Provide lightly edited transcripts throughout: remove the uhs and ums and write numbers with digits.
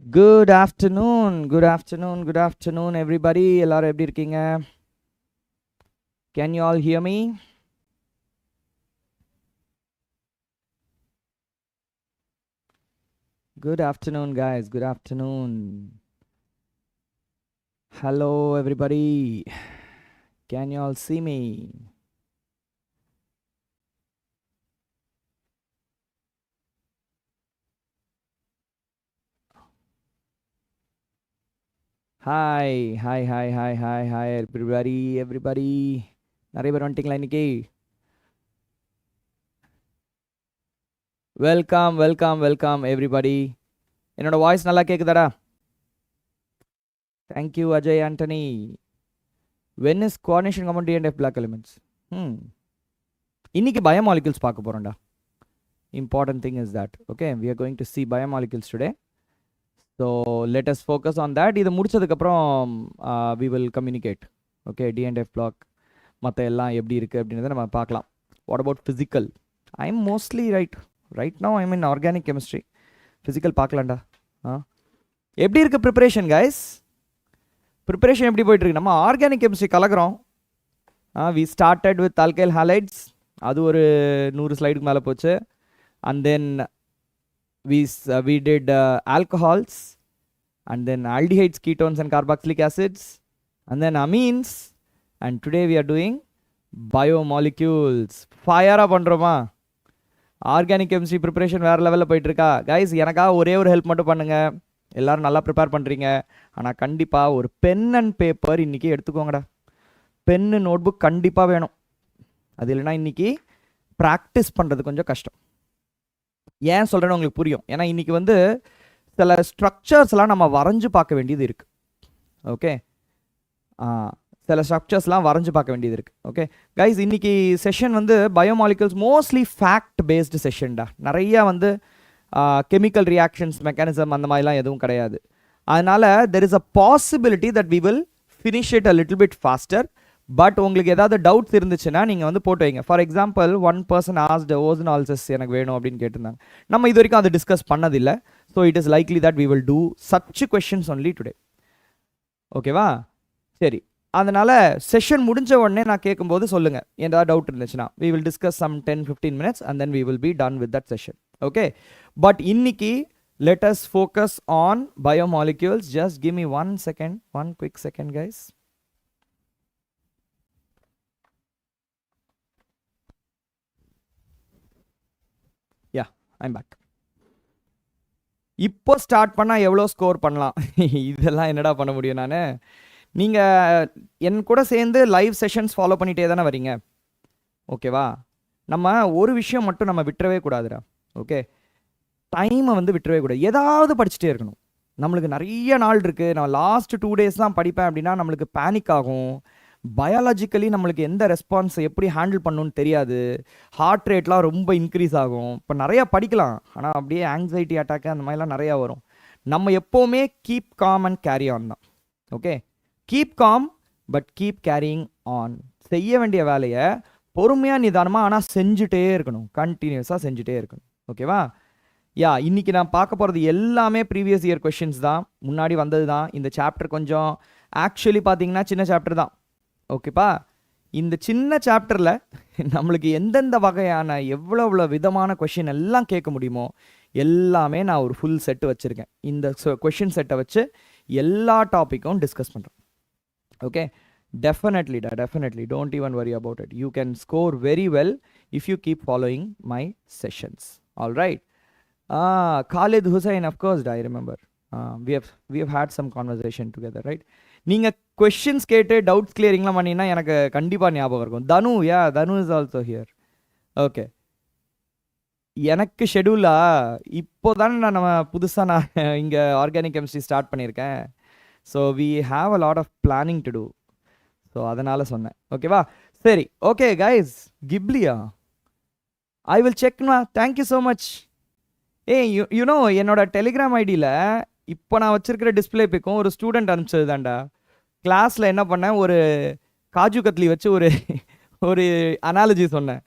Good afternoon, everybody. எல்லாரும் எப்படி இருக்கீங்க? Can you all hear me? Good afternoon, guys. Good afternoon. Hello, everybody. Can you all see me? Hi, everybody. நிறைய பேர் வந்துட்டீங்களா இன்னைக்கு? Welcome everybody. என்னோட வாய்ஸ் நல்லா கேக்குதாடா? Thank you Ajay Antony. When is coordination common D&F black elements? இன்னைக்கு biomolecules பார்க்க போறோம்டா. Important thing is that. Okay, we are going to see biomolecules today. So let us focus on that. இது முடிச்சதுக்கு அப்புறம் we will communicate. Okay, D&F block மற்ற எல்லாம் எப்படி இருக்குது அப்படின்றத நம்ம பார்க்கலாம். What about physical? I am mostly right now I am in organic chemistry. Physical பார்க்கலாம்டா. எப்படி இருக்குது ப்ரிப்பரேஷன் கைஸ்? ப்ரிப்பரேஷன் எப்படி போயிட்டுருக்கு? நம்ம ஆர்கானிக் கெமிஸ்ட்ரி கலக்கிறோம். we started with alkyl halides. அது ஒரு 100 ஸ்லைடுக்கு மேலே போச்சு. And then we did alcohols, and then aldehydes, ketones and carboxylic acids, and then amines, and today we are doing biomolecules. Fire up பண்றோமா? Organic chemistry preparation வேறு லெவலில் போயிட்டுருக்கா guys? எனக்காக ஒரே ஒரு ஹெல்ப் மட்டும் பண்ணுங்கள். எல்லோரும் நல்லா ப்ரிப்பேர் பண்ணுறீங்க, ஆனால் கண்டிப்பாக ஒரு பென் அண்ட் பேப்பர் இன்றைக்கி எடுத்துக்கோங்கடா. பென்னு நோட் புக் கண்டிப்பாக வேணும். அது இல்லைனா இன்றைக்கி ப்ராக்டிஸ் பண்ணுறது கொஞ்சம் கஷ்டம். ஏன் சொல்கிறேன்னு உங்களுக்கு புரியும். ஏன்னா இன்றைக்கி வந்து சில ஸ்ட்ரக்சர்ஸ்லாம் நம்ம வரைஞ்சு பார்க்க வேண்டியது இருக்குது. ஓகே, சில ஸ்ட்ரக்சர்ஸ்லாம் வரைஞ்சு பார்க்க வேண்டியது இருக்குது. ஓகே கைஸ், இன்றைக்கி செஷன் வந்து பயோமாலிகுல்ஸ் மோஸ்ட்லி ஃபேக்ட் பேஸ்டு செஷன்டா. நிறையா வந்து கெமிக்கல் ரியாக்ஷன்ஸ் மெக்கானிசம் அந்த மாதிரிலாம் எதுவும் கிடையாது. அதனால் there is a possibility that we will finish it a little bit faster. But உங்களுக்கு ஏதாவது டவுட்ஸ் இருந்துச்சுன்னா நீங்கள் வந்து போட்டு வைங்க. For example one person asked ozonolysis எனக்கு வேணும் அப்படின்னு கேட்டிருந்தாங்க. நம்ம இது வரைக்கும் அதை டிஸ்கஸ் பண்ணதில்லை. So it is likely that we will do such questions only today. ஓகேவா? சரி, அதனால் செஷன் முடிஞ்ச உடனே நான் கேட்கும்போது சொல்லுங்கள் ஏதாவது டவுட் இருந்துச்சுன்னா. We will discuss some 10-15 minutes and then we will be done with that session. Okay, but இன்னைக்கு let us focus on biomolecules. Just give me one quick second guys. Yeah, I'm back. இப்போ start பண்ணால் எவ்வளோ score பண்ணலாம்? இதெல்லாம் என்னடா பண்ண முடியும்? நான் நீங்கள் என் கூட சேர்ந்து லைவ் செஷன்ஸ் ஃபாலோ பண்ணிகிட்டே தானே வரீங்க. ஓகேவா? நம்ம ஒரு விஷயம் மட்டும் நம்ம விட்டுறவே கூடாதுடா. ஓகே, டைமை வந்து விட்டுறவே கூடாது. ஏதாவது படிச்சுட்டே இருக்கணும். நம்மளுக்கு நிறைய நாள் இருக்குது. நான் லாஸ்ட் 2 days தான் படிப்பேன் அப்படின்னா நம்மளுக்கு பேனிக் ஆகும். பயாலஜிக்கலி நம்மளுக்கு எந்த ரெஸ்பான்ஸை எப்படி ஹேண்டில் பண்ணணும்னு தெரியாது. ஹார்ட் ரேட்லாம் ரொம்ப இன்க்ரீஸ் ஆகும். இப்போ நிறையா படிக்கலாம், ஆனால் அப்படியே ஆங்ஸைட்டி அட்டாக்கு அந்த மாதிரிலாம் நிறையா வரும். நம்ம எப்போவுமே keep calm and carry on தான். Okay, keep calm but keep carrying on. செய்ய வேண்டிய வேலையை பொறுமையாக நிதானமாக ஆனால் செஞ்சுட்டே இருக்கணும். கண்டினியூஸாக செஞ்சுட்டே இருக்கணும். ஓகேவா? இன்றைக்கி நான் பார்க்க போகிறது எல்லாமே ப்ரீவியஸ் இயர் கொஷின்ஸ் தான், முன்னாடி வந்தது தான். இந்த சாப்டர் கொஞ்சம் ஆக்சுவலி பார்த்தீங்கன்னா சின்ன சாப்டர் தான். ஓகேப்பா? இந்த சின்ன சாப்டரில் நம்மளுக்கு எந்தெந்த வகையான எவ்வளோ விதமான கொஷின் எல்லாம் கேட்க முடியுமோ எல்லாமே நான் ஒரு ஃபுல் செட்டு வச்சுருக்கேன். இந்த கொஷின் செட்டை வச்சு எல்லா டாப்பிக்கும் டிஸ்கஸ் பண்ணுறேன். Okay, definitely don't even worry about it. You can score very well if you keep following my sessions. All right. Khalid Hussain, of course, I remember. We have had some conversation together, right? நீங்கள் questions கேட்டு doubts கிளியரிங்லாம் பண்ணிங்கன்னா எனக்கு கண்டிப்பாக ஞாபகம் இருக்கும். தனு is also here. Okay, எனக்கு ஷெடியூலா இப்போ தானே நம்ம புதுசாக நான் இங்கே ஆர்கானிக் கெமிஸ்ட்ரி ஸ்டார்ட் பண்ணியிருக்கேன். So we have a lot of planning to do. So அதனால் சொன்னேன். ஓகேவா? சரி, ஓகே கைஸ், கிப்லியா ஐ வில் செக்னா. Thank you so much. யூனோ என்னோட டெலிகிராம் ஐடியில் இப்போ நான் வச்சுருக்கிற டிஸ்பிளே பிக்கும் ஒரு ஸ்டூடெண்ட் அனுப்பிச்சது தான்டா. கிளாஸில் என்ன பண்ணேன், ஒரு காஜு கத்லி வச்சு ஒரு அனாலஜி சொன்னேன்.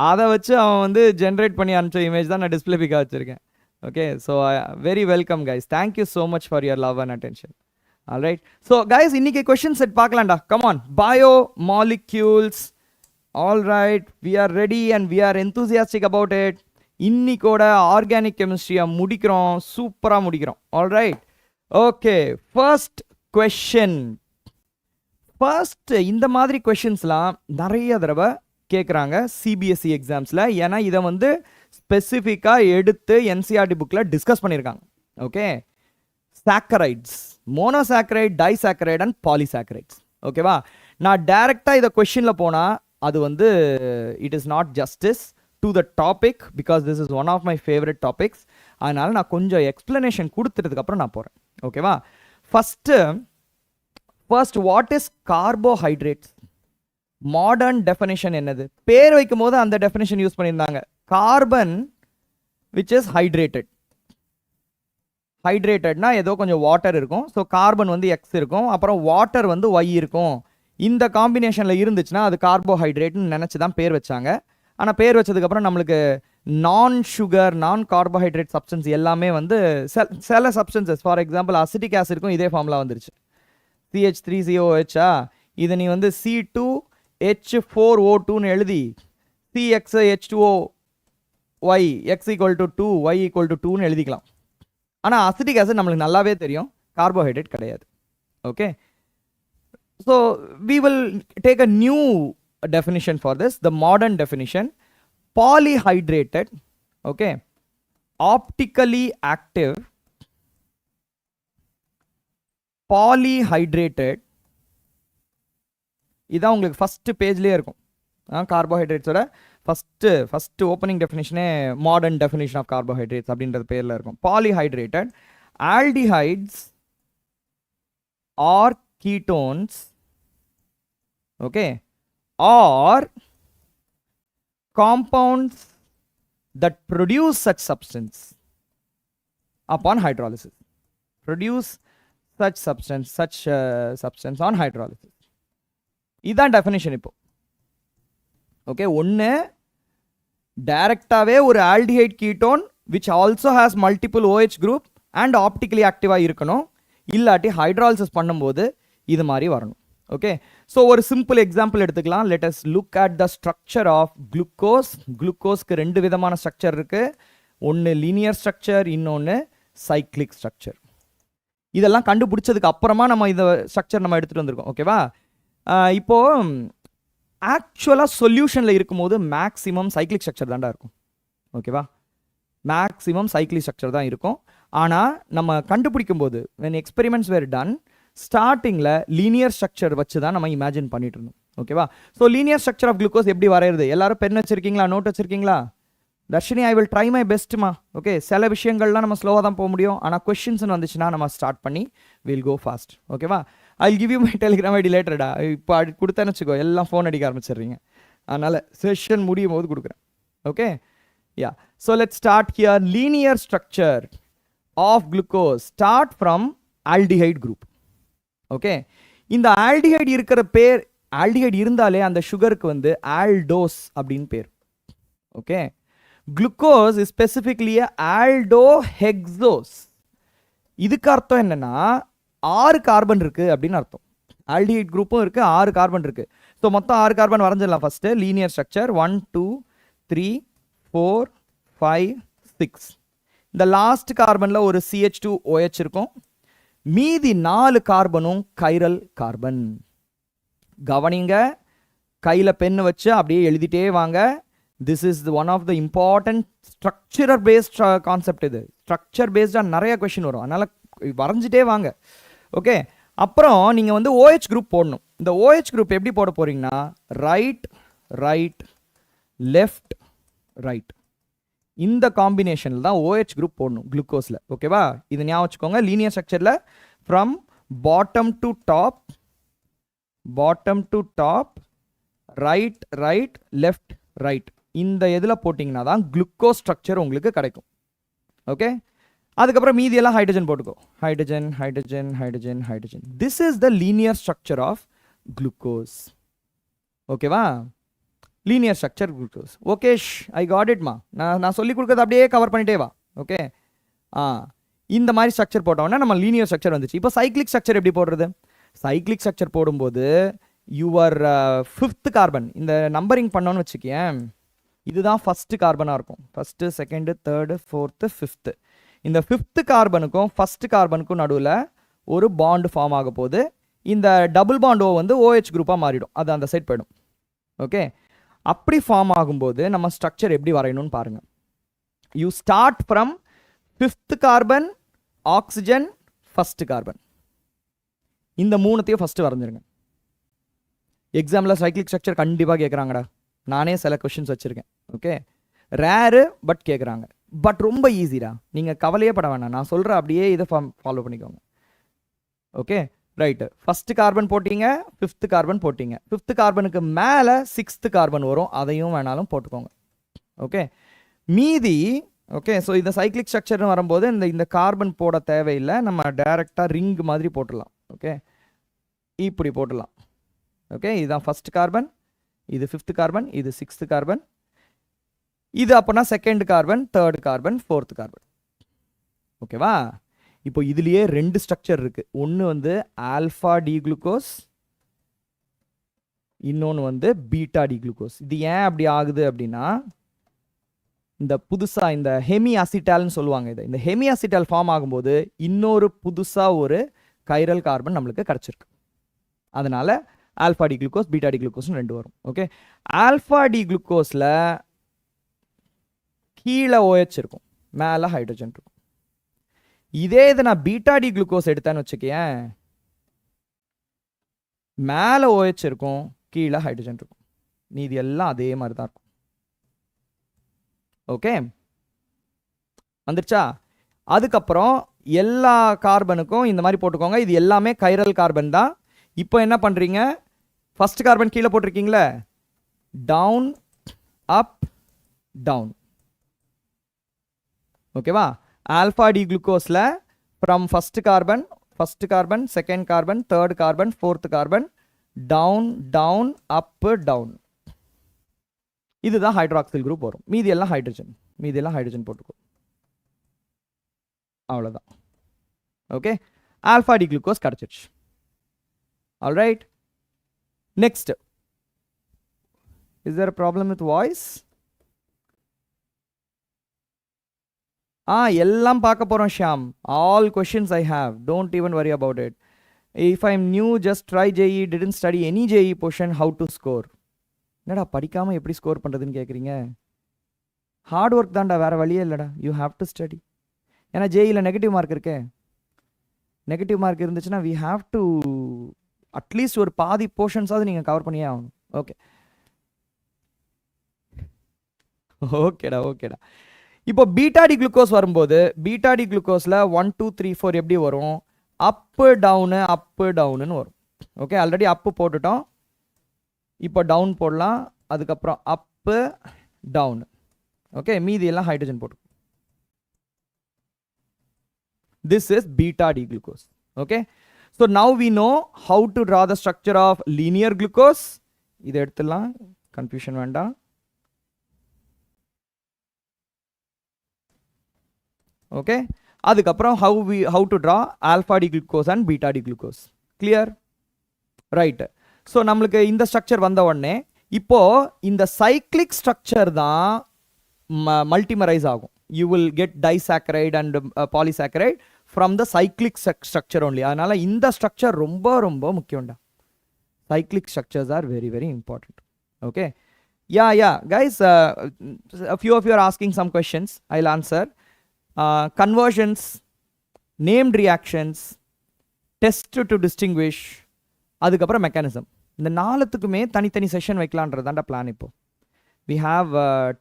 அதை வச்சு அவன் வந்து ஜென்ரேட் பண்ணி அனுப்பிச்ச இமேஜ் தான் நான் டிஸ்பிளே பிக்காக வச்சுருக்கேன். Okay, so very welcome guys. Thank you so much for your love and attention. All right, so guys, இன்னைக்கு question set பார்க்கலாம்டா. Come on, biomolecules. All right, we are ready and we are enthusiastic about it. இன்னிக்கோட organic கெமிஸ்ட்ரியை முடிக்கிறோம், சூப்பராக முடிக்கிறோம். All right, okay, first question. First, இந்த மாதிரி கொஷின்ஸ்லாம் நிறைய தடவை கேட்குறாங்க சிபிஎஸ்இ எக்ஸாம்ஸில். ஏன்னா இதை வந்து ஸ்பெசிஃபிக்காக எடுத்து என்சிஆர்டி புக்கில் டிஸ்கஸ் பண்ணியிருக்காங்க. Okay, saccharides, monosaccharide, disaccharide and polysaccharides. ஓகேவா, நான் டைரெக்டாக இதை கொஷினில் போனால் அது வந்து it is not justice to the topic because this is one of my favourite topics. அதனால் நான் கொஞ்சம் எக்ஸ்பிளனேஷன் கொடுத்துட்டதுக்கப்புறம் நான் போகிறேன். ஓகேவா, first what is carbohydrates? Modern definition என்னது? பேர் வைக்கும் போது அந்த டெஃபினிஷன் யூஸ் பண்ணியிருந்தாங்க. Carbon which is hydrated. ஹைட்ரேட்டட்னா ஏதோ கொஞ்சம் வாட்டர் இருக்கும். ஸோ கார்பன் வந்து எக்ஸ் இருக்கும், அப்புறம் வாட்டர் வந்து ஒய் இருக்கும். இந்த காம்பினேஷனில் இருந்துச்சுன்னா அது கார்போஹைட்ரேட்னு நினச்சி தான் பேர் வச்சாங்க. ஆனால் பேர் வச்சதுக்கப்புறம் நம்மளுக்கு நான் சுகர், நான் கார்போஹைட்ரேட் சப்ஸ்டன்ஸ் எல்லாமே வந்து சில சப்ஸ்டன்சஸ், ஃபார் எக்ஸாம்பிள் அசிட்டிக் ஆசிட்க்கும் இதே ஃபார்முலா வந்துருச்சு. CH3COOH, இதை நீ வந்து C2H4O2ன்னு எழுதி CXH2OY X = 2 Y = 2ன்னு எழுதிக்கலாம். ஆனால் அசிட்டிக் ஆசிட் நம்மளுக்கு நல்லாவே தெரியும் கார்போஹைட்ரேட் கிடையாது. Okay, so we will take a new definition for this, the modern definition. Polyhydrated, okay, optically active, polyhydrated. இதான் உங்களுக்கு ஃபஸ்ட்டு பேஜ்லேயே இருக்கும். கார்போஹைட்ரேட்ஸோட ஃபஸ்ட்டு ஓப்பனிங் டெஃபினிஷனே மாடர்ன் டெஃபினிஷன் ஆஃப் கார்போஹைட்ரேட்ஸ் அப்படின்றது பேரில் இருக்கும். Polyhydrated, aldehydes or ketones, okay, or compounds that produce such substance upon hydrolysis. Produce such substance on hydrolysis. இதான் டெஃபினிஷன் இப்போ. ஓகே, ஒன்று டைரக்டாகவே ஒரு aldehyde ketone which also has multiple OH group and optically ஆக்டிவாக இருக்கணும். இல்லாட்டி ஹைட்ராலிசிஸ் பண்ணும்போது இது மாதிரி வரணும். ஓகே, ஸோ ஒரு சிம்பிள் எக்ஸாம்பிள் எடுத்துக்கலாம். Let us look at the structure of glucose. குளுக்கோஸ்க்கு ரெண்டு விதமான ஸ்ட்ரக்சர் இருக்குது. ஒன்று லீனியர் ஸ்ட்ரக்சர், இன்னொன்று சைக்ளிக் ஸ்ட்ரக்சர். இதெல்லாம் கண்டுபிடிச்சதுக்கு அப்புறமா நம்ம இந்த ஸ்ட்ரக்சர் நம்ம எடுத்துகிட்டு வந்திருக்கோம். ஓகேவா, இப்போது ஆக்சுவலாக சொல்யூஷனில் இருக்கும்போது மேக்ஸிமம் சைக்ளிக் ஸ்ட்ரக்சர் தான்டா இருக்கும். ஓகேவா, மேக்ஸிமம் சைக்ளிக் ஸ்ட்ரக்சர் தான் இருக்கும். ஆனால் நம்ம கண்டுபிடிக்கும் போது when experiments were done, ஸ்டார்டிங்கில் லீனியர் ஸ்ட்ரக்சர் வச்சு தான் நம்ம இமேஜின் பண்ணிட்டு இருந்தோம். ஓகேவா, so linear structure of glucose எப்படி வரையிறது? எல்லாரும் பென் வச்சிருக்கீங்களா, நோட் வச்சிருக்கீங்களா? Darshini, I will try my பெஸ்ட்மா. ஓகே, சில விஷயங்கள்லாம் நம்ம ஸ்லோவாக தான் போக முடியும். ஆனால் கொஸ்டின்ஸ்னு வந்துச்சுன்னா நம்ம ஸ்டார்ட் பண்ணி வில் கோ ஃபாஸ்ட். ஓகேவா, I will give you my Telegram ID லேட்டர்டா. இப்போ கொடுத்தேன்னு வச்சுக்கோ, எல்லாம் ஃபோன் அடிக்க ஆரம்பிச்சிடுறீங்க. அதனால் செஷன் முடியும் போது கொடுக்குறேன். Okay, yeah, so let start here. Linear structure of glucose start from aldehyde group. Okay, இந்த ஆல்டிஹைட் இருக்கிற பேர், ஆல்டிஹைட் இருந்தாலே அந்த சுகருக்கு வந்து ஆல்டோஸ் அப்படின்னு பேர். Okay, glucose is specifically aldohexose. இதுக்கு அர்த்தம் என்னன்னா 6 கார்பன் இருக்கு அப்படின்னு அர்த்தம். ஆல்டிஹைட் குரூப்பும் இருக்கு, 6 கார்பன் இருக்கு. ஸோ மொத்தம் 6 கார்பன் வரைஞ்சிடலாம். First linear structure 1 2 3 4 5 6. இந்த லாஸ்ட் கார்பனில் ஒரு CH2OH இருக்கும். மீதி 4 கார்பனும் கைரல் கார்பன். கவனிங்க, கையில் பெண்ணு வச்சு அப்படியே எழுதிட்டே வாங்க. This is one of the important structure based concept. இது ஸ்ட்ரக்சர் பேஸ்டாக நிறைய கொஷின் வரும், அதனால் வரைஞ்சிட்டே வாங்க. ஓகே, அப்புறம் நீங்கள் வந்து OH குரூப் போடணும். இந்த OH குரூப் எப்படி போட போகிறீங்கன்னா ரைட் ரைட் லெஃப்ட் ரைட், இந்த காம்பினேஷனில் தான் OH குரூப் போடணும் குளுக்கோஸில். ஓகேவா, இது ஞாபகம் வச்சுக்கோங்க. லீனியர் ஸ்ட்ரக்சரில் from bottom to top right right left right, இந்த இதில் போட்டிங்கன்னா தான் குளுக்கோஸ் ஸ்ட்ரக்சர் உங்களுக்கு கிடைக்கும். ஓகே, அதுக்கப்புறம் மீதியெல்லாம் ஹைட்ரஜன் போட்டுக்கோ. Hydrogen hydrogen hydrogen hydrogen. This is the linear structure of glucose. ஓகேவா, லீனியர் ஸ்ட்ரக்சர் குளுக்கோஸ். ஓகேஷ், ஐ காட் இட்மா. நான் சொல்லி கொடுக்குறது அப்படியே கவர் பண்ணிட்டே வா. ஓகே, இந்த மாதிரி ஸ்ட்ரக்சர் போட்டோம்னா நம்ம லீனியர் ஸ்ட்ரக்சர் வந்துச்சு. இப்போ சைக்ளிக் ஸ்ட்ரக்சர் எப்படி போடுறது? சைக்ளிக் ஸ்ட்ரக்சர் போடும்போது யுவர் 5th கார்பன் இந்த நம்பரிங் பண்ணோன்னு வச்சுக்கேன், இதுதான் ஃபஸ்ட்டு கார்பனாக இருக்கும். First, second, third, fourth, 5th. இந்த 5th கார்பனுக்கும் ஃபஸ்ட்டு கார்பனுக்கும் நடுவில் ஒரு பாண்டு ஃபார்ம் ஆக போகுது. இந்த டபுள் பாண்ட் ஓ வந்து OH குரூப்பாக மாறிடும், அது அந்த சைட் போயிடும். ஓகே, அப்படி ஃபார்ம் ஆகும்போது நம்ம ஸ்ட்ரக்சர் எப்படி வரையணும்னு பாருங்கள். You start from 5th carbon, oxygen, first carbon. இந்த மூணுத்தையும் ஃபஸ்ட்டு வரைஞ்சிருங்க. எக்ஸாமில் சைக்ளிக் ஸ்ட்ரக்சர் கண்டிப்பாக கேட்குறாங்கடா, நானே சில கொஷின்ஸ் வச்சுருக்கேன். ஓகே, ரேரு பட் கேட்குறாங்க. பட் ரொம்ப ஈஸிடா, நீங்கள் கவலையே பட வேணாம், நான் சொல்கிற அப்படியே இதை ஃபாலோ பண்ணிக்கோங்க. Okay, right. ஃபஸ்ட்டு கார்பன் போட்டிங்க, 5th கார்பன் போட்டிங்க. 5th கார்பனுக்கு மேலே 6th கார்பன் வரும், அதையும் வேணாலும் போட்டுக்கோங்க. ஓகே, மீதி ஓகே. ஸோ இந்த சைக்ளிக் ஸ்ட்ரக்சர்னு வரும்போது இந்த கார்பன் போட தேவையில்லை, நம்ம டைரெக்டாக ரிங் மாதிரி போட்டுடலாம். ஓகே, இப்படி போட்டுடலாம். ஓகே, இதுதான் ஃபஸ்ட் கார்பன், இது 5th கார்பன், இது 6th கார்பன், இது அப்போனா 2nd carbon, 3rd carbon, 4th carbon. ஓகேவா? இப்போ இதுலேயே 2 ஸ்ட்ரக்சர் இருக்குது. ஒன்று வந்து ஆல்ஃபா டி குளுக்கோஸ், இன்னொன்று வந்து பீட்டா டி குளுக்கோஸ். இது ஏன் அப்படி ஆகுது அப்படின்னா, இந்த புதுசாக இந்த ஹெமி அசிட்டால்னு சொல்லுவாங்க. இந்த ஹெமி அசிட்டால் ஃபார்ம் ஆகும்போது இன்னொரு புதுசாக ஒரு கைரல் கார்பன் நம்மளுக்கு கிடச்சிருக்கு. அதனால alpha D glucose, beta D குளுக்கோஸ்னு 2 வரும். ஓகே, ஆல்ஃபா டி குளுக்கோஸில் கீழே OH இருக்கும், மேலே ஹைட்ரஜன் இருக்கும். இதே இது நான் பீட்டா டி குளுக்கோஸ் எடுத்தேன்னு வச்சுக்கேன், மேலே OH இருக்கும், கீழே ஹைட்ரஜன் இருக்கும். மீதி எல்லாம் அதே மாதிரி தான் இருக்கும். ஓகே, வந்துருச்சா? அதுக்கப்புறம் எல்லா கார்பனுக்கும் இந்த மாதிரி போட்டுக்கோங்க. இது எல்லாமே கைரல் கார்பன் தான். இப்போ என்ன பண்ணுறீங்க, ஃபர்ஸ்ட் கார்பன் கீழே போட்டிருக்கீங்களே, டவுன் அப் டவுன். ஓகேவா? ஆல்ஃபா டி குளுக்கோஸில் from first carbon, 2nd carbon, 3rd carbon, 4th carbon, down down up down. இதுதான் ஹைட்ராக்சில் குரூப் வரும். மீதி எல்லாம் ஹைட்ரஜன் போட்டுக்கோ, அவ்வளோதான். ஓகே, ஆல்ஃபா டி குளுக்கோஸ் கிடச்சிருச்சு. Alright, next. Is there a problem with voice? எல்லாம் பார்க்க போகிறோம் Shyam. All questions I have, don't even worry about it. If I'm new, just try JE, didn't study any JE portion, how to score? என்னடா படிக்காமல் எப்படி score பண்ணுறதுன்னு கேட்குறீங்க? Hard work தான்டா, வேறு வழியே இல்லைடா. You have to study. ஏன்னா ஜேஇயில் நெகட்டிவ் மார்க் இருக்கே. நெகட்டிவ் மார்க் இருந்துச்சுன்னா வி ஹாவ் டு அட்லீஸ்ட் ஒரு பாதி போர்ஷன்ஸாவது நீங்கள் கவர் பண்ணியே ஆகணும். ஓகே, ஓகேடா. இப்போ பீட்டா டி குளுக்கோஸ் வரும்போது, பீட்டா டி குளுக்கோஸில் 1 2 3 4 எப்படி வரும்? அப்பு டவுனுன்னு வரும். ஓகே, ஆல்ரெடி அப்பு போட்டுட்டோம், இப்போ டவுன் போடலாம். அதுக்கப்புறம் அப்பு டவுன். ஓகே, மீதி எல்லாம் ஹைட்ரஜன் போட்டு. This is beta D glucose. Okay, so now we know how to draw the structure of linear glucose. இதை எடுத்துலாம், confusion வேண்டாம். Okay, அதுக்கப்புறம் how to draw alpha D glucose and beta D glucose. Clear? Right. So நம்மளுக்கு இந்த structure வந்த உடனே இப்போ இந்த cyclic structure தான் மல்டிமரைஸ் ஆகும். You will get disaccharide and polysaccharide from the cyclic structure only. அதனால இந்த ஸ்ட்ரக்சர் ரொம்ப ரொம்ப முக்கியம்டா. Cyclic structures are very very important. Okay, yeah guys, a few of you are asking some questions, I'll answer. Conversions, named reactions, test to distinguish, அதுக்கப்புறம் mechanism. இந்த நாலுத்துக்குமே தனித்தனி session வைக்கலான்றதாண்டா plan. இப்போ we have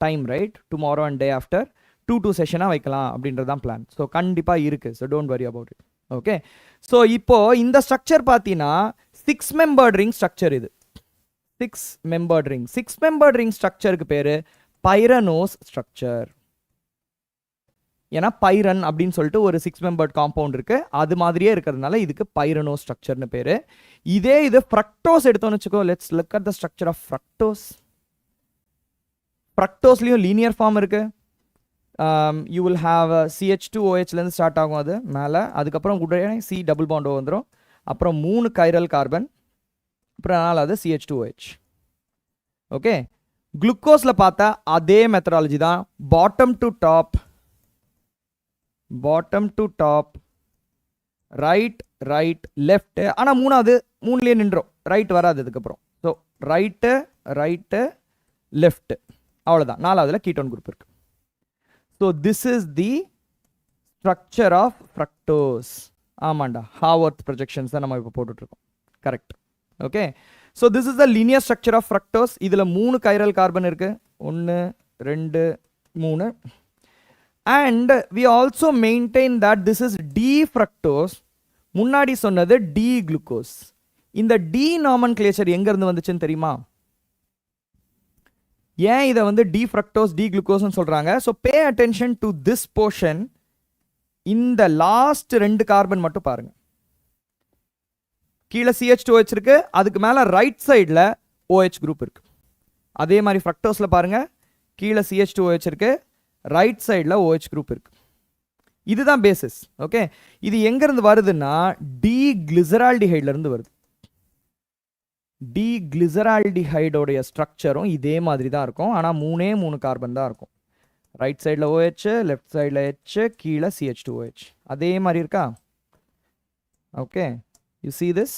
time, right? Tomorrow and day after 2 செஷனாக வைக்கலாம் அப்படின்றதான் plan. So கண்டிப்பாக இருக்குது. So don't worry about it. Okay, so இப்போ இந்த ஸ்ட்ரக்சர் பார்த்தீங்கன்னா 6 மெம்பர்ட் ரிங் ஸ்ட்ரக்சர். இது 6 மெம்பர்ட் ரிங். 6 மெம்பர்ட் ரிங் ஸ்ட்ரக்சருக்கு பேர் பைரனோஸ் ஸ்ட்ரக்சர். ஏன்னா பைரன் அப்படின்னு சொல்லிட்டு ஒரு 6 மெம்பர்ட் காம்பவுண்ட் இருக்கு, அது மாதிரியே இருக்கிறதுனால இதுக்கு பைரனோஸ் ஸ்ட்ரக்சர்னு பேர். இதே இது ஃப்ரக்டோஸ் எடுத்தோன்னு வச்சுக்கோ. Let's look at the structure of fructose. ஃப்ரக்டோஸ்லையும் லீனியர் ஃபார்ம் இருக்கு, you will have CH2OH லேருந்து ஸ்டார்ட் ஆகும் அது மேலே, அதுக்கப்புறம் உடனே C டபுள் பாண்ட் வந்துடும், அப்புறம் 3 கைரல் கார்பன், அப்புறம் 4வது CH2OH. ஓகே, குளுக்கோஸில் பார்த்தா அதே மெத்தடாலஜி தான், bottom to top, right right left. ஆனால் மூணுலேயே நின்றோம், ரைட் வராது அதுக்கப்புறம். ஸோ ரைட்டு லெஃப்ட், அவ்வளோதான். 4வதுல கீட்டோன் குரூப் இருக்கு. So this is the structure of fructose. ஆமாண்டா, ஹாவர்த் ப்ரொஜெக்ஷன்ஸ் தான் நம்ம இப்போ போட்டுட்ருக்கோம். Correct. Okay, so this is the linear structure of fructose. இதில் 3 கைரல் கார்பன் இருக்கு, 1 2 3. And we also maintain that this is D-fructose. முன்னாடி சொன்னது D-glucose. இந்த D nomenclature எங்க இருந்து வந்துச்சுன்னு தெரியுமா? ஏன் இதை வந்து D-fructose, D-glucose சொல்றாங்க? So pay attention to this portion. இந்த லாஸ்ட் 2 கார்பன் மட்டும் பாருங்க. கீழே CH2OH இருக்கு, அதுக்கு மேல ரைட் சைடில் OH குரூப் இருக்கு. அதே மாதிரி ஃப்ரக்டோஸ்ல பாருங்க, கீழே CH2OH இருக்கு, ரைட் சைடில் OH குரூப் இருக்கு. இதுதான் பேசிஸ். ஓகே, இது எங்கேருந்து வருதுன்னா D-glyceraldehydeலேருந்து வருது. D-glyceraldehydeோடைய ஸ்ட்ரக்சரும் இதே மாதிரி தான் இருக்கும், ஆனால் 3 கார்பன் தான் இருக்கும். ரைட் சைடில் OH, லெஃப்ட் சைடில் H, கீழே CH2OH. அதே மாதிரி இருக்கா? Okay, you see this?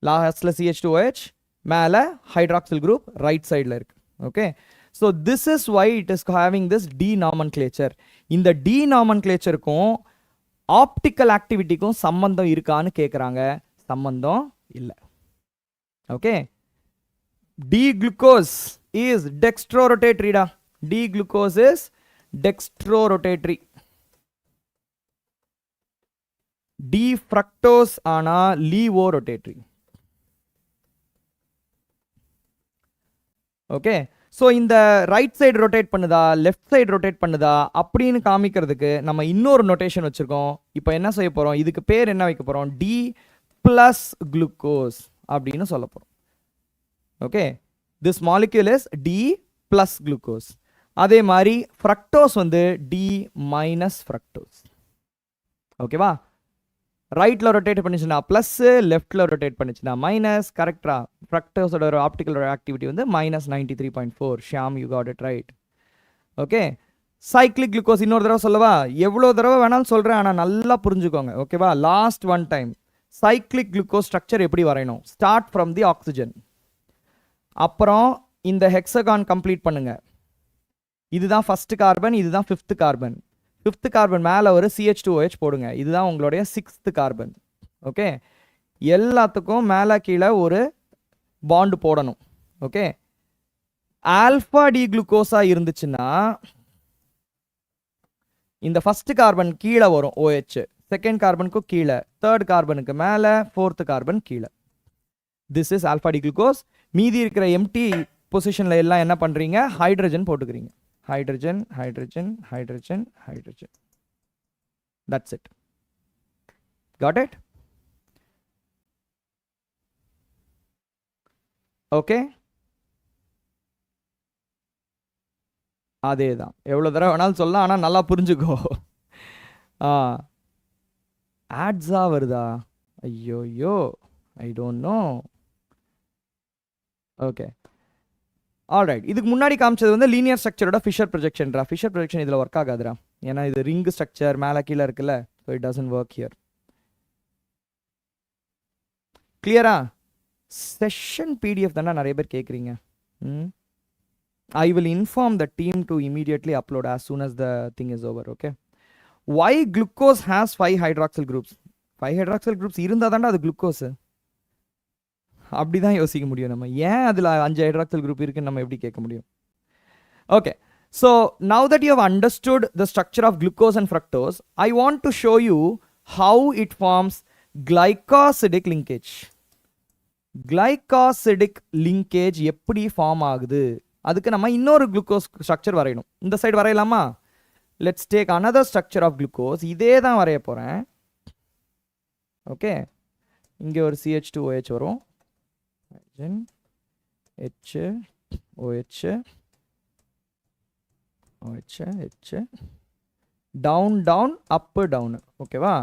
லாஸ்ட்ல CH2OH, மேலே ஹைட்ராக்சில் குரூப் ரைட் சைடில் இருக்கு. Okay, so this is why it is having this D nomenclature. இந்த D nomenclatureக்கும் ஆப்டிக்கல் ஆக்டிவிட்டிக்கும் சம்பந்தம் இருக்கான்னு கேட்குறாங்க. சம்பந்தம் இல்லை. ஓகே, D-glucose is dextrorotatory டா. D-glucose is dextrorotatory. D-fructose ஆனா levorotatory. ஓகே, ஸோ இந்த ரைட் சைடு ரொட்டேட் பண்ணுதா, லெஃப்ட் சைடு ரொட்டேட் பண்ணுதா அப்படின்னு காமிக்கிறதுக்கு நம்ம இன்னொரு நோட்டேஷன் வச்சுருக்கோம். இப்போ என்ன செய்ய போகிறோம், இதுக்கு பேர் என்ன வைக்க போகிறோம், D+glucose அப்படின்னு சொல்ல போகிறோம். Okay, this molecule is D+glucose. அதே மாதிரி ஃப்ரக்டோஸ் வந்து D-fructose. ஓகேவா? ரைட்டில் ரொட்டேட் பண்ணிச்சுன்னா ப்ளஸ், லெஃப்டில் ரொட்டேட் பண்ணிச்சுன்னா மைனஸ். கரெக்டா? ஃப்ரக்டோஸோட ஒரு ஆப்டிக்கல் ஆக்டிவிட்டி வந்து -93.4. Shyam, you got it right. Okay, cyclic glucose இன்னொரு தடவை சொல்லவா? எவ்வளோ தடவை வேணாலும் சொல்கிறேன், ஆனால் நல்லா புரிஞ்சுக்கோங்க. ஓகேவா? Last one time. Cyclic glucose structure எப்படி வரையணும்? ஸ்டார்ட் ஃப்ரம் தி ஆக்சிஜன், அப்புறம் இந்த ஹெக்ஸகான் கம்ப்ளீட் பண்ணுங்க. இதுதான் ஃபர்ஸ்ட் கார்பன், இதுதான் 5th கார்பன். 5th கார்பன் மேலே ஒரு CH2OH போடுங்க. இதுதான் உங்களுடைய 6th கார்பன். ஓகே, எல்லாத்துக்கும் மேலே கீழே ஒரு பாண்டு போடணும். ஓகே, ஆல்ஃபா டி குளுக்கோஸாக இருந்துச்சுன்னா இந்த ஃபர்ஸ்ட் கார்பன் கீழே வரும் OH, செகண்ட் கார்பனுக்கு கீழே, தேர்ட் கார்பனுக்கு மேலே, 4th கார்பன் கீழே. This is alpha D glucose. மீதி இருக்கிற எம்டி பொசிஷனில் எல்லாம் என்ன பண்ணுறீங்க, ஹைட்ரஜன் போட்டுக்கிறீங்க. Hydrogen, hydrogen, hydrogen, hydrogen. That's it. Got it? Okay? அதேதான். எவ்வளோ தடவை வேணாலும் சொல்லலாம், ஆனால் நல்லா புரிஞ்சுக்கோ. ஆட்ஸா வருதா? ஐயோ, ஐ டோன்ட் நோ. Okay, alright. இதுக்கு முன்னாடி காமிச்சது வந்து லீனியர் ஸ்ட்ரக்சரோட ஃபிஷர் ப்ரொஜெக்ஷன்ரா. ஃபிஷர் ப்ரொஜெக்ஷன் இதில் ஒர்க் ஆகாதுரா, ஏன்னா இது ரிங் ஸ்ட்ரக்சர் மேலே கீழே இருக்குல்ல. So it doesn't work here. கிளியரா? செஷன் PDF தானே நிறைய பேர் கேட்குறீங்க. I will inform the team to immediately upload as soon as the thing is over. Okay, why glucose has 5 hydroxyl groups? 5 hydroxyl groups இருந்தால் தாண்டா அது குளுக்கோஸ். அப்படிதான் யோசிக்க முடியும் நம்ம. ஏன் அதில் 5 ஹைட்ராக்சில் குரூப் இருக்குன்னு நம்ம எப்படி கேட்க முடியும்? Okay, so now that you have understood the structure of glucose and fructose, I want to show you how it forms glycosidic linkage. Glycosidic linkage எப்படி ஃபார்ம் ஆகுது, அதுக்கு நம்ம இன்னொரு குளுக்கோஸ் ஸ்ட்ரக்சர் வரையணும். இந்த சைடு வரையலாமா? Let's take another structure of glucose. இதே தான் வரைய போகிறேன். ஓகே, இங்கே ஒரு CH2OH வரும், H, OH, OH H down down up down. ஓகேவா?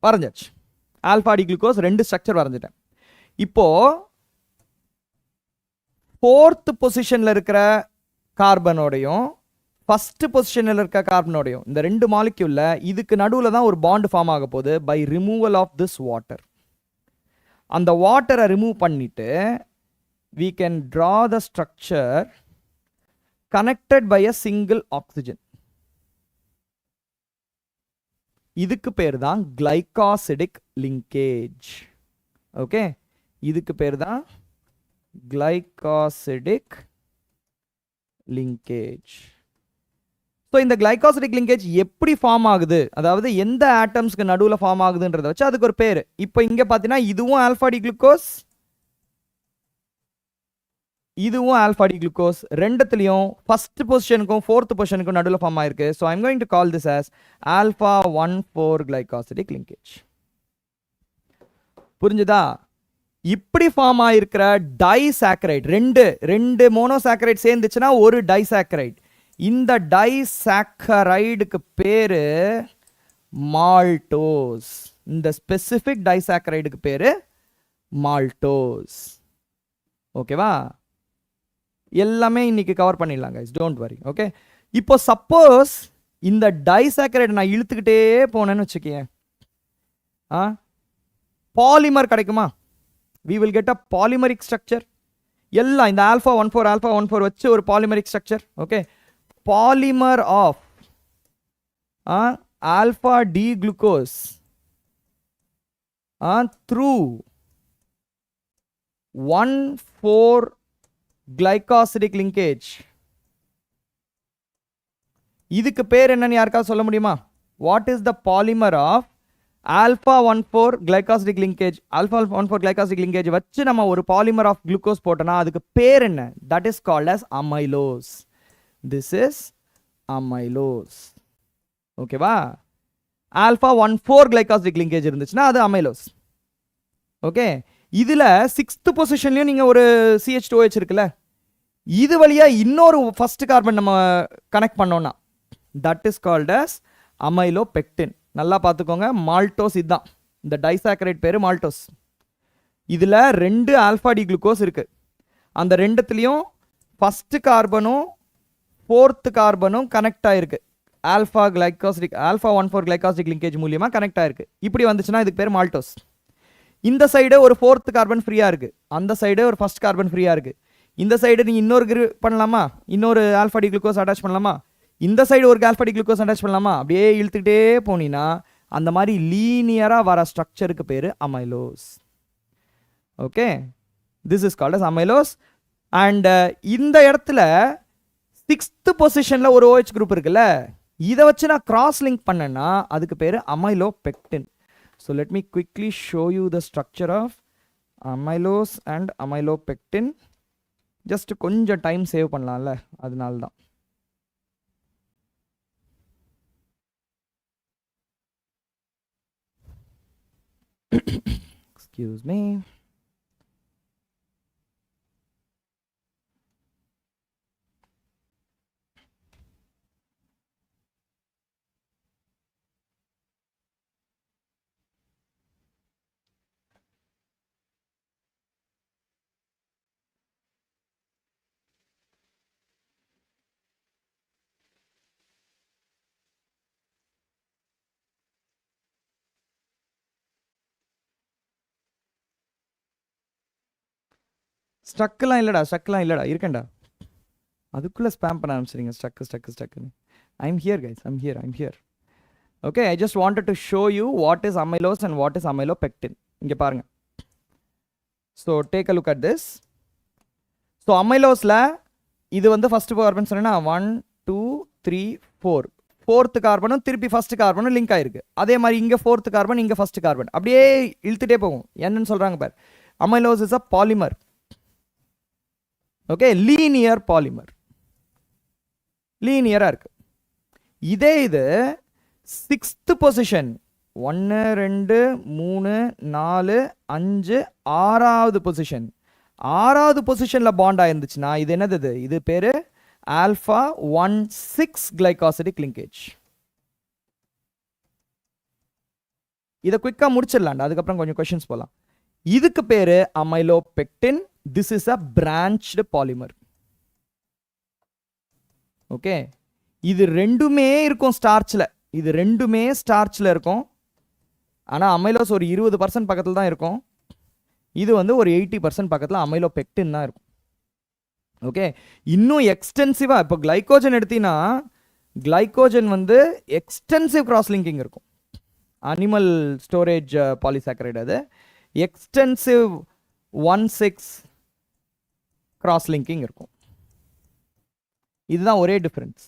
வரைஞ்சாச்சு. ஆல்ஃபா டி குளுக்கோஸ் ரெண்டு ஸ்ட்ரக்சர் வரைஞ்சிட்டேன். இப்போ ஃபோர்த் பொசிஷன்ல இருக்கிற கார்பனோடையும் ஃபர்ஸ்ட் பொசிஷன்ல இருக்க கார்பனோடையும் இந்த ரெண்டு மாலிக்யூல்ல இதுக்கு நடுவில் தான் ஒரு பாண்ட் ஃபார்ம் ஆக போகுது by removal of this water. அந்த வாட்டரை ரிமூவ் பண்ணிட்டு we can draw the structure connected by a single oxygen. இதுக்கு பேர் தான் glycosidic linkage. ஓகே, இதுக்கு பேர் தான் glycosidic linkage. ஸோ இந்த glycosidic linkage எப்படி ஃபார்ம் ஆகுது, அதாவது எந்த ஆட்டம்ஸ்க்கு நடுவில் ஃபார்ம் ஆகுதுன்றதை வச்சு அதுக்கு ஒரு பேர். இப்போ இங்கே பார்த்தீங்கன்னா இதுவும் ஆல்ஃபா டி குளுக்கோஸ், இதுவும் ஆல்ஃபா டி குளுக்கோஸ், ரெண்டுத்துலையும் ஃபர்ஸ்ட் பொசிஷனுக்கும் ஃபோர்த் பொசிஷனுக்கும் நடுவில் ஃபார்ம் ஆயிருக்கு. So I'm going to call this as alpha 1,4 glycosidic linkage. புரிஞ்சுதா? இப்படி ஃபார்ம் ஆயிருக்கிற டைசாக்கரைட், ரெண்டு மோனோசாக்கரைட் சேர்ந்துச்சுன்னா ஒரு டைசாக்கரைட். இந்த டைசாக்கரைடுக்கு பேரு மால்டோஸ். இந்த ஸ்பெசிபிக் டைசாக்கரைடுக்கு பேரு மால்டோஸ். ஓகேவா? எல்லாமே இன்னைக்கு கவர் பண்ணிடலாம் கைஸ், டோன்ட் வரி. ஓகே, இப்போ சப்போஸ் இந்த டைசாக்கரைடு நான் இழுத்துக்கிட்டே போனேன்னு வச்சுக்கேன், பாலிமர் கிடைக்குமா? we will get a polymeric structure. எல்லாம் இந்த ஆல்ஃபா 1,4 வச்சு ஒரு polymeric structure. Okay, polymer of alpha D glucose through 1,4 glycosidic linkage. இதுக்கு பேர் என்னன்னு யாருக்காவது சொல்ல முடியுமா? What is the polymer of alpha 1,4 glycosidic linkage? Alpha 1,4 glycosidic linkage வச்சு நம்ம ஒரு பாலிமர் ஆஃப் குளுக்கோஸ் போட்டோம்னா அதுக்கு பேர் என்ன? That is called as amylose. This is amylose. ஓகேவா? ஆல்ஃபா 1,4 glycosidic linkage இருந்துச்சுன்னா அது amylose. ஓகே, இதுல 6th பொசிஷன்லயும் நீங்க ஒரு CH2OH இருக்குல்ல, இது வழியா இன்னொரு ஃபர்ஸ்ட் கார்பன் நம்ம கனெக்ட் பண்ணோம்னா that is called as amylopectin. நல்லா பார்த்துக்கோங்க, மால்டோஸ் இதுதான், இந்த டைசாக்கரைட் பேரு மால்டோஸ். இதுல ரெண்டு ஆல்ஃபா டி குளுக்கோஸ் இருக்கு. அந்த ரெண்டுத்துலயும் ஃபர்ஸ்ட் கார்பனும் ஃபோர்த் கார்பனும் கனெக்ட் ஆயிருக்கு. ஆல்ஃபா 1,4 glycosidic linkage மூலியமா கனெக்ட் ஆயிருக்கு. இப்படி வந்துச்சுன்னா இதுக்கு பேர் மால்டோஸ். இந்த சைடு ஒரு ஃபோர்த் கார்பன் ஃப்ரீயா இருக்கு, அந்த சைடு ஒரு ஃபர்ஸ்ட் கார்பன் ஃப்ரீயா இருக்கு. இந்த சைடு நீங்க இன்னொரு பண்ணலாமா, இன்னொரு ஆல்ஃபா டி குளுக்கோஸ் அட்டாச் பண்ணலாமா, இந்த சைடு ஒரு ஆல்ஃபா டி குளுக்கோஸ் அட்டாச் பண்ணலாமா, அப்படியே இழுத்துக்கிட்டே போனீங்கன்னா அந்த மாதிரி லீனியரா வர ஸ்ட்ரக்சருக்கு பேரு amylose. Okay, this is called as amylose. And இந்த இடத்துல 6th பொசிஷன்ல ஒரு OH குரூப் இருக்குல்ல, இதை வச்சு நான் கிராஸ் லிங்க் பண்ணேன்னா அதுக்கு பேரு amylopectin. So let me quickly show you the structure of amylose and amylopectin. Just கொஞ்சம் டைம் சேவ் பண்ணலாம்ல, அதனால தான். Excuse me. ஸ்ட்ரக்லாம் இல்லடா இருக்கேன்டா, அதுக்குள்ள ஸ்பேம் பண்ண ஆரம்பிச்சிருங்க. ஸ்ட்ரக்குன்னு. I'm here guys, I'm here. Okay, I just wanted to show you what is amylose and what is amylopectin. இங்க பாருங்க. So take a look at this. So amylose இது வந்து ஃபர்ஸ்ட் கார்பன் சொன்னா 1 2 3 4, ஃபோர்த் கார்பனும் திருப்பி first கார்பனும் link ஆயிருக்கு. அதே மாதிரி இங்க ஃபோர்த் கார்பன், இங்க ஃபர்ஸ்ட் கார்பன், அப்படியே இழுத்துட்டே போகும். என்னன்னு சொல்றாங்க பாரு, amylose is a polymer. Okay, linear polymer, லீனியரா இருக்கு. இதே இது 6th பொசிஷன் 1 2 3 4 5 6வது பொசிஷன், 6வது பொசிஷன்ல பாண்ட் ஆயிருந்துச்சுன்னா இது என்னது? இது பேரு alpha 1,6 glycosidic linkage. இதை குயிக்காக முடிச்சிடலாண்டா, அதுக்கப்புறம் கொஞ்சம் கொஷின்ஸ் போகலாம். இதுக்கு பேரு amylopectin. This is a branched polymer. Okay, இது ரெண்டுமே இருக்கும் ஸ்டார்ச்ல, இது ரெண்டுமே ஸ்டார்ச்ல இருக்கும். ஆனால் அமைலோஸ் ஒரு 20% பக்கத்தில் தான் இருக்கும். இது வந்து ஒரு 80% பக்கத்தில் amylopectin தான் இருக்கும். ஓகே, இன்னும் எக்ஸ்டென்சிவாக இப்போ கிளைகோஜன் எடுத்தீங்கன்னா கிளைகோஜன் வந்து எக்ஸ்டென்சிவ் கிராஸ் லிங்கிங் இருக்கும். அனிமல் ஸ்டோரேஜ் பாலிசாக்கரைடு, அது எக்ஸ்டென்சிவ் 1,6 கிராஸ் லிங்கிங் இருக்கும். இதுதான் ஒரே டிஃபரன்ஸ்.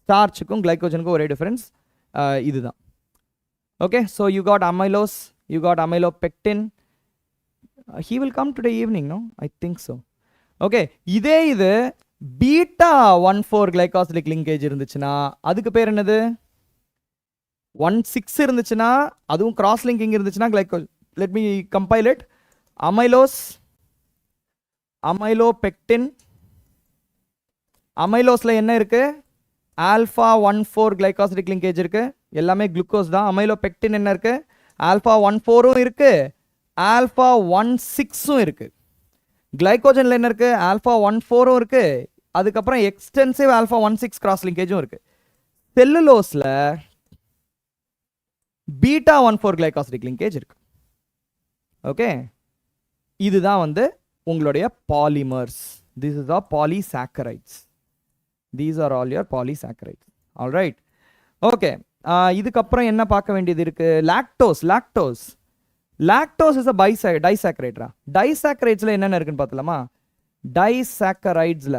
ஸ்டார்ச்சுக்கும் கிளைகோஜனுக்கும் ஒரே டிஃபரன்ஸ் இதுதான். Okay, so you got amylose, you got amylopectin. He will come today evening, no? I think so. Okay, இதே இது beta 1,4 glycosidic linkage இருந்துச்சுன்னா அதுக்கு பேர் என்னது? 1,6 இருந்துச்சுன்னா அதுவும் cross linking இருந்துச்சுன்னா glycogen. Let me compile it. Amylose, amylopectin. amyloseல என்ன இருக்கு? alpha 1,4 glycosidic linkage இருக்கு, எல்லாமே குளுக்கோஸ் தான். amylopectin என்ன இருக்கு? alpha 1,4 இருக்கு, alpha 1,6 இருக்கு. கிளைகோஜன்ல என்ன இருக்கு? alpha 1,4 இருக்கு, அதுக்கப்புறம் எக்ஸ்டென்சிவ் alpha 1,6 கிராஸ் லிங்கேஜும் இருக்கு. செல்லுலோஸ்ல beta 1,4 glycosidic linkage இருக்கு. ஓகே, இதுதான் வந்து உங்களுடைய polymers. This is all polysaccharides. These are all your polysaccharides. All right. Okay. இதுக்கப்புறம் என்ன பார்க்க வேண்டியது இருக்கு? Lactose. Lactose lactose is a டைசாக்கரைட்ரா. டைசாக்கரைட்ஸ்ல என்னென்ன இருக்குன்னு பார்த்தலாமா? டைசாக்கரைட்ஸ்ல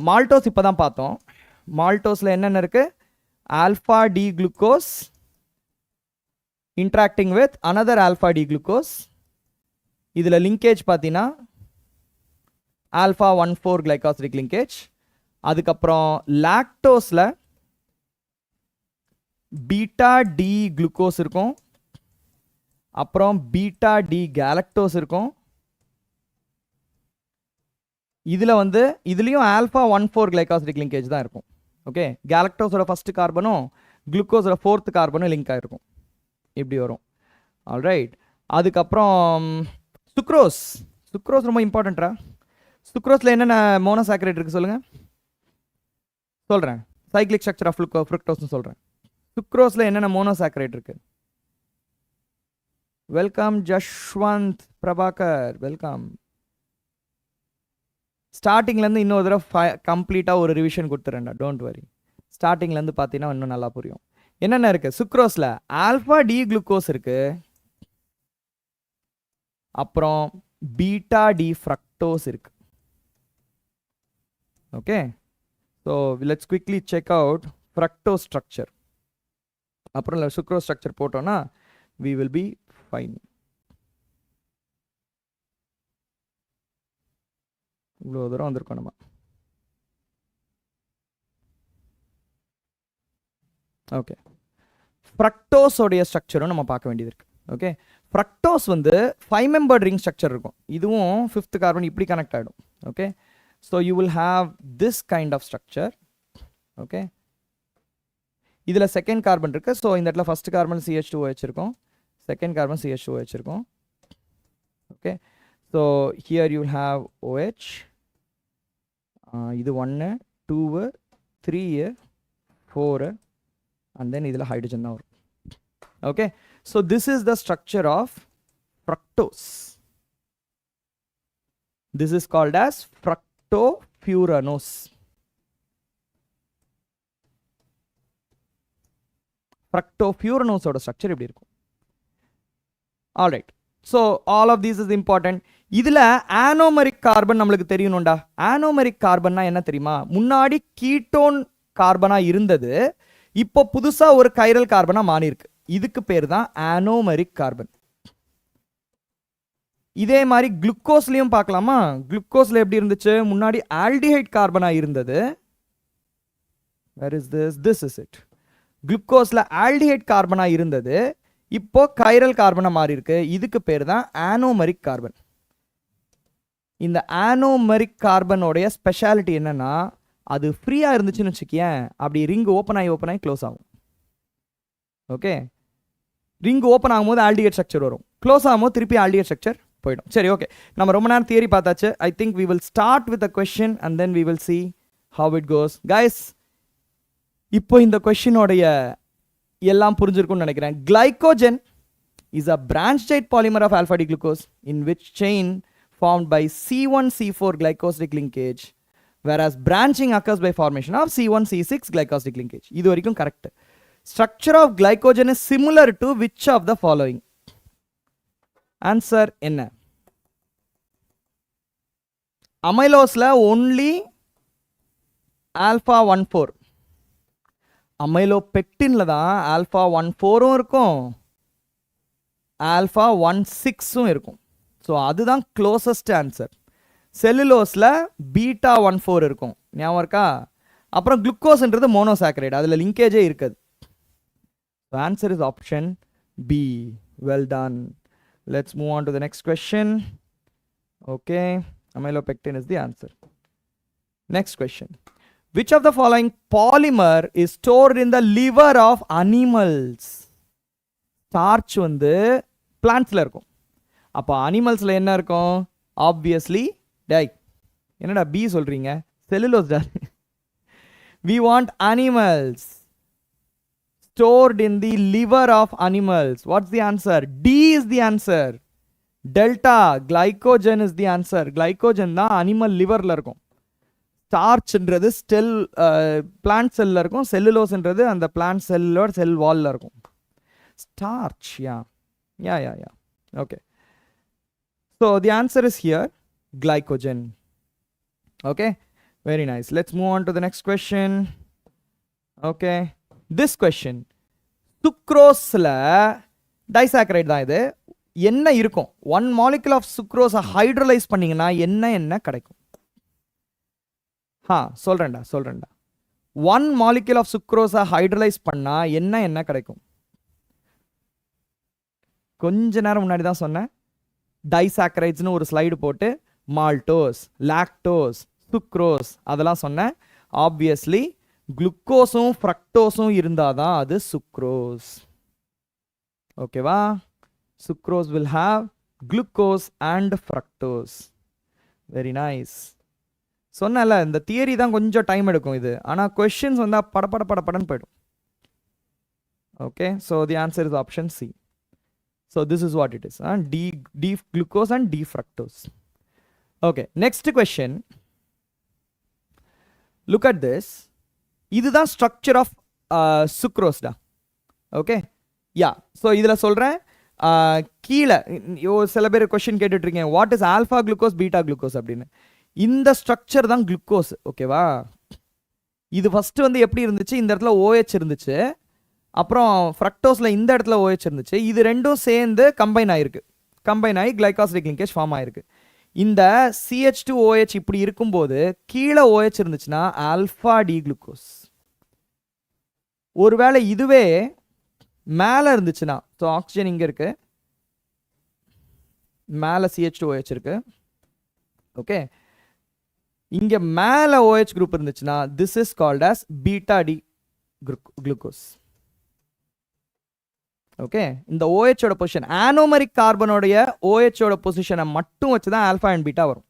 மால்டோஸ் இப்போ தான் பார்த்தோம். மால்டோஸ்ல என்னென்ன இருக்கு? Alpha D glucose interacting with another alpha D glucose. இதில் லிங்கேஜ் பார்த்தீங்கன்னா ஆல்ஃபா 1,4 கிளைகாசிடிக் லிங்கேஜ். அதுக்கப்புறம் லாக்டோஸ்ல பீட்டா டி குளுக்கோஸ் இருக்கும், அப்புறம் பீட்டா டி கேலக்டோஸ் இருக்கும். இதில் வந்து இதுலேயும் ஆல்ஃபா 1,4 கிளைகாசிடிக் லிங்கேஜ் தான் இருக்கும். ஓகே, கேலக்டோஸோட ஃபர்ஸ்ட் கார்பனும் குளுக்கோஸோட 4th கார்பனும் லிங்க் ஆகிருக்கும். இப்படி வரும். ஆல்ரைட். அதுக்கப்புறம் சுக்ரோஸ். சுக்ரோஸ் ரொம்ப இம்பார்ட்டண்ட்டா. சுக்ரோஸில் என்னென்ன மோனோசாக்கரைட் இருக்குது சொல்லுங்கள். சொல்கிறேன், சைக்ளிக் ஸ்ட்ரக்சர் ஆஃப் ஃப்ருக்டோஸ்னு சொல்கிறேன். சுக்ரோஸில் என்னென்ன மோனோசாக்கரைட் இருக்குது? Welcome Jashwanth Prabhakar, welcome. ஸ்டார்டிங்லேருந்து இன்னொரு தடவை கம்ப்ளீட்டாக ஒரு ரிவிஷன் கொடுத்துறேன்டா, டோன்ட் வரி. ஸ்டார்டிங்லேருந்து பார்த்தீங்கன்னா இன்னும் நல்லா புரியும். என்னென்ன இருக்குது? சுக்ரோஸில் ஆல்ஃபா டி குளுக்கோஸ் இருக்குது, அப்புறம் பீட்டா டி ஃப்ரக்டோஸ் இருக்கு. Okay, so let's quickly check out fructose structure. அப்புறம் சுக்ரோஸ் ஸ்ட்ரக்சர் போட்டோம்னா we will be fine. இவ்வளோ தூரம் வந்திருக்கோம் நம்ம. ஓகே, ஃப்ரக்டோஸோடைய ஸ்ட்ரக்சரும் நம்ம பார்க்க வேண்டியது இருக்கு. ஓகே, ஃப்ரக்டோஸ் வந்து 5 மெம்பர்ட் ரிங் ஸ்ட்ரக்சர் இருக்கும். இதுவும் 5th கார்பன் இப்படி கனெக்ட் ஆகிடும். Okay, so you will have this kind of structure. Okay, இதில் 2nd கார்பன் இருக்குது. ஸோ இந்த இடத்துல ஃபர்ஸ்ட் கார்பன் CH2OH இருக்கும், 2nd கார்பன் CH2OH இருக்கும். Okay, so here you will have OH. இது 1 2 3 4 and then இதில் ஹைட்ரஜன் தான் வரும். Okay, so this is the structure of fructose. This is called as fructofuranose. Fructofuranose ஓட structure இப்படி இருக்கும். Alright, so all of these is important. இதில் anomeric carbon நம்மளுக்கு தெரியணும்டா. ஆனோமெரிக் கார்பன்னா என்ன தெரியுமா? முன்னாடி கீட்டோன் கார்பனாக இருந்தது, இப்போ புதுசாக ஒரு கைரல் கார்பனாக மாறி இருக்கு. இதுக்கு பேர் தான் ஆனோமெரிக் கார்பன். இதே மாதிரி குளுக்கோஸ்லையும் பார்க்கலாமா? குளுக்கோஸ்ல எப்படி இருந்துச்சு? முன்னாடி ஆல்டிஹைட் கார்பனாக இருந்தது. Where is this? This is it. குளுக்கோஸ்ல ஆல்டிஹைட் கார்பனாக இருந்தது, இப்போ கைரல் கார்பனாக மாறி இருக்கு. இதுக்கு பேர் தான் ஆனோமெரிக் கார்பன். இந்த ஆனோமெரிக் கார்பனோடைய ஸ்பெஷாலிட்டி என்னன்னா, அது ஃப்ரீயாக இருந்துச்சுன்னு வச்சுக்கேன், அப்படி ரிங் ஓப்பன் ஆகி க்ளோஸ் ஆகும். ஓகே, ரிங் ஓப்பன் ஆகும்போது ஆல்டிகேட் ஸ்ட்ரக்சர் வரும், க்ளோஸ் ஆகும்போது திருப்பி ஆல்டிகேட் ஸ்ட்ரக்சர் போயிடும். சரி, ஓகே, நம்ம ரொம்ப நேரம் தியரி பார்த்தாச்சு. I think we will start with a question and then we will see how it goes. Guys, இப்போ இந்த கொஸ்டினோடைய எல்லாம் புரிஞ்சிருக்கும்னு நினைக்கிறேன். Glycogen is a branched chain polymer of alpha D glucose in which chain formed by C1C4 glycosidic linkage, whereas branching occurs by formation of C1C6 glycosidic linkage. இது வரைக்கும் correct. Structure of glycogen is similar to which of the following? Answer என்ன? Amylose only alpha 1,4. Amylopectin தான் alpha 1,4 இருக்கும், alpha 1,6 இருக்கும். So அதுதான் closest answer. செல்லுலோஸில் beta 1,4 இருக்கும், ஞாபகம் இருக்கா? அப்புறம் குளுக்கோஸ்ன்றது மோனோசாக்கரைடு, அதில் லிங்கேஜே இருக்காது. Answer is option B. Well done. Let's move on to the next question. Okay, amylopectin is the answer. Next question. Which of the following polymer is stored in the liver of animals? Starch வந்து பிளான்ட்ஸில் இருக்கும். அப்போ அனிமல்ஸில் என்ன இருக்கும்? Obviously என்னடா B சொல்கிறீங்க? Cellulose தான். We want animals stored in the liver of animals. What's the answer? D is the answer. Delta, glycogen is the answer. Glycogen தான் animal லிவரில் இருக்கும். ஸ்டார்ச்ன்றது பிளான்ட் செல்லில் இருக்கும், செல்லுலோஸ்ன்றது அந்த பிளான்ட் செல்லோட செல் வாலில் இருக்கும். Starch, yeah. Okay. So the answer is here, glycogen. Okay, very nice. Let's move on to the next question. Okay, this question. Sucrose disaccharide தான் இது. என்ன இருக்கும்? 1 molecule of sucrose hydrolyze பண்ணீங்கன்னா என்ன கிடைக்கும்? சொல்றேன்டா. 1 molecule of sucrose hydrolyze பண்ணா என்ன கிடைக்கும்? கொஞ்ச நேரம் முன்னாடி தான் சொன்னேன், டைசாக்கரைட்ஸ்னு ஒரு ஸ்லைடு போட்டு மால்டோஸ், லாக்டோஸ், சுக்ரோஸ் அதெல்லாம் சொன்னேன். ஆப்வியஸ்லி குளுக்கோஸும் ஃப்ரக்டோஸும் இருந்தால் தான் அது சுக்ரோஸ். ஓகேவா? Sucrose will have glucose and fructose. Very nice. சொன்னல இந்த தியரி தான் கொஞ்சம் டைம் எடுக்கும் இது, ஆனால் கொஸ்டின்ஸ் வந்தால் படன்னு போயிடும். Okay, so the answer is option C. So this is what it is, D glucose and D fructose. Okay, next question. Look at this. This is the structure of sucrose da. Okay, yeah. So idhula solren கீழே சில பேர் question கேட்டுட்டு இருக்கீங்க, what is alpha glucose beta glucose அப்படின்னு. இந்த structure தான் glucose. ஓகேவா? இது ஃபர்ஸ்ட் வந்து எப்படி இருந்துச்சு, இந்த இடத்துல OH இருந்துச்சு, அப்புறம் ஃப்ரக்டோஸில் இந்த இடத்துல OH இருந்துச்சு, இது ரெண்டும் சேர்ந்து கம்பைன் ஆகி கிளைகாசிடிக் லிங்கேஜ் ஃபார்ம் ஆயிருக்கு. இந்த CH2OH இப்படி இருக்கும்போது கீழே OH இருந்துச்சுன்னா ஆல்ஃபா டி குளுக்கோஸ். ஒருவேளை இதுவே மேலே இருந்துச்சுன்னா, ஸோ ஆக்சிஜன் இங்கே இருக்கு, மேலே CH2OH இருக்கு. ஓகே, இங்கே மேலே OH குரூப் இருந்துச்சுன்னா this is called as beta D glucose. Okay, இந்த OH ஓட பொசிஷன், ஆனோமரிக் கார்பனோடைய OH ஓட பொசிஷனை மட்டும் வச்சு தான் ஆல்ஃபா அண்ட் பீட்டா வரும்.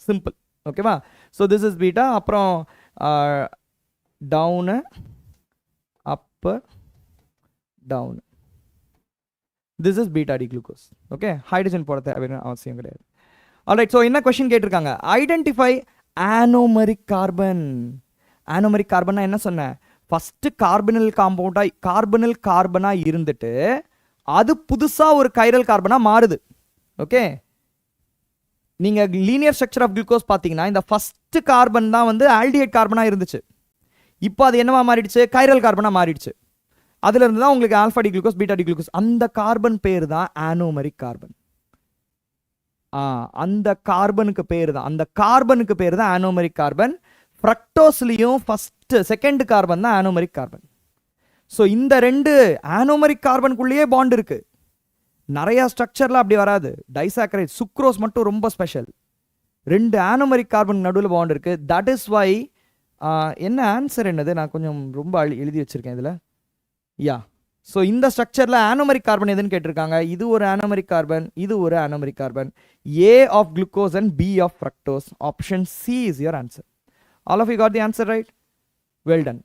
சிம்பிள். ஓகேவா? ஸோ திஸ் இஸ் பீட்டா, அப்புறம் down, up, down. This is beta D glucose. Okay, hydrogen போட தேவையான அவசியம் கிடையாது. ஆல்ரைட், ஸோ என்ன கொஸ்டின் கேட்டிருக்காங்க? Identify anomeric carbon. ஆனோமரிக் கார்பன்னா என்ன சொன்னேன்? ஃபஸ்ட்டு கார்பனல் கார்பனாக இருந்துட்டு அது புதுசாக ஒரு கைரல் கார்பனாக மாறுது. ஓகே, நீங்கள் லீனியர் ஸ்ட்ரக்சர் ஆஃப் குளுக்கோஸ் பார்த்தீங்கன்னா இந்த ஃபஸ்ட்டு கார்பன் தான் வந்து ஆல்டிஹைட் கார்பனாக இருந்துச்சு, இப்போ அது என்னவா மாறிடுச்சு? கைரல் கார்பனாக மாறிடுச்சு. அதுல இருந்து தான் உங்களுக்கு alpha D glucose, beta D glucose. அந்த கார்பன் பேர் தான் ஆனோமரிக் கார்பன். அந்த கார்பனுக்கு பேர் தான் ஆனோமரிக் கார்பன். ஃப்ரக்டோஸ்லையும் செகண்ட் கார்பன் தான் ஆனோமரிக் கார்பன். ஸோ இந்த ரெண்டு ஆனோமரிக் கார்பனுக்குள்ளேயே பாண்ட் இருக்கு. நிறைய ஸ்ட்ரக்சர்ல அப்படி வராது. டைசாக்கரைட், சுக்ரோஸ் மட்டும் ரொம்ப ஸ்பெஷல். ரெண்டு ஆனோமரிக் கார்பன் நடுவில் பாண்ட் இருக்கு. தட் இஸ் வை என்ன ஆன்சர் என்னது, நான் கொஞ்சம் ரொம்ப எழுதி வச்சிருக்கேன் இதில். யா, ஸோ இந்த ஸ்ட்ரக்சரில் ஆனோமரிக் கார்பன் எதுன்னு கேட்டிருக்காங்க. இது ஒரு ஆனோமரிக் கார்பன், இது ஒரு ஆனோமரிக் carbon. A of glucose and B of fructose. Option C is your answer. All of you got the answer right? Well done.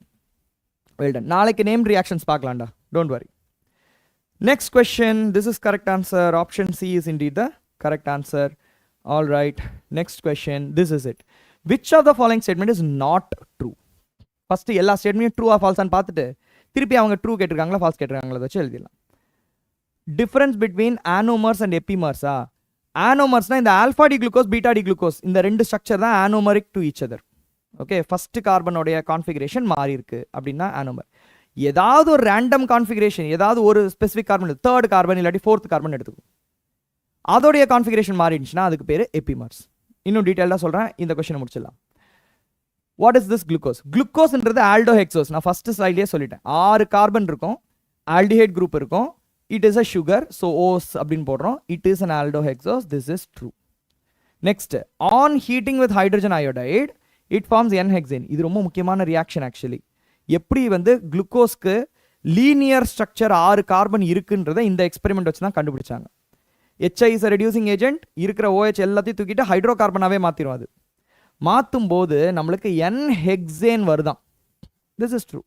Well done. நாளைக்கு named reactions பார்க்கலாம்டா. Don't worry. Next question. This is correct answer. Option C is indeed the correct answer. All right. Next question. This is it. Which of the following statement is not true? First எல்லா ஸ்டேட்மெண்ட்டும் true ஆ ஃபால்ஸான்னு பார்த்துட்டு திருப்பி அவங்க true கேட்டிருக்காங்களா falls கேட்டிருக்காங்களா வச்சு எழுதிடலாம். Difference between anomers and எப்பிமர்ஸா? ஆனோமர்ஸ்னா இந்த alpha D glucose beta D glucose இந்த ரெண்டு ஸ்ட்ரக்சர் தான் anomeric to each other. Okay, first கார்பனோடைய கான்ஃபிகரேஷன் மாறி இருக்கு அப்படின்னா ஆனோமர். ஏதாவது ஒரு ரேண்டம் கான்ஃபிகரேஷன், ஏதாவது ஒரு ஸ்பெசிஃபிக் கார்பன், தேர்ட் கார்பன் இல்லாட்டி ஃபோர்த் கார்பன் எடுத்துக்கும், அதோடைய கான்ஃபிகரேஷன் மாறிடுச்சுன்னா அதுக்கு பேர் எப்பிமர்ஸ். இன்னும் டீட்டெயிலாக சொல்கிறேன், இந்த கொஸ்டினை முடிச்சிடலாம். What is this glucose? குளுக்கோஸ்ன்றது ஆல்டோஹெக்சோஸ். நான் ஃபர்ஸ்ட் ஸ்லைட்லேயே சொல்லிட்டேன். 6 கார்பன் இருக்கும், ஆல்டிஹைட் குரூப் இருக்கும். It is a sugar, so O's அப்படின்னு போடுறோம். It is an aldohexose. This is true. Next, on heating with hydrogen iodide, it forms N-hexane. இது ரொம்ப முக்கியமான ரியாக்ஷன் ஆக்சுவலி. எப்படி வந்து குளுக்கோஸ்க்கு லீனியர் ஸ்ட்ரக்சர் 6 கார்பன் இருக்குன்றதை இந்த எக்ஸ்பெரிமெண்ட் வச்சு தான் கண்டுபிடிச்சாங்க. HI இஸ் ரெடியூசிங் ஏஜென்ட், இருக்கிற OH எல்லாத்தையும் தூக்கிட்டு ஹைட்ரோ கார்பனாவே மாற்றிடும். அது மாற்றும் போது நம்மளுக்கு N-hexane வருதான். This is true.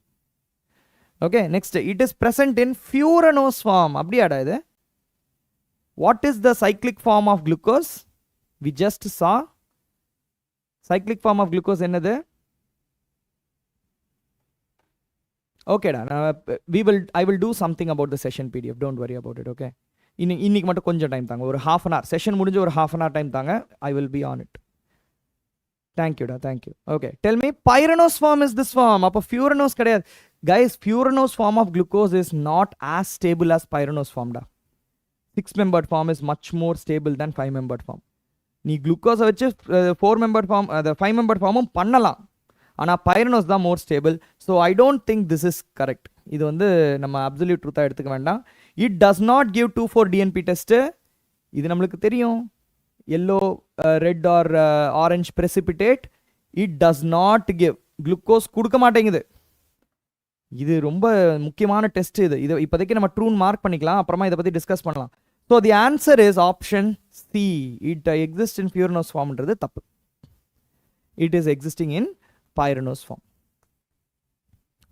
Okay, next, it is present in furanose form. அப்படியாடா இது? What is the cyclic form of glucose? We just saw. Cyclic form of glucose என்னது? Okay டா, I will do something about the session PDF. Don't worry about it, okay? இன்னைக்கு மட்டும் கொஞ்சம் time தாங்க, ஒரு half an hour. Session முடிஞ்சு ஒரு half an hour time தாங்க. I will be on it. Thank you da, thank you. Okay, tell me, pyranose form is this form. அப்போ furanose கிடையாது. Guys, furanose form of glucose is not as stable as pyranose form da. 6-membered form is much more stable than 5-membered form. நீ குளுக்கோஸை வச்சு 4-membered form, 5-membered form பண்ணலாம், ஆனால் pyranose தான் more stable. So I don't think this is correct. இது வந்து நம்ம absolute truth எடுத்துக்க வேண்டாம். It does not give 2,4-DNP test. இது நம்மளுக்கு தெரியும். Yellow, red or orange precipitate, it does not give. Glucose கொடுக்க மாட்டேங்குது. இது ரொம்ப முக்கியமான டெஸ்ட். இது இப்போதைக்கு நம்ம ட்ரூன் மார்க் பண்ணிக்கலாம், அப்புறமா இதை பற்றி டிஸ்கஸ் பண்ணலாம். So the answer is option C. It exist in furanose ஃபார்ம்ன்றது தப்பு. It is existing in pyranose form.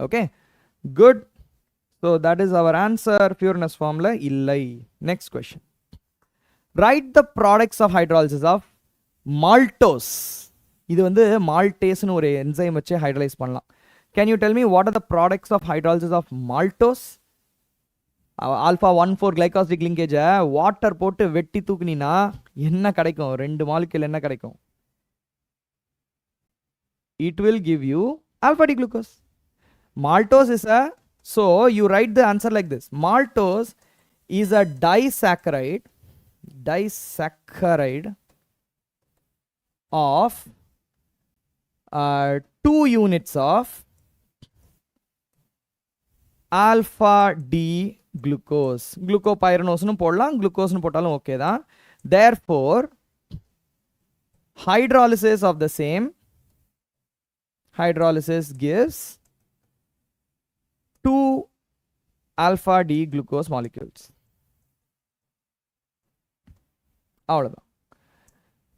Okay, good. So that is our answer. Furanose ஃபார்மில் இல்லை. Next question. Right the products of hydrolysis of maltose. இது வந்து மால்டேஸ்னு ஒரு enzyme வச்சு hydrolase பண்ணலாம். Can you tell me what are the products of hydrolysis of maltose? Alpha 1,4 glycosidic linkage water போட்டு வெட்டி தூக்குனீனா என்ன கிடைக்கும்? 2 molecule என்ன கிடைக்கும்? It will give you alpha D glucose. Maltose is a, so you write the answer like this. Maltose is a disaccharide of 2 units of alpha D glucose. Glucopyranose nu போடலாம், glucose nu போட்டாலும் okay தான். Therefore, hydrolysis of the same gives 2 alpha D glucose molecules. அவ்வளோதான்.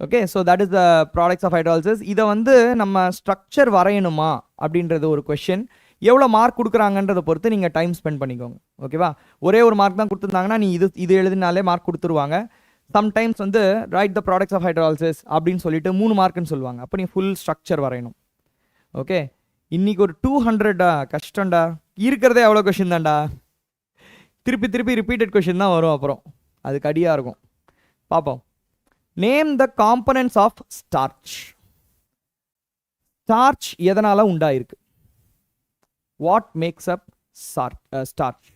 Okay, so that is the products of hydrolysis. இதை வந்து நம்ம structure வரையணுமா அப்படின்றது ஒரு question. எவ்வளோ மார்க் கொடுக்குறாங்கன்றதை பொறுத்து நீங்கள் டைம் ஸ்பெண்ட் பண்ணிக்கோங்க. ஓகேவா? ஒரே ஒரு மார்க் தான் கொடுத்துருந்தாங்கன்னா நீ இது எழுதினாலே மார்க் கொடுத்துருவாங்க. சம்டைம்ஸ் வந்து write the products of hydrolysis அப்படின்னு சொல்லிட்டு 3 மார்க்குன்னு சொல்லுவாங்க. அப்போ நீ ஃபுல் ஸ்ட்ரக்சர் வரையணும். ஓகே, இன்னைக்கு ஒரு 200டா, கஷ்டம்டா. இருக்கிறதே எவ்வளோ கொஷின் தான்டா. திருப்பி ரிப்பீட்டட் கொஷின் தான் வரும், அப்புறம் அதுக்கு அடியாக இருக்கும். பார்ப்போம். Name the components of starch. Starch எதனால உண்டாயிருக்கு? What makes up starch?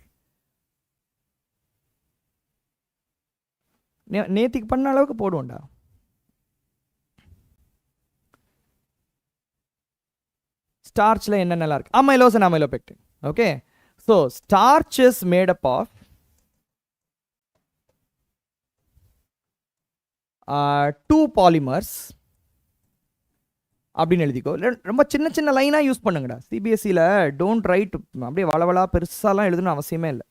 நேத்திக்கு பண்ண அளவுக்கு போடுவோம்டா. ஸ்டார்ச்ல என்னென்னலாம் இருக்கு? amylose and amylopectin. Okay, so starch is made up of 2 polymers. அப்படின்னு எழுதிக்கோ. ரொம்ப சின்ன சின்ன லைனாக யூஸ் பண்ணுங்கடா. சிபிஎஸ்சியில் டோன்ட் ரைட் அப்படியே வளவளா பெருசாலாம் எழுதணும்னு அவசியமே இல்லை.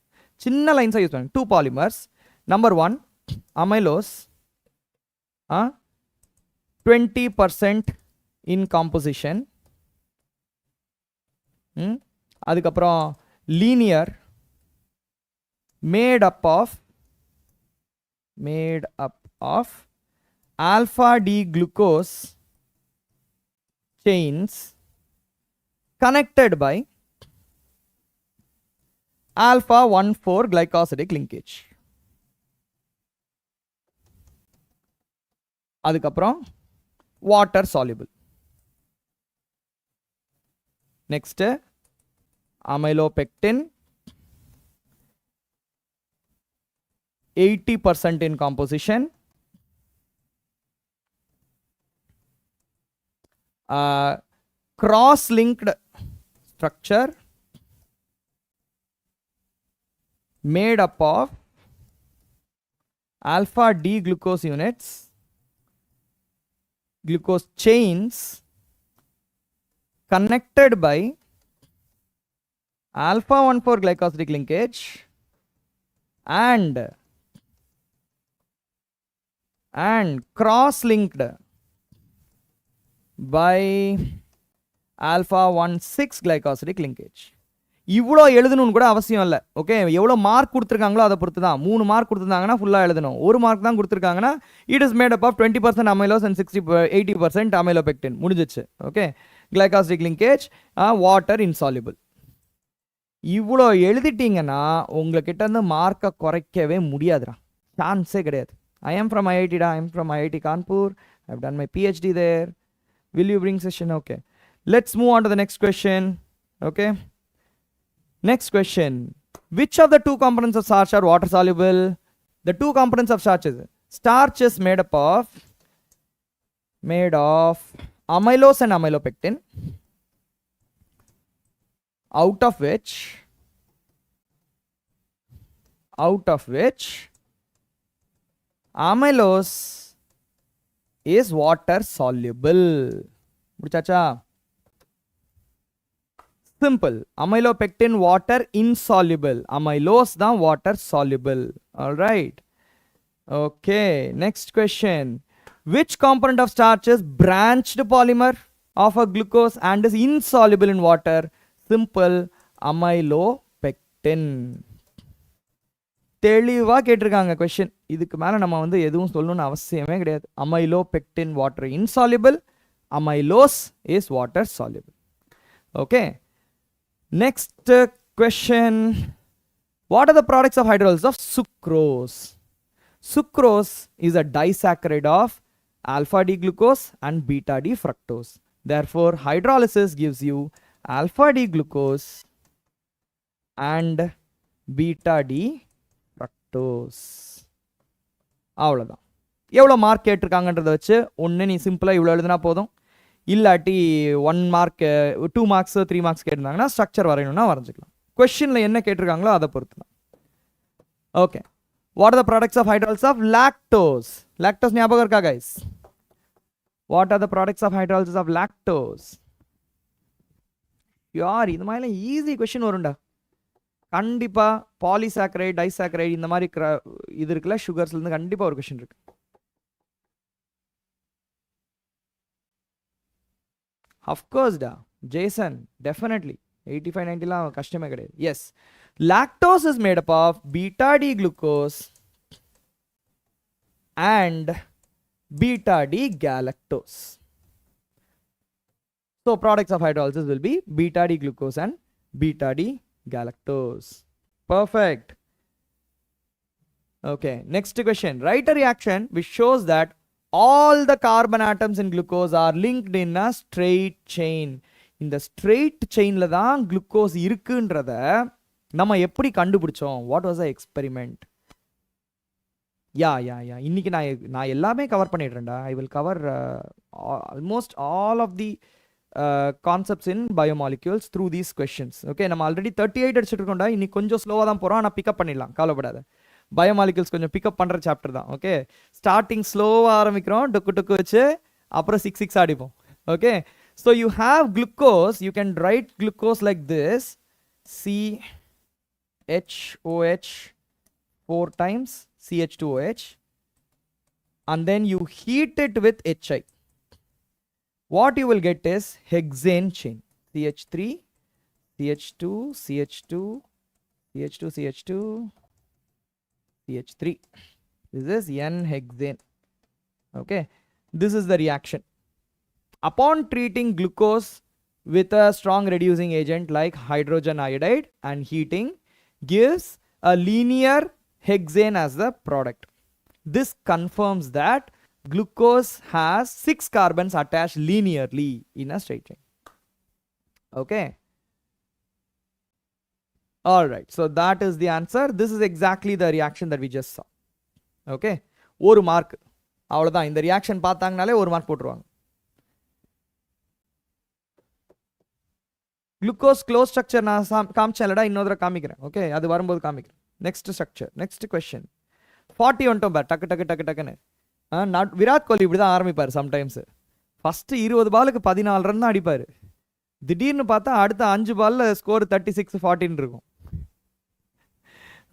சின்ன லைன்ஸாக யூஸ் பண்ணுங்க. 2 polymers. Number 1 amylose 20% in composition. அதுக்கப்புறம் linear made up of alpha D glucose chains connected by alpha 1,4 glycosidic linkage. அதுக்கப்புறம் water soluble. Next amylopectin 80% in composition. Cross-linked structure made up of alpha D glucose units, glucose chains connected by alpha 1,4 glycosidic linkage and cross-linked by alpha 1,6 glycosidic linkage. இவ்வளோ எழுதணும்னு கூட அவசியம் இல்லை. Okay, எவ்வளோ mark கொடுத்துருக்காங்களோ அதை பொறுத்து தான். 3 மார்க் கொடுத்துருந்தாங்கன்னா ஃபுல்லாக எழுதணும். 1 மார்க் தான் கொடுத்துருக்காங்கன்னா it is made up of 20% amylose and 80% amylopectin. முடிஞ்சிச்சு. Okay, glycosidic linkage, water insoluble. இவ்வளோ எழுதிட்டீங்கன்னா உங்கள்கிட்ட இருந்து மார்க்கை குறைக்கவே முடியாதுடா. சான்ஸே கிடையாது. I am from IIT da. I am from IIT Kanpur. I have done my PhD there. Will you bring session? Okay. Let's move on to the next question. Okay. Next question. Which of the 2 components of starch are water soluble? The 2 components of starch is made of amylose and amylopectin, out of which amylose is water soluble. முடிச்சாச்சா? simple. Amylopectin water insoluble. Amylose தான் water soluble. All right. Okay. Next question. Which component of starch is branched polymer of a glucose and is insoluble in water? Simple. Amylopectin. தெளிவாக கேட்டிருக்காங்க question. இதுக்கு மேலே நம்ம வந்து எதுவும் சொல்லணும்னு அவசியமே கிடையாது. Amylopectin water insoluble. Amylose is water soluble. Okay. Next question. What are the products of hydrolysis of sucrose? Sucrose is a disaccharide of alpha D glucose and beta D fructose. Therefore, hydrolysis gives you alpha D glucose and beta D fructose. அவ்வளோதான். எவ்வளோ mark கேட்டிருக்காங்கன்றதை வச்சு ஒன்று நீ சிம்பிளாக இவ்வளோ எழுதுனா போதும். இல்லாட்டி 1 மார்க் 2 மார்க்ஸ் 3 மார்க்ஸ் கேட்டிருந்தாங்கன்னா ஸ்ட்ரக்சர் வரையணும்னா வரைஞ்சிக்கலாம். கொஸ்டினில் என்ன கேட்டிருக்காங்களோ அதை பொறுத்து தான். Okay. What are the products of hydrolysis of lactose? Lactose ஞாபகம் இருக்கா guys? What are the products of hydrolysis of lactose? யார் இது மாதிரிலாம் ஈஸி கொஸ்டின் வரும்டா. கண்டிப்பாக பாலிசாக்கரைட், டைசாக்கரைட் இந்த மாதிரி இது இருக்குல்ல, சுகர்ஸ்லேருந்து கண்டிப்பாக ஒரு கொஸ்டின் இருக்கு. Of course da. Jason, definitely. 85-90 la கஷ்டமே கிடையாது. Yes. Lactose is made up of beta D glucose and beta D galactose. So products of hydrolysis will be beta D glucose and beta D galactose. Perfect. Okay. Next question. Write a reaction which shows that all the carbon atoms in glucose are linked in a straight chain. இந்த straight chainல தான் glucose இருக்குன்றத நம்ம எப்படி கண்டுபிடிச்சோம்? What was the experiment? இன்னைக்கு நான் எல்லாமே cover பண்ணிடுறேன்டா. I will cover almost all of the concepts in biomolecules through these questions. Okay, நம்ம ஆல்ரெடி 38 அடிச்சிட்டு இருக்கோம்டா. இன்னைக்கு கொஞ்சம் ஸ்லோவாக தான் போகிறோம், ஆனால் பிக்கப் பண்ணிடலாம், கவலைப்படாத. பயோமாலிகுல்ஸ் கொஞ்சம் பிக்கப் பண்ணுற சாப்டர் தான். ஓகே, ஸ்டார்டிங் ஸ்லோவாக ஆரம்பிக்கிறோம், டொக்கு டொக்கு வச்சு, அப்புறம் 6 அடிப்போம். Okay, so you have glucose, you can write glucose like this, CHOH 4 times CH2OH, and then you heat it with HI. What you will get is hexane chain, CH3, CH2, CH2, CH2, CH2, CH3. This is N-hexane. Okay, this is the reaction. Upon treating glucose with a strong reducing agent like hydrogen iodide and heating, gives a linear hexane as the product. This confirms that glucose has 6 carbons attached linearly in a straight chain. Okay. Alright, so that is the answer. This is exactly the reaction that we just saw. Okay. ஒரு mark அவ்வளோதான். இந்த reaction பார்த்தாங்கனாலே ஒரு mark போட்டுருவாங்க. Glucose close structure நான் காமிச்சேன்லடா, இன்னொரு காமிக்கிறேன். Okay, அது வரும்போது காமிக்கிறேன். Next structure, next question. 40 வந்துட்டோம் பார், டக்கு டக்கு டக்கு டக்குன்னு. விராட் கோலி இப்படி தான் ஆரம்பிப்பார் சம்டைம்ஸ். ஃபஸ்ட்டு 20 பாலுக்கு 14 ரன் தான் அடிப்பார். திடீர்னு பார்த்தா அடுத்த 5 பாலில் ஸ்கோர் 36-14 இருக்கும்.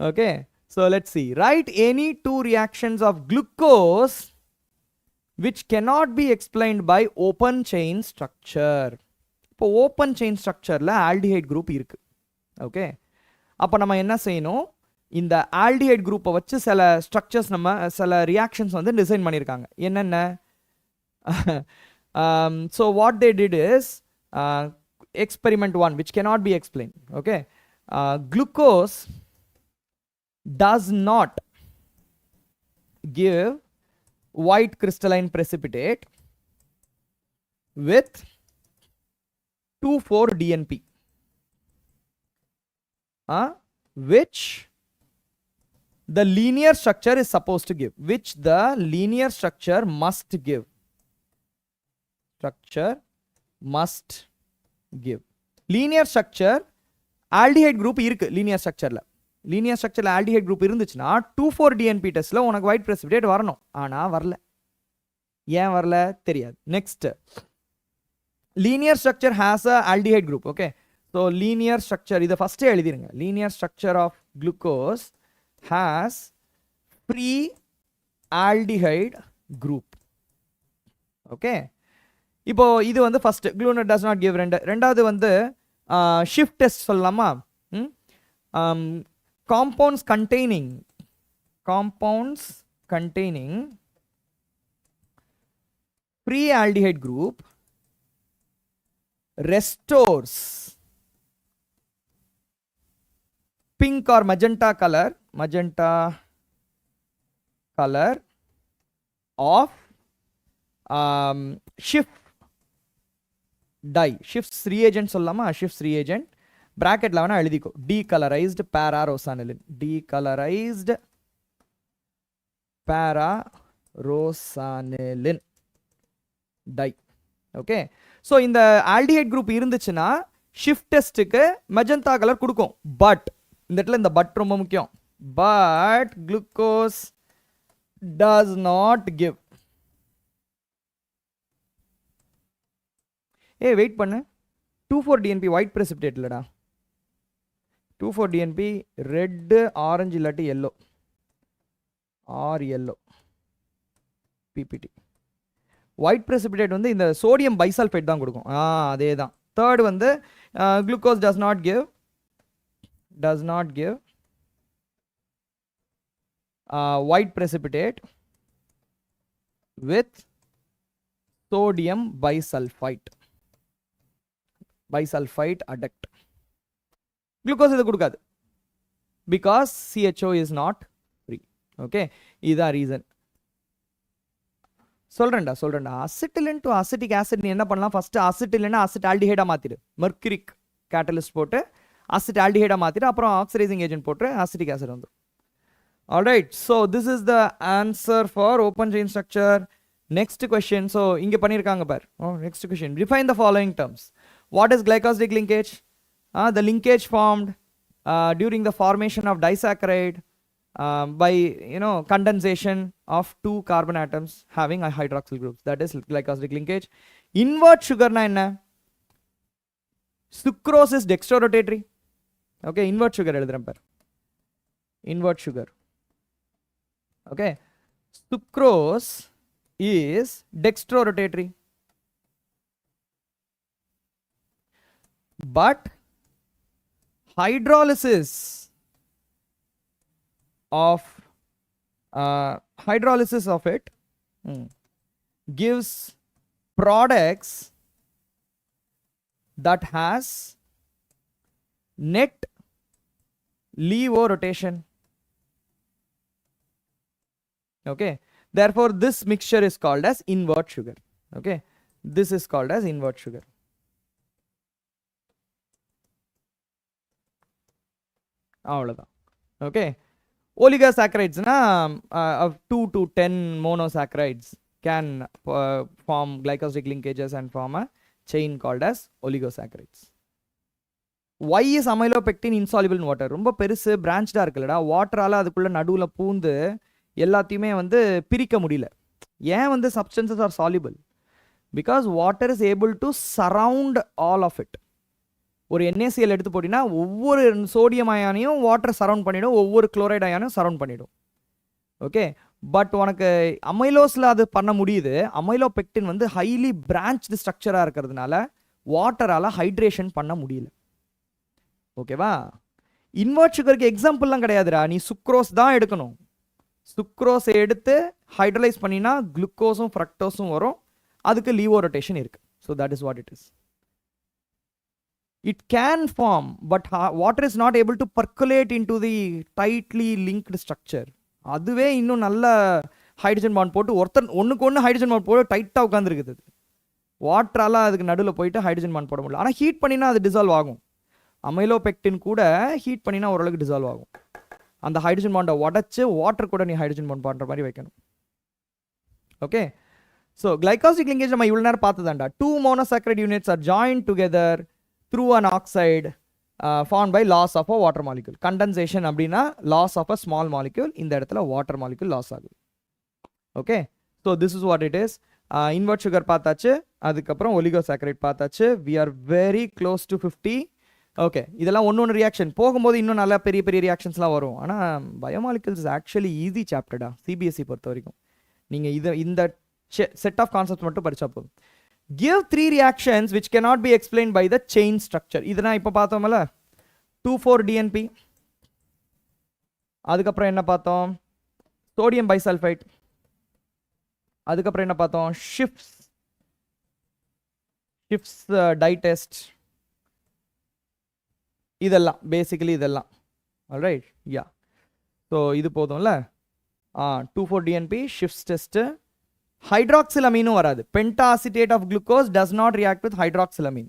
Okay, so let's see. Write any two reactions of glucose which cannot be explained by open chain structure. இப்போ ஓப்பன் செயின் ஸ்ட்ரக்சரில் ஆல்டிஹைட் குரூப் இருக்கு. ஓகே, அப்போ நம்ம என்ன செய்யணும், இந்த ஆல்டிஹைட் குரூப்பை வச்சு சில ஸ்ட்ரக்சர்ஸ் நம்ம சில ரியாக்ஷன்ஸ் வந்து டிசைன் பண்ணியிருக்காங்க. என்னென்ன? So what they did is experiment 1 which cannot be explained. Okay, glucose does not give white crystalline precipitate with 2,4-DNP, which the linear structure is supposed to give, which the linear structure must give. Structure must give. Linear structure, aldehyde group இருக்கு linear structureல. Linear structureல aldehyde group இருந்துச்சுன்னா 2,4-DNP டெஸ்ட்ல உனக்கு white precipitate வரணும். ஆனா வரல. ஏன் வரல தெரியாது. Next, linear structure has a aldehyde group. Okay, so linear structure, இதை first எழுதிருங்க. Linear structure of glucose has free aldehyde group. Okay, இப்போ இது வந்து first glucose does not give. ரெண்டாவது வந்து shift test சொல்லலாமா? compounds containing free aldehyde group restores pink or magenta color of Schiff dye. Schiff's reagent சொல்லலாமா? Schiff's reagent bracketல வேணா எழுதிக்கோ, decolorized para-rosanilin, decolorized para-rosanilin dye. Okay, so இந்த aldehyde group இருந்துச்சுன்னா ஷிஃப்ட் டெஸ்ட்டுக்கு மெஜந்தா கலர் கொடுக்கும். பட் இந்த இடத்துல இந்த பட் ரொம்ப முக்கியம். But glucose does not give. Wait பண்ணு, 2,4-DNP ஒயிட் precipitate இல்லடா. 2,4-DNP ரெட்டு, ஆரஞ்சு இல்லாட்டி yellow, or yellow ppt. White precipitate வந்து இந்த சோடியம் பைசல்ஃபேட் தான் கொடுக்கும். அதே தான். தேர்ட் வந்து glucose does not give white precipitate with sodium bisulfite adduct. குளுக்கோஸ் இது கொடுக்காது because CHO is not free. Okay, இதுதான் ரீசன். சொல்றேன்டா. அசிட்டிலின் டு அசிட்டிக் ஆசிட் நீ என்ன பண்ணலாம், ஃபர்ஸ்ட் அசிட்டிலினா அசிட்டால்டிஹைடா மாத்திடு, மெர்குரிக் கேட்டலிஸ்ட் போட்டு அசிட்டால்டிஹைடா மாத்திடு, அப்புறம் ஆக்சிடைசிங் ஏஜென்ட் போட்டு அசிட்டிக் ஆசிட் வந்துடும். Alright, so this is the answer for open chain structure. Next question, so இங்கே பண்ணியிருக்காங்க பார். Next question, define the following terms. What is glycosidic linkage? The linkage formed during the formation of disaccharide by condensation of 2 carbon atoms having a hydroxyl groups, that is glycosidic linkage. invert sugar na enna? Sucrose is dextrorotatory. Okay, invert sugar எழுதுறேன் பார். Invert sugar. Okay, sucrose is dextrorotatory. But hydrolysis of it gives products that has net levo rotation. Okay, therefore this mixture is called as invert sugar. Okay, this is called as invert sugar. அவ்வளோதான். Okay, oligosaccharides na of 2 to 10 monosaccharides can form glycosidic linkages and form a chain called as oligosaccharides. Why is amylopectin insoluble in water? ரொம்ப பெருசு பிரான்ச்டா இருக்குல்லடா, வாட்டரால அதுக்குள்ள நடுவுல பூந்து எல்லாத்தையுமே வந்து பிரிக்க முடியல. ஏன் வந்து substances R soluble? Because water is able to surround all of it. ஒரு NaCl எடுத்து போட்டினா ஒவ்வொரு சோடியம் அயானையும் வாட்டர் சரவுண்ட் பண்ணிடும், ஒவ்வொரு குளோரைட் அயானையும் சரவுண்ட் பண்ணிடும். ஓகே, பட் உனக்கு அமைலோஸில் அது பண்ண முடியுது. அமைலோபெக்டின் வந்து ஹைலி பிரான்ச்டு ஸ்ட்ரக்சராக இருக்கிறதுனால வாட்டரால் ஹைட்ரேஷன் பண்ண முடியல. ஓகேவா? இன்வெர்ட் சுகருக்கு எக்ஸாம்பிள்லாம் கிடையாதுடா, நீ சுக்ரோஸ் தான் எடுக்கணும். சுக்ரோஸை எடுத்து ஹைட்ரலைஸ் பண்ணினா குளுக்கோஸும் ஃப்ரக்டோஸும் வரும், அதுக்கு லீவோ ரொட்டேஷன் இருக்குது. So that is what it is. It can form, but water is not able to percolate into the tightly linked structure. அதுவே இன்னும் நல்ல ஹைட்ரஜன் பாண்ட் போட்டு ஒன்றுக்கு ஒன்று ஹைட்ரஜன் பாண்ட் போட்டு டைட்டாக உட்காந்துருக்குது. வாட்டரால் அதுக்கு நடுவில் போயிட்டு ஹைட்ரஜன் பாண்ட் போட முடியல. ஆனால் ஹீட் பண்ணினா அது டிசால்வ் ஆகும். அமைலோபெக்டின் கூட ஹீட் பண்ணினா ஓரளவுக்கு டிசால்வ் ஆகும். அந்த ஹைட்ரஜன் பாண்டை உடச்சி வாட்டர் கூட நீ ஹைட்ரஜன் பாண்ட் பண்ணுற மாதிரி வைக்கணும். ஓகே, ஸோ கிளைகாசிக் லிங்கேஜ் நம்ம இவ்வளோ நேரம் பார்த்ததாண்டா. 2 monosaccharide units are joined together through an oxide formed by loss of a water molecule. Condensation அப்படின்னா loss of a small molecule, இந்த இடத்துல water molecule loss ஆகுது. Okay, so this is what it is. invert sugar பார்த்தாச்சு, அதுக்கப்புறம் oligosaccharides பார்த்தாச்சு. We are very close to 50. Okay, இதெல்லாம் ஒன்று reaction போகும்போது இன்னும் நல்லா பெரிய பெரிய ரியாக்ஷன்ஸ்லாம் வரும். ஆனால் பயோமாலிகுல்ஸ் இஸ் ஆக்சுவலி ஈஸி சாப்டர்டா சிபிஎஸ்சி பொறுத்த வரைக்கும். நீங்கள் இந்த செட் ஆஃப் கான்செப்ட் மட்டும் படித்தா போதும். Give 3 reactions which cannot be explained by the chain structure. இதனா இப்போ பார்த்தோம்ல 2,4-DNP. அதுக்கப்புறம் என்ன பார்த்தோம்? சோடியம் பைசல்ஃபைட். அதுக்கப்புறம் என்ன பார்த்தோம்? ஷிஃப்ட்ஸ் டைடெஸ்ட். இதெல்லாம் பேசிக்கலி இதெல்லாம். ஆல்ரைட், யா. ஸோ இது போதும்ல. 2,4-DNP, shifts test. ஹைட்ராக்சிலமீனும் வராது. Pentaacetate of glucose does not react with hydroxylamine.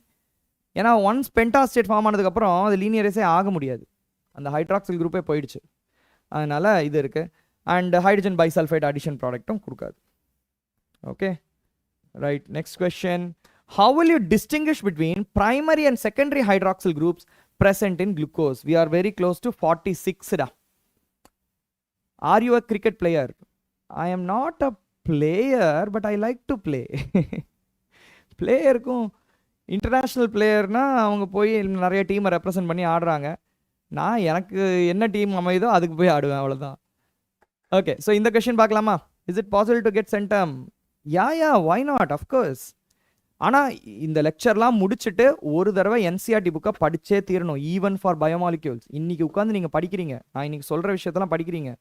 ஏன்னா ஒன்ஸ் பென்டாசிட்டேட் ஃபார்ம் ஆனதுக்கப்புறம் அது லீனியரைஸே ஆக முடியாது, அந்த ஹைட்ராக்சில் குரூப்பே போயிடுச்சு. அதனால் இது இருக்குது. அண்ட் ஹைட்ரஜன் பைசல்ஃபைட் அடிஷன் ப்ராடக்ட்டும் கொடுக்காது. Okay, right. Next question. How will you distinguish between primary and secondary hydroxyl groups present in glucose? We are very close to 46 da. Are you a cricket player? I am not a player, but I like to play. பிளேயருக்கும் international பிளேயர்னா அவங்க போய் நிறைய டீமை represent பண்ணி ஆடுறாங்க. நான் எனக்கு என்ன டீம் அமையுதோ அதுக்கு போய் ஆடுவேன், அவ்வளோதான். ஓகே, ஸோ இந்த கொஸ்டின் பார்க்கலாமா? Is it possible to get centum? Ya why not, of course. ஆனால் இந்த லெக்சர்லாம் முடிச்சுட்டு ஒரு தடவை என்சிஆர்டி புக்கை படித்தே தீரணும், ஈவன் ஃபார் பயோமாலிக்யூல்ஸ். இன்றைக்கி உட்காந்து நீங்கள் படிக்கிறீங்க, நான் இன்றைக்கி சொல்கிற விஷயத்தெல்லாம் படிக்கிறீங்க.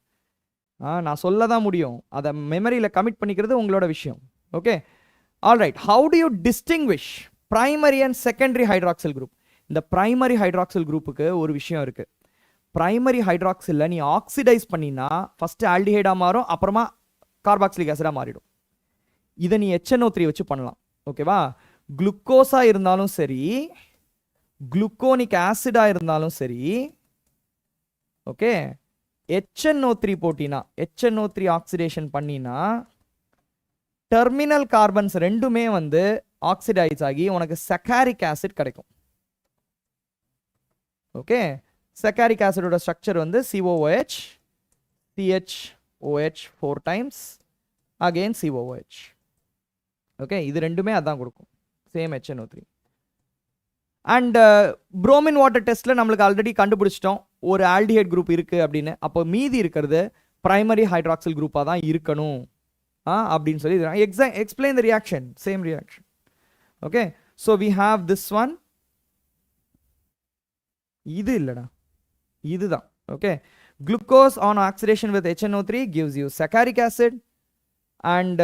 நான் சொல்ல தான் முடியும், அதை மெமரியில் கமிட் பண்ணிக்கிறது உங்களோட விஷயம். Okay, alright. How to you distinguish primary and secondary hydroxyl group? இந்த பிரைமரி ஹைட்ராக்சில் குரூப்புக்கு ஒரு விஷயம் இருக்குது. பிரைமரி ஹைட்ராக்சிலில் நீ ஆக்சிடைஸ் பண்ணினா ஃபஸ்ட்டு ஆல்டிஹைடாக மாறும், அப்புறமா கார்பாக்சிலிக் ஆசிடாக மாறிடும். இதை நீ HNO3 வச்சு பண்ணலாம். ஓகேவா? குளுக்கோஸாக இருந்தாலும் சரி, குளுக்கோனிக் ஆசிடாக இருந்தாலும் சரி. ஓகே, HNO3 போட்டினா, HNO3 ஆக்சிடேஷன் பண்ணினா டெர்மினல் கார்பன்ஸ் ரெண்டுமே வந்து ஆக்சிடைஸ் ஆகி உனக்கு சக்காரிக் ஆசிட் கிடைக்கும். ஓகே, சக்காரிக் ஆசிடோட ஸ்ட்ரக்சர் வந்து COOH, CHOH 4 times, again COOH. Okay, இது ரெண்டுமே அதான் கொடுக்கும், same HNO3. And bromine water டெஸ்ட்டில் நம்மளுக்கு ஆல்ரெடி கண்டுபிடிச்சிட்டோம் ஒரு ஆல்டிஹைட் குரூப் இருக்குது அப்படின்னு. அப்போ மீதி இருக்கிறது பிரைமரி ஹைட்ராக்சில் குரூப்பாக தான் இருக்கணும் அப்படின்னு சொல்லி explain the reaction, same reaction. Okay, so we have this one. இது இல்லைடா, இதுதான். Okay, glucose on oxidation with HNO3 gives you saccharic acid and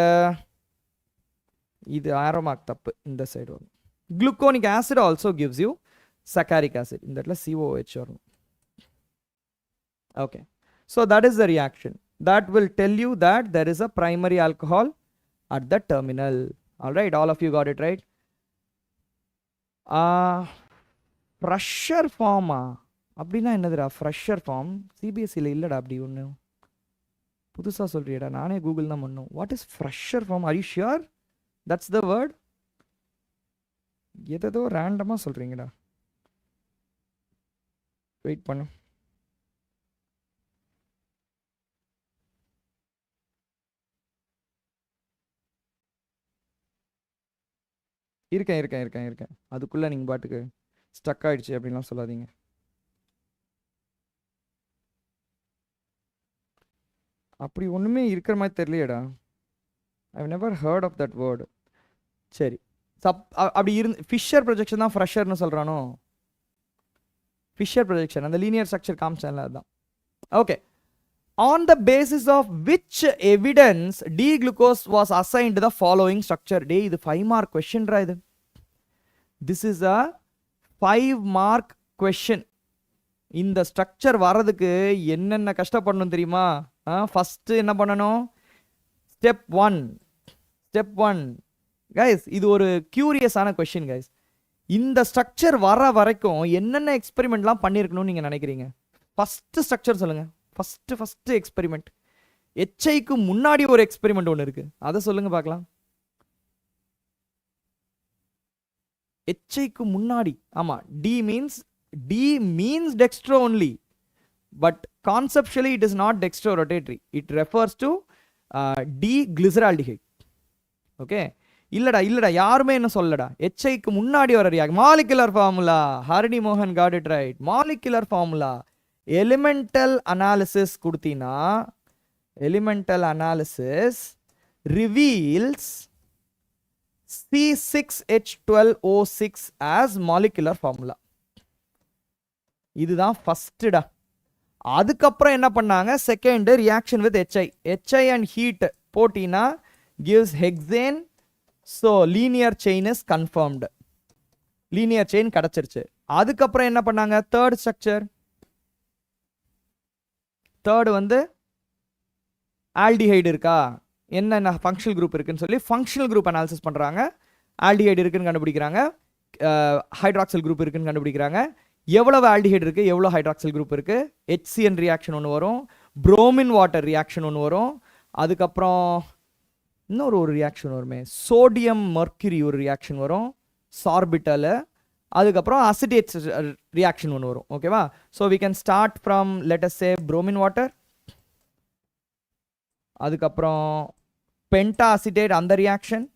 இது arrow mark தப்பு, இந்த சைடு வரும். Gluconic acid also gives you saccharic acid. இந்த இடத்துல COH வரும். Okay, so that is the reaction. That will tell you that there is a primary alcohol at the terminal. All right, all of you got it right. Pressure form அப்படின்னா என்னதுடா fresher form? சிபிஎஸ்சியில் இல்லைடா அப்படி ஒன்று, புதுசாக சொல்கிறியடா, நானே Google தான் பண்ணும். What is fresher form? Are you sure that's the word? எதோ ரேண்டமாக சொல்கிறீங்கடா, வெயிட் பண்ணு. இருக்கேன். அதுக்குள்ளே நீங்கள் பாட்டுக்கு ஸ்டக் ஆகிடுச்சு அப்படின்லாம் சொல்லாதீங்க. அப்படி ஒன்றுமே இருக்கிற மாதிரி தெரியலையடா. I've never heard of that word. சரி, அப்படி ஃபிஷர் ப்ரொஜெக்ஷன் தான் ஃப்ரெஷர்னு சொல்கிறானோ? ஃபிஷர் ப்ரொஜெக்ஷன் அந்த லீனியர் ஸ்ட்ரக்சர் காமிச்சேன்ல, அதுதான். Okay, on the basis of which evidence D glucose was assigned the following structure. டே, இது 5 மார்க் கொஸ்டின்ரா இது. This is a 5 mark question. இந்த ஸ்ட்ரக்சர் வர்றதுக்கு என்னென்ன கஷ்டப்படணும் தெரியுமா? ஃபஸ்ட்டு என்ன பண்ணணும்? ஸ்டெப் ஒன் கைஸ், இது ஒரு கியூரியஸான கொஸ்டின் கைஸ். இந்த ஸ்ட்ரக்சர் வர வரைக்கும் என்னென்ன எக்ஸ்பெரிமெண்ட்லாம் பண்ணியிருக்கணும்னு நீங்கள் நினைக்கிறீங்க? ஃபஸ்ட்டு ஸ்ட்ரக்சர் சொல்லுங்கள். First experiment. HIக்கு முன்னாடி ஒரு எக்ஸ்பெரிமெண்ட் ஒன்று இருக்குது, அதை சொல்லுங்கள் பார்க்கலாம். HIக்கு முன்னாடி, ஆமாம், D means dextro only, but conceptually it is not dextrorotatory. It refers to D-glyceraldehyde. Okay, இல்லடா யாருமே என்ன சொல்லடா. HIக்கு முன்னாடி வர ரியாக்ட் மாலிகுலர் ஃபார்முலா. ஹரிணி மோகன் got it right. Molecular formula. Elemental analysis கொடுத்தீங்கன்னா, elemental analysis reveals C6H12O6 as molecular formula. இதுதான் ஃபஸ்ட்டுடா. அதுக்கப்புறம் என்ன பண்ணாங்க? Second reaction with HI and heat போட்டினா gives hexane. So linear chain is confirmed. Linear chain கிடச்சிருச்சு. அதுக்கப்புறம் என்ன பண்ணாங்க? Third structure. தேர்டு வந்து ஆல்டிஹைடு இருக்கா, என்னென்ன ஃபங்க்ஷனல் குரூப் இருக்குன்னு சொல்லி ஃபங்க்ஷனல் குரூப் அனாலிசிஸ் பண்ணுறாங்க. ஆல்டிஹைடு இருக்குன்னு கண்டுபிடிக்கிறாங்க, ஹைட்ராக்சல் குரூப் இருக்குன்னு கண்டுபிடிக்கிறாங்க. எவ்வளவு ஆல்டிஹைடு இருக்குது, எவ்வளோ ஹைட்ராக்சல் குரூப் இருக்குது, HCN ரியாக்ஷன் ஒன்று வரும், புரோமின் வாட்டர் ரியாக்ஷன் ஒன்று வரும். அதுக்கப்புறம் இன்னொரு ரியாக்ஷன் வருமே, சோடியம் மர்க்யூரி ஒரு ரியாக்ஷன் வரும் சார்பிட்டல். அதுக்கப்புறம் அசிடேட் ரியாக்ஷன் ஒன்று வரும். ஓகேவா? So we can start from let us say bromine water. அதுக்கப்புறம் பென்டா அசிடேட், அந்த reaction.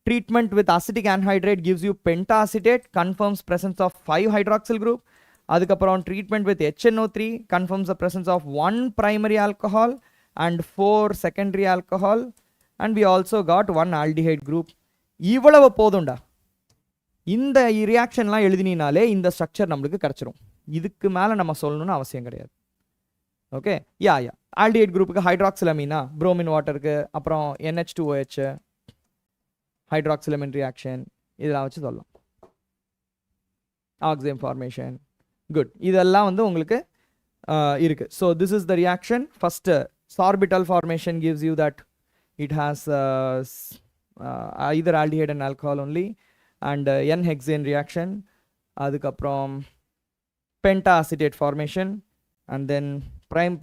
Treatment with acidic anhydride gives you pentaacetate, confirms presence of 5 hydroxyl group. அதுக்கப்புறம் treatment with HNO3 confirms the presence of 1 primary alcohol and 4 secondary alcohol, and we also got 1 aldehyde group. இவ்வளவு போதும்டா. இந்த ரியாக்ஷன்லாம் எழுதினாலே இந்த structure நம்மளுக்கு கிடச்சிரும். இதுக்கு மேலே நம்ம சொல்லணும்னு அவசியம் கிடையாது. ஓகே, யா ஆல்டிஹைட் குரூப்புக்கு ஹைட்ராக்சிலமீனா, புரோமின் வாட்டருக்கு, அப்புறம் NH2OH, ஹைட்ராக்சிலமின் ரியாக்ஷன், இதெல்லாம் வச்சு சொல்லலாம். ஆக்ஸேம் ஃபார்மேஷன், குட், இதெல்லாம் வந்து உங்களுக்கு இருக்கு. So this is the reaction. First sorbitol formation gives you that it has either aldehyde and alcohol only, and N-hexane reaction. அதுக்கப்புறம் pentaacetate formation, and then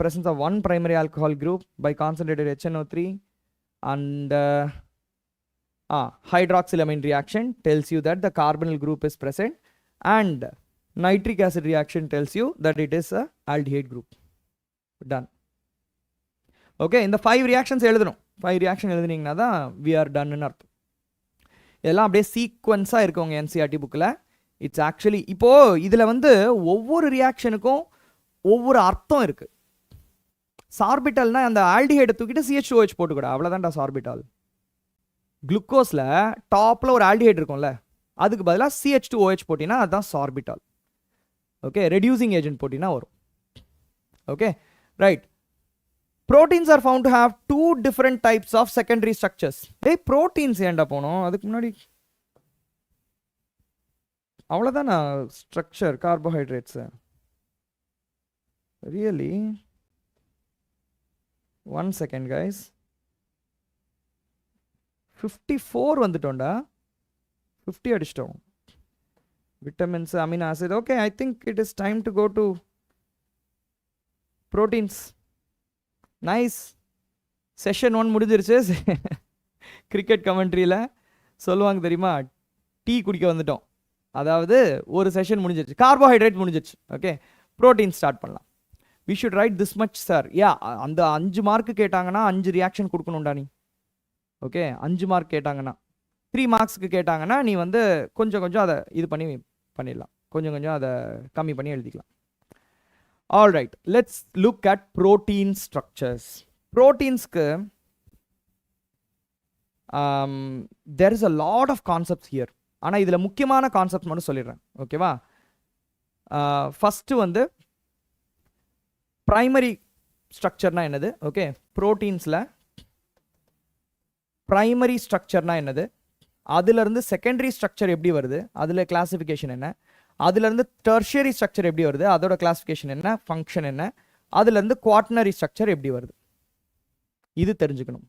presence of 1 primary alcohol group by concentrated HNO3, and hydroxylamine reaction tells you that the carbonyl group is present, and nitric acid reaction tells you that it is a aldehyde group. Done. Okay, இந்த 5 reactions எழுதணும். 5 reaction எழுதுனீங்கன்னா தான் we are done ன்னு அர்த்தம். இதெல்லாம் அப்படியே சீக்வன்ஸாக இருக்குங்க NCERT புக்கில். It's actually இப்போது இதில் வந்து ஒவ்வொரு ரியாக்ஷனுக்கும் ஒவ்வொரு அர்த்தம் இருக்குது. சார்பிட்டால்னா அந்த ஆல்டிஹைடை தூக்கிட்டு CH2OH போட்டுக்கூட, அவ்வளோதான்டா சார்பிட்டால். குளுக்கோஸில் டாப்பில் ஒரு ஆல்டிஹைட் இருக்கும்ல, அதுக்கு பதிலாக CH2OH போட்டினா அதுதான் சார்பிட்டால். ஓகே, ரெடியூசிங் ஏஜென்ட் போட்டினா வரும். Okay, right. Proteins are found to have two different types of secondary structures. Hey, proteins ஏண்டா போனோம் அதுக்கு முன்னாடி? அவ்வளோதானா structure carbohydrates? Really? 1 second guys. 54 வந்துட்டோம்டா. 50 அடிச்சிட்டோம். Vitamins, amino acid. Okay, I think it is time to go to proteins. Nice. Session 1 முடிஞ்சிருச்சு. Cricket கமெண்ட்ரியில் சொல்லுவாங்க தெரியுமா, tea குடிக்க வந்துட்டோம். அதாவது ஒரு செஷன் முடிஞ்சிருச்சு, கார்போஹைட்ரேட் முடிஞ்சிருச்சு. ஓகே, ப்ரோட்டீன் ஸ்டார்ட் பண்ணலாம். We should write this much sir. Yeah, அந்த 5 மார்க்கு கேட்டாங்கன்னா 5 ரியாக்ஷன் கொடுக்கணும்டா நீ. ஓகே, 5 மார்க் கேட்டாங்கன்னா, 3 மார்க்ஸுக்கு கேட்டாங்கன்னா நீ வந்து கொஞ்சம் கொஞ்சம் அதை இது பண்ணிடலாம், கொஞ்சம் கொஞ்சம் அதை கம்மி பண்ணி எழுதிக்கலாம். All right, let's look at protein structures. ப்ரோட்டீன்ஸ்க்கு there is a lot of concepts here. ஆனால் இதில் முக்கியமான கான்செப்ட் மட்டும் சொல்லிடுறேன். ஓகேவா? ஃபஸ்ட்டு வந்து ப்ரைமரி ஸ்ட்ரக்சர்னா என்னது? ஓகே, ப்ரோட்டீன்ஸில் ப்ரைமரி ஸ்ட்ரக்சர்னா என்னது, அதுலேருந்து செகண்டரி ஸ்ட்ரக்சர் எப்படி வருது, அதில் கிளாசிஃபிகேஷன் என்ன, அதுலேருந்து டெர்ஷியரி ஸ்ட்ரக்சர் எப்படி வருது, அதோட கிளாசிஃபிகேஷன் என்ன, ஃபங்க்ஷன் என்ன, அதுலேருந்து குவாட்டர்னரி ஸ்ட்ரக்சர் எப்படி வருது, இது தெரிஞ்சுக்கணும்.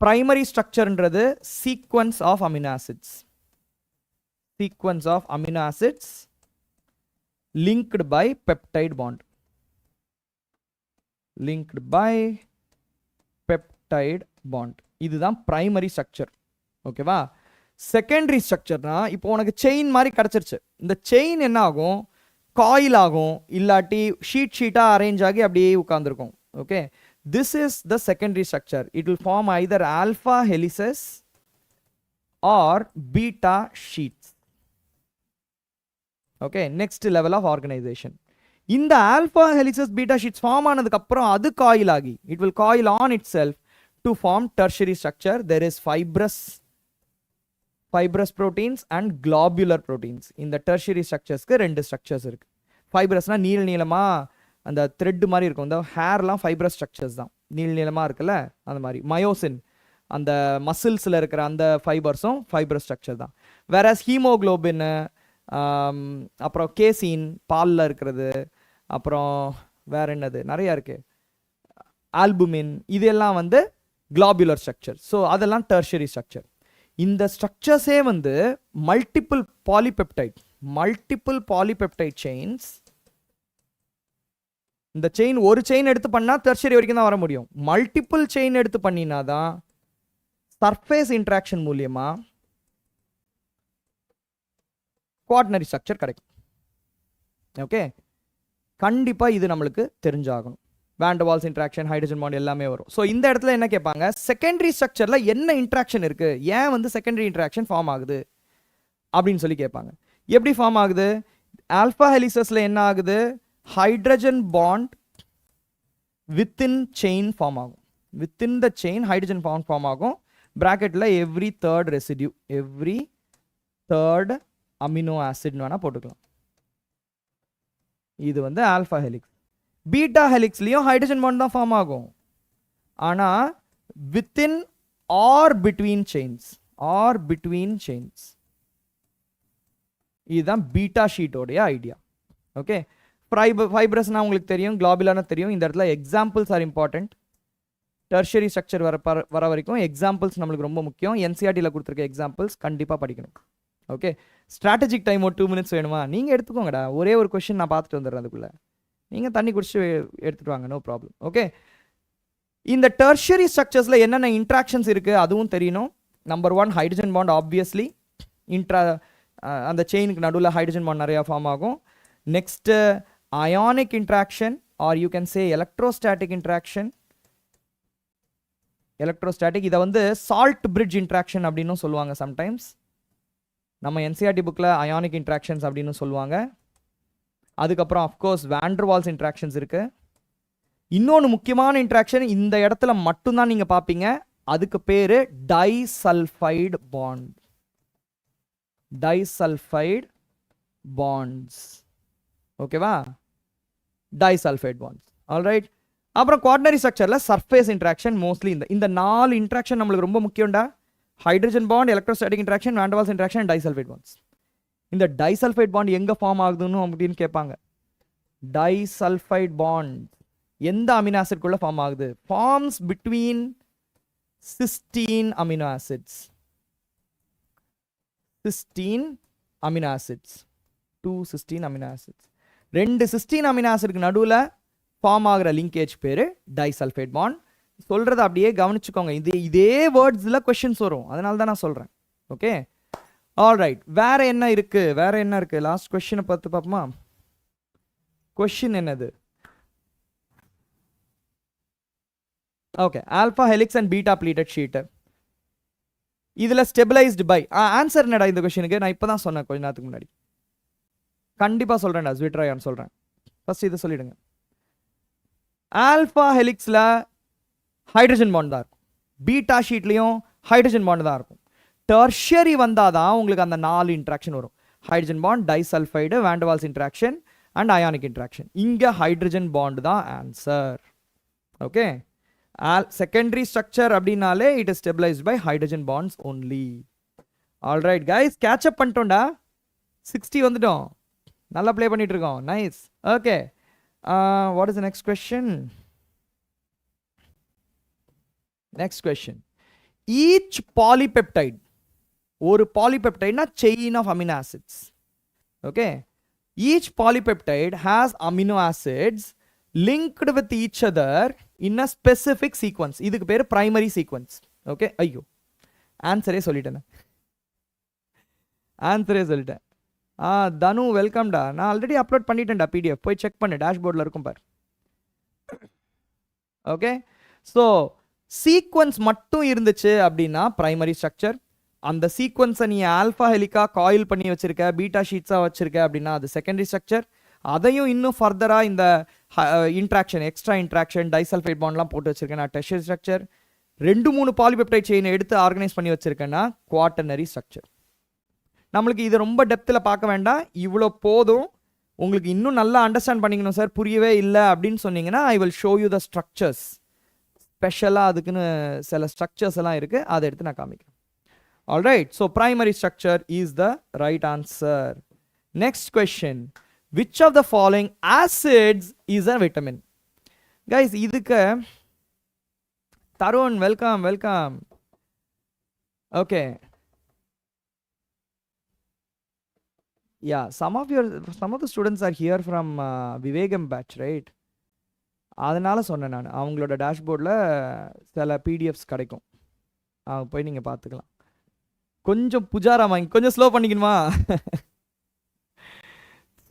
ப்ரைமரி ஸ்ட்ரக்சர்ன்றது sequence of amino acids, sequence of amino acids linked by peptide bond, linked by peptide bond. இதுதான் பிரைமரி ஸ்ட்ரக்சர். ஓகேவா? செகண்டரி ஸ்ட்ரக்சர்னா இப்போ உனக்கு செயின் மாதிரி கிடச்சிருச்சு. இந்த செயின் என்ன ஆகும், காயில் ஆகும், இல்லாட்டி ஷீட்டாக அரேஞ்ச் ஆகி அப்படியே உட்காந்துருக்கும். Okay, this is the secondary structure. It will form either alpha helices or beta sheets. Okay, next level of organization. இந்த alpha helices beta sheets form ஆனதுக்கு அப்புறம் அது காயில் ஆகி, it will coil on itself to form tertiary structure. There is fibrous proteins and globular proteins. இந்த tertiary ஸ்ட்ரக்சர்ஸ்க்கு 2 structures இருக்கு. ஃபைப்ரஸ்னா நீளமாக அந்த த்ரெட் மாதிரி இருக்கும். இந்த ஹேர்லாம் ஃபைப்ரஸ் ஸ்ட்ரக்சர்ஸ் தான், நீளமாக இருக்குல்ல அந்த மாதிரி. மயோசின் அந்த மசில்ஸில் இருக்கிற அந்த ஃபைபர்ஸும் ஃபைப்ரஸ் ஸ்ட்ரக்சர் தான். வேற ஹீமோக்ளோபின், அப்புறம் கேசின் பாலில் இருக்கிறது, அப்புறம் வேற என்னது நிறையா இருக்குது, ஆல்புமின், இதெல்லாம் வந்து குளோபுலர் ஸ்ட்ரக்சர். ஸோ அதெல்லாம் டெர்ஷரி ஸ்ட்ரக்சர். இந்த ஸ்ட்ரக்சர்ஸே வந்து மல்டிபிள் பாலிபெப்டைட் செயின்ஸ். இந்த செயின் ஒரு செயின் எடுத்து பண்ணால் டெர்ஷரி வரைக்கும் தான் வர முடியும். மல்டிபிள் செயின் எடுத்து பண்ணினா தான் சர்ஃபேஸ் இன்ட்ராக்ஷன் மூலியமா குவாட்டர்னரி ஸ்ட்ரக்சர் கிடைக்கும். ஓகே, கண்டிப்பாக இது நம்மளுக்கு தெரிஞ்சாகணும். Van der Waals interaction, hydrogen bond எல்லாமே வரும். ஸோ இந்த இடத்துல என்ன கேட்பாங்க, செகண்டரி ஸ்ட்ரக்சரில் என்ன இன்ட்ராக்ஷன் இருக்குது, ஏன் வந்து செகண்டரி இன்ட்ராக்ஷன் ஃபார்ம் ஆகுது அப்படின்னு சொல்லி கேட்பாங்க. எப்படி ஃபார்ம் ஆகுது? ஆல்ஃபா ஹெலிசஸில் என்ன ஆகுது, hydrogen bond within chain form ஆகும். Within the chain hydrogen bond form ஆகும். ப்ராக்கெட்டில் every third residue, every third amino ஆசிட்னு வேணால் போட்டுக்கலாம். இது வந்து ஆல்ஃபா ஹெலிக்ஸ். பீட்டா ஹெலிக்ஸ்லையும் ஹைட்ரஜன் பாண்ட் தான் ஃபார்ம் ஆகும், ஆனால் வித்தின் ஆர் பிட்வீன் செயின்ஸ். இதுதான் பீட்டா ஷீட்டோடைய ஐடியா. ஓகே, ஃபைப்ரஸ்னா உங்களுக்கு தெரியும், குளோபுலர்னா தெரியும். இந்த இடத்துல examples are important. Tertiary structure வர வரைக்கும் எக்ஸாம்பிள்ஸ் நம்மளுக்கு ரொம்ப முக்கியம். என்சிஆர்டியில் கொடுத்துருக்க எக்ஸாம்பிள்ஸ் கண்டிப்பாக படிக்கணும். ஓகே, ஸ்ட்ராட்டஜிக் டைம் ஒரு 2 minutes வேணுமா, நீங்கள் எடுத்துக்கோங்கடா. ஒரே ஒரு கொஸ்டின் நான் பார்த்துட்டு வந்துடுறேன், அதுக்குள்ளே நீங்கள் தண்ணி குடிச்சு எடுத்துகிட்டு வாங்க, நோ ப்ராப்ளம். ஓகே, இந்த டெர்ஷரி ஸ்ட்ரக்சர்ஸில் என்னென்ன இன்ட்ராக்ஷன்ஸ் இருக்குது அதுவும் தெரியணும். Number 1 hydrogen bond. ஆப்வியஸ்லி அந்த செயினுக்கு நடுவில் ஹைட்ரஜன் பாண்ட் நிறையா ஃபார்ம் ஆகும். Next ionic interaction, are you can say electrostatic interaction. Electrostatic. இதை வந்து சால்ட் பிரிட்ஜ் இன்ட்ராக்ஷன் அப்படின்னு சொல்லுவாங்க சம்டைம்ஸ். நம்ம என்சிஆர்டி புக்கில் அயானிக் இன்ட்ராக்ஷன்ஸ் அப்படின்னு சொல்லுவாங்க. அதுக்கப்புறம் அஃப்கோர்ஸ் வாண்டர்வால்ஸ் இன்ட்ராக்ஷன்ஸ் இருக்கு. இன்னொன்று முக்கியமான இன்ட்ராக்ஷன் இந்த இடத்துல மட்டும்தான் நீங்கள் பார்ப்பீங்க. அதுக்கு பேர் டைசல்ஃபைடு பாண்ட். Disulfide bonds. ஓகேவா? Disulfide bonds. ஆல்ரைட். அப்புறம் குவாட்டர்னரி ஸ்ட்ரக்சரில் சர்ஃபேஸ் இன்ட்ராக்ஷன் மோஸ்ட்லி இந்த 4 இன்ட்ராக்ஷன் நம்மளுக்கு ரொம்ப முக்கியம்டா. Hydrogen bond, electrostatic interaction, van der Waals interaction, disulfide bonds. இந்த டைசல்ஃபைடு பாண்ட் எங்கே ஃபார்ம் ஆகுதுன்னு அப்படின்னு கேட்பாங்க. டைசல்ஃபைடு பாண்ட் எந்த அமினோ ஆசிட்குள்ள ஃபார்ம் ஆகுது? Forms between cysteine amino acids. Cysteine amino acids. 2 cysteine amino acids. 2 cysteine amino ஆசிட்க்கு நடுவில் ஃபார்ம் ஆகிற லிங்கேஜ் பேர் டைசல்ஃபைடு பாண்ட். சொல்கிறத அப்படியே கவனிச்சுக்கோங்க. இதே வேர்ட்ஸில் கொஷின்ஸ் வரும், அதனால தான் நான் சொல்கிறேன். Okay, alright. வேற என்ன இருக்கு? வேற என்ன இருக்கு? லாஸ்ட் கொஸ்டினை பார்த்து பார்ப்போமா? கொஸ்டின் என்னது? Okay, alpha helix and beta pleated sheet. இதில் ஸ்டெபிளைஸ்டு பை ஆன்சர் என்னடா இந்த கொஸ்டினுக்கு? நான் இப்போ தான் சொன்னேன் கொஞ்ச நேரத்துக்கு முன்னாடி. கண்டிப்பாக சொல்கிறேன்டா, ஸ்விட்ராயான்னு சொல்கிறேன். ஃபர்ஸ்ட் இதை சொல்லிடுங்க. ஆல்ஃபா ஹெலிக்ஸில் ஹைட்ரஜன் பாண்ட் தான் இருக்கும், பீட்டா ஷீட்லேயும் ஹைட்ரஜன் பாண்ட் தான் இருக்கும். டெர்ஷியரி வந்தால் தான் உங்களுக்கு அந்த 4 இன்ட்ராக்ஷன் வரும். Hydrogen bond, disulfide, van der Waals interaction and ionic interaction. இங்கே ஹைட்ரஜன் பாண்ட் தான் ஆன்சர். ஓகே, செகண்டரி ஸ்ட்ரக்சர் அப்படின்னாலே it is stabilized by hydrogen bonds only. Alright guys, catch up பண்ணிட்டோம்டா. 60 வந்துட்டோம். நல்லா ப்ளே பண்ணிட்டு இருக்கோம். Nice. Okay, what is the next question? Next question. Each polypeptide, ஒரு பாலிபெப்டைட்னா chain of amino acids. Okay, each polypeptide has amino acids linked with each other in a specific sequence. இதுக்கு பேர் primary sequence. Okay, ஐயோ ஆன்சரே சொல்லிட்டேன். ஆன்சரே சொல்லிட்டேன். தனு வெல்கம்டா. நான் already upload பண்ணிட்டேன்டா PDF, போய் check பண்ணு, டேஷ்போர்டில் இருக்கும் பார். ஓகே, ஸோ சீக்வன்ஸ் மட்டும் இருந்துச்சு அப்படின்னா பிரைமரி ஸ்ட்ரக்சர். அந்த சீக்வன்ஸை நீ ஆல்ஃபா ஹெலிக்கா காயில் பண்ணி வச்சிருக்க, பீட்டா ஷீட்ஸாக வச்சிருக்க அப்படின்னா அது செகண்டரி ஸ்ட்ரக்சர். அதையும் இன்னும் ஃபர்தராக இந்த இன்ட்ராக்ஷன், எக்ஸ்ட்ரா இன்ட்ராக்ஷன், டைசல்ஃபைட் பாண்ட்லாம் போட்டு வச்சிருக்கேன்னா டெர்ஷியரி ஸ்ட்ரக்சர். 2-3 பாலிபெப்டைட் செயினை எடுத்து ஆர்கனைஸ் பண்ணி வச்சிருக்கேன்னா குவாட்டர்னரி ஸ்ட்ரக்சர். நம்மளுக்கு இது ரொம்ப டெப்த்தில் பார்க்க வேண்டாம், இவ்வளோ போதும். உங்களுக்கு இன்னும் நல்லா அண்டர்ஸ்டாண்ட் பண்ணிக்கணும் சார், புரியவே இல்லை அப்படின்னு சொன்னீங்கன்னா I will show you the structures. ஸ்பெஷலாக அதுக்குன்னு சில ஸ்ட்ரக்சர்ஸ் எல்லாம் இருக்குது, அதை எடுத்து நான் காமிக்கிறேன். Alright, so primary structure is the right answer. Next question. Which of the following acids is a vitamin? Guys, இதுக்கு Tarun welcome welcome. Okay, yeah, some of the students are here from Vivegam batch, right? அதனால சொன்னேன் நான், அவங்களோட டேஷ்போர்டில் சில PDFs கிடைக்கும், போய் நீங்கள் பார்த்துக்கலாம். கொஞ்சம் புஜாரா வாங்கி கொஞ்சம் ஸ்லோ பண்ணிக்கணுமா?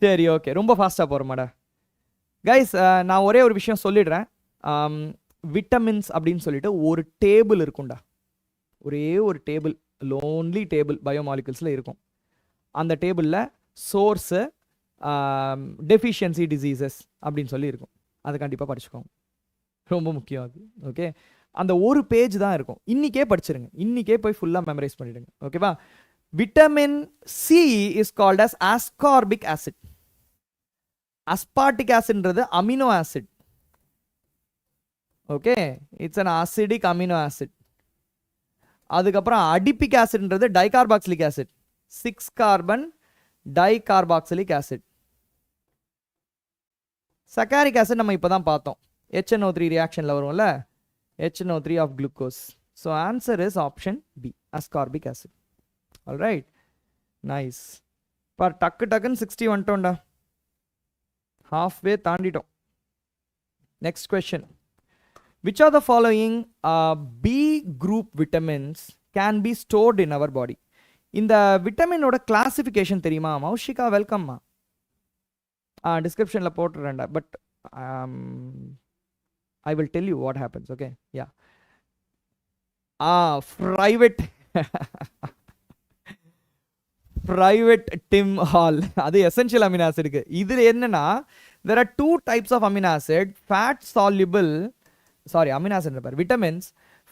சரி, ஓகே, ரொம்ப ஃபாஸ்ட்டாக போகிறோமாடா. கைஸ், நான் ஒரே ஒரு விஷயம் சொல்லிடுறேன். விட்டமின்ஸ் அப்படின்னு சொல்லிட்டு ஒரு டேபிள் இருக்கும்டா, ஒரே ஒரு டேபிள், லோன்லி டேபிள் பயோமாலிகுல்ஸில் இருக்கும். அந்த டேபிளில் சோர்ஸு, டெஃபிஷியன்சி டிசீசஸ் அப்படின்னு சொல்லி இருக்கும். அதை கண்டிப்பாக படிச்சுக்கோங்க, ரொம்ப முக்கியம் அது. ஓகே, அந்த ஒரு பேஜ் தான் இருக்கும். இன்றைக்கே படிச்சிருங்க, இன்றைக்கே போய் ஃபுல்லாக மெமரைஸ் பண்ணிவிடுங்க. ஓகேவா? Vitamin C is called as ascorbic acid. Aspartic acid is amino acid. Okay, it's an acidic amino acid. அதுக்கப்புறம் adipic acid is dicarboxylic acid. 6 carbon dicarboxylic acid. Saccaric acid நம்ம இப்போ தான் பார்த்தோம், HNO3 reactionல வரும்ல, HNO3 of glucose. So answer is option B, ascorbic acid. All right, nice. पर टक्कन 60 வந்துட்டோம்டா, halfway தாண்டிட்டோம். Next question. Which of the following B group vitamins can be stored in our body? இந்த விட்டமினோட classification தெரியுமா? மௌஷிகா வெல்கம்மா. டிஸ்கிரிப்ஷனில் போட்டுறேன்டா, but I will tell you what happens. Okay, yeah. private private Tim Hall. அது essential amino acid. இதில் என்னன்னா there are two types of amino acid, fat soluble, sorry, amino acid vitamins,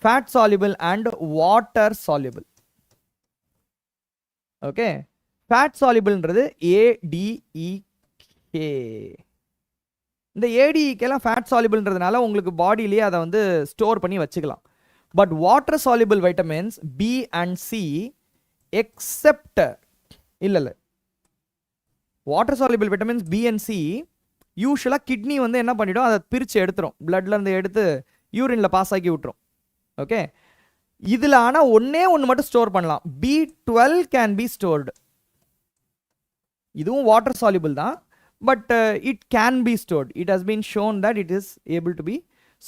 fat soluble and water soluble. Okay, fat soluble ன்றது ADEK. இந்த ADEK எல்லாம் fat soluble ன்றதுனால உங்களுக்கு பாடியிலேயே அதை வந்து store பண்ணி வச்சுக்கலாம். But water soluble vitamins B and C except இல்ல water soluble vitamins B and C யூஷுவலா கிட்னி வந்து என்ன பண்ணிடும், அதை பிரித்து எடுத்துரும், பிளட்ல இருந்து எடுத்து யூரின்ல பாஸ் ஆக்கி விட்டுரும். ஓகே, இதில் ஆனால் ஒன்னே ஒன்று மட்டும் ஸ்டோர் பண்ணலாம், B12 கேன் பி ஸ்டோர்டு. இதுவும் வாட்டர் சால்யூபிள் தான், but it can be stored. It has been shown that it is able to be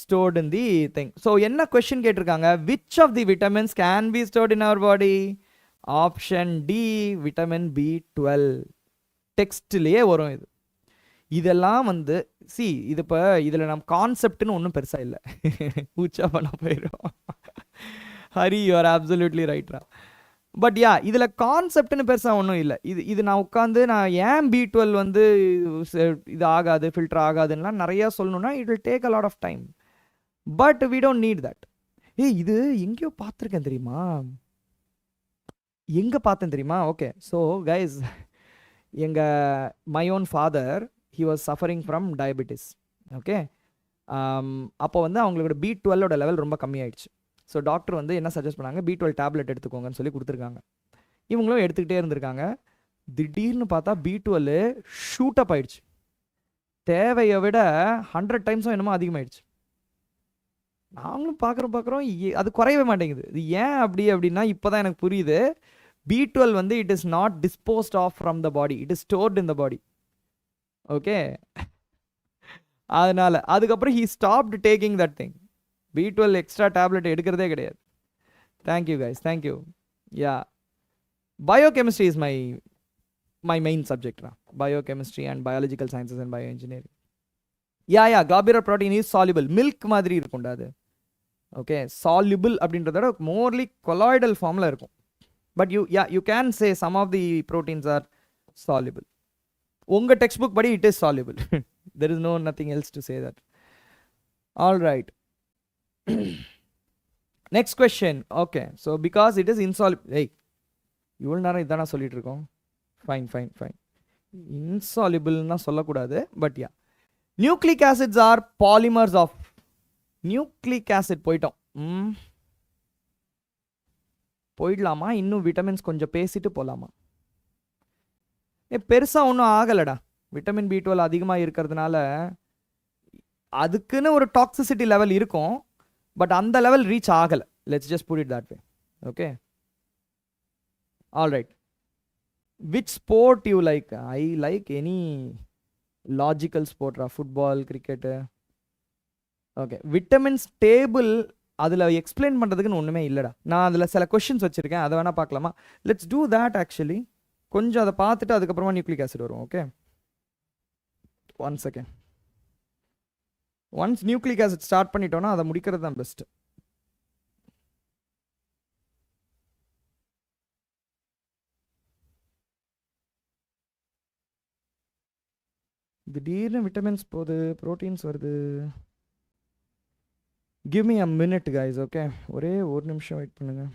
stored in the thing. So என்ன question கேட்டிருக்காங்க, which of the vitamins can be stored in our body? Option D, vitamin B12. டெக்ஸ்ட்லேயே வரும் இது. இதெல்லாம் வந்து இது இப்போ இதில் நம்ம கான்செப்ட்னு ஒன்றும் பெருசாக இல்லை, பூச்சா பண்ண போயிடும். ஹரி, யூ ஆர் அப்சல்யூட்லி ரைட்ரா. பட் யா, இதில் கான்செப்ட்னு பெருசாக ஒன்றும் இல்லை. இது நான் உட்காந்து நான் ஏன் B12 வந்து இது ஆகாது, ஃபில்டர் ஆகாதுன்னா நிறையா சொல்லணும்னா it will take a lot of time. But we don't need that. இது எங்கேயோ பார்த்துருக்கேன் தெரியுமா, எங்கே பார்த்தேன் தெரியுமா? Okay, so guys, my own father, he was suffering from diabetes. Okay, அப்போ வந்து அவங்களோட B12ஓட லெவல் ரொம்ப கம்மியாயிடுச்சு. ஸோ டாக்டர் வந்து என்ன சஜஸ்ட் பண்ணாங்க, B12 டேப்லெட் எடுத்துக்கோங்கன்னு சொல்லி கொடுத்துருக்காங்க. இவங்களும் எடுத்துக்கிட்டே இருந்திருக்காங்க. திடீர்னு பார்த்தா B12 ஷூட் அப் ஆயிடுச்சு, தேவையை விட 100 டைம்ஸும் என்னமோ அதிகமாகிடுச்சு. நாங்களும் பார்க்குறோம் அது குறையவே மாட்டேங்குது. இது ஏன் அப்படின்னா இப்போ தான் எனக்கு புரியுது. B12 வந்து it is not disposed off from the body, it is stored in the body. Okay, அதனால அதுக்கப்புறம் he stopped taking that thing. B12 extra tablet எடுக்கிறதே கிடையாது. Thank you guys, thank you. Yeah, biochemistry is my main subject. Biochemistry and biological sciences and bio engineering. Yeah, globular protein is soluble. Milk மாதிரி இருக்கும்டா அது. Okay, soluble அப்படின்றத விட Morley colloidal ஃபார்மில் இருக்கும். But you can say some of the proteins are soluble. உங்கள் textbook படி இட் இஸ் soluble. there is nothing else to say that. All right. Next question. Okay, so because it is insoluble. Hey, இவ்வளோ நேரம் இதானா சொல்லிட்டு இருக்கோம். Fine. இன்சால்யூபிள்னா சொல்லக்கூடாது, but ya, nucleic acids are polymers of. Nucleic acid போயிடலாமா? இன்னும் விட்டமின்ஸ் கொஞ்சம் பேசிட்டு போகலாமா? பெருசாக ஒன்றும் ஆகலடா. விட்டமின் B12 அதிகமாக இருக்கிறதுனால அதுக்குன்னு ஒரு டாக்ஸிசிட்டி லெவல் இருக்கும், பட் அந்த லெவல் ரீச் ஆகலை. Let's just put it that way. Okay, all right. Which sport you like? I like any logical ஸ்போர்ட்ரா, football, cricket. Okay, vitamins table அதில் எக்ஸ்பிளைன் பண்ணுறதுக்குன்னு ஒன்றுமே இல்லைடா. நான் அதில் சில கொஷின்ஸ் வச்சுருக்கேன், அதை வேணால் பார்க்கலாமா? Let's do that. ஆக்சுவலி கொஞ்சம் அதை பார்த்துட்டு அதுக்கப்புறமா நியூக்ளிக் ஆசிட் வரும். Okay, one second. Once nucleic acid start பண்ணிட்டோன்னா அதை முடிக்கிறது தான் பெஸ்ட்டு. திடீர்னு விட்டமின்ஸ் போகுது, ப்ரோட்டீன்ஸ் வருது. Give me a minute guys. Okay, ஒரே ஒரு நிமிஷம் வெயிட் பண்ணுங்க.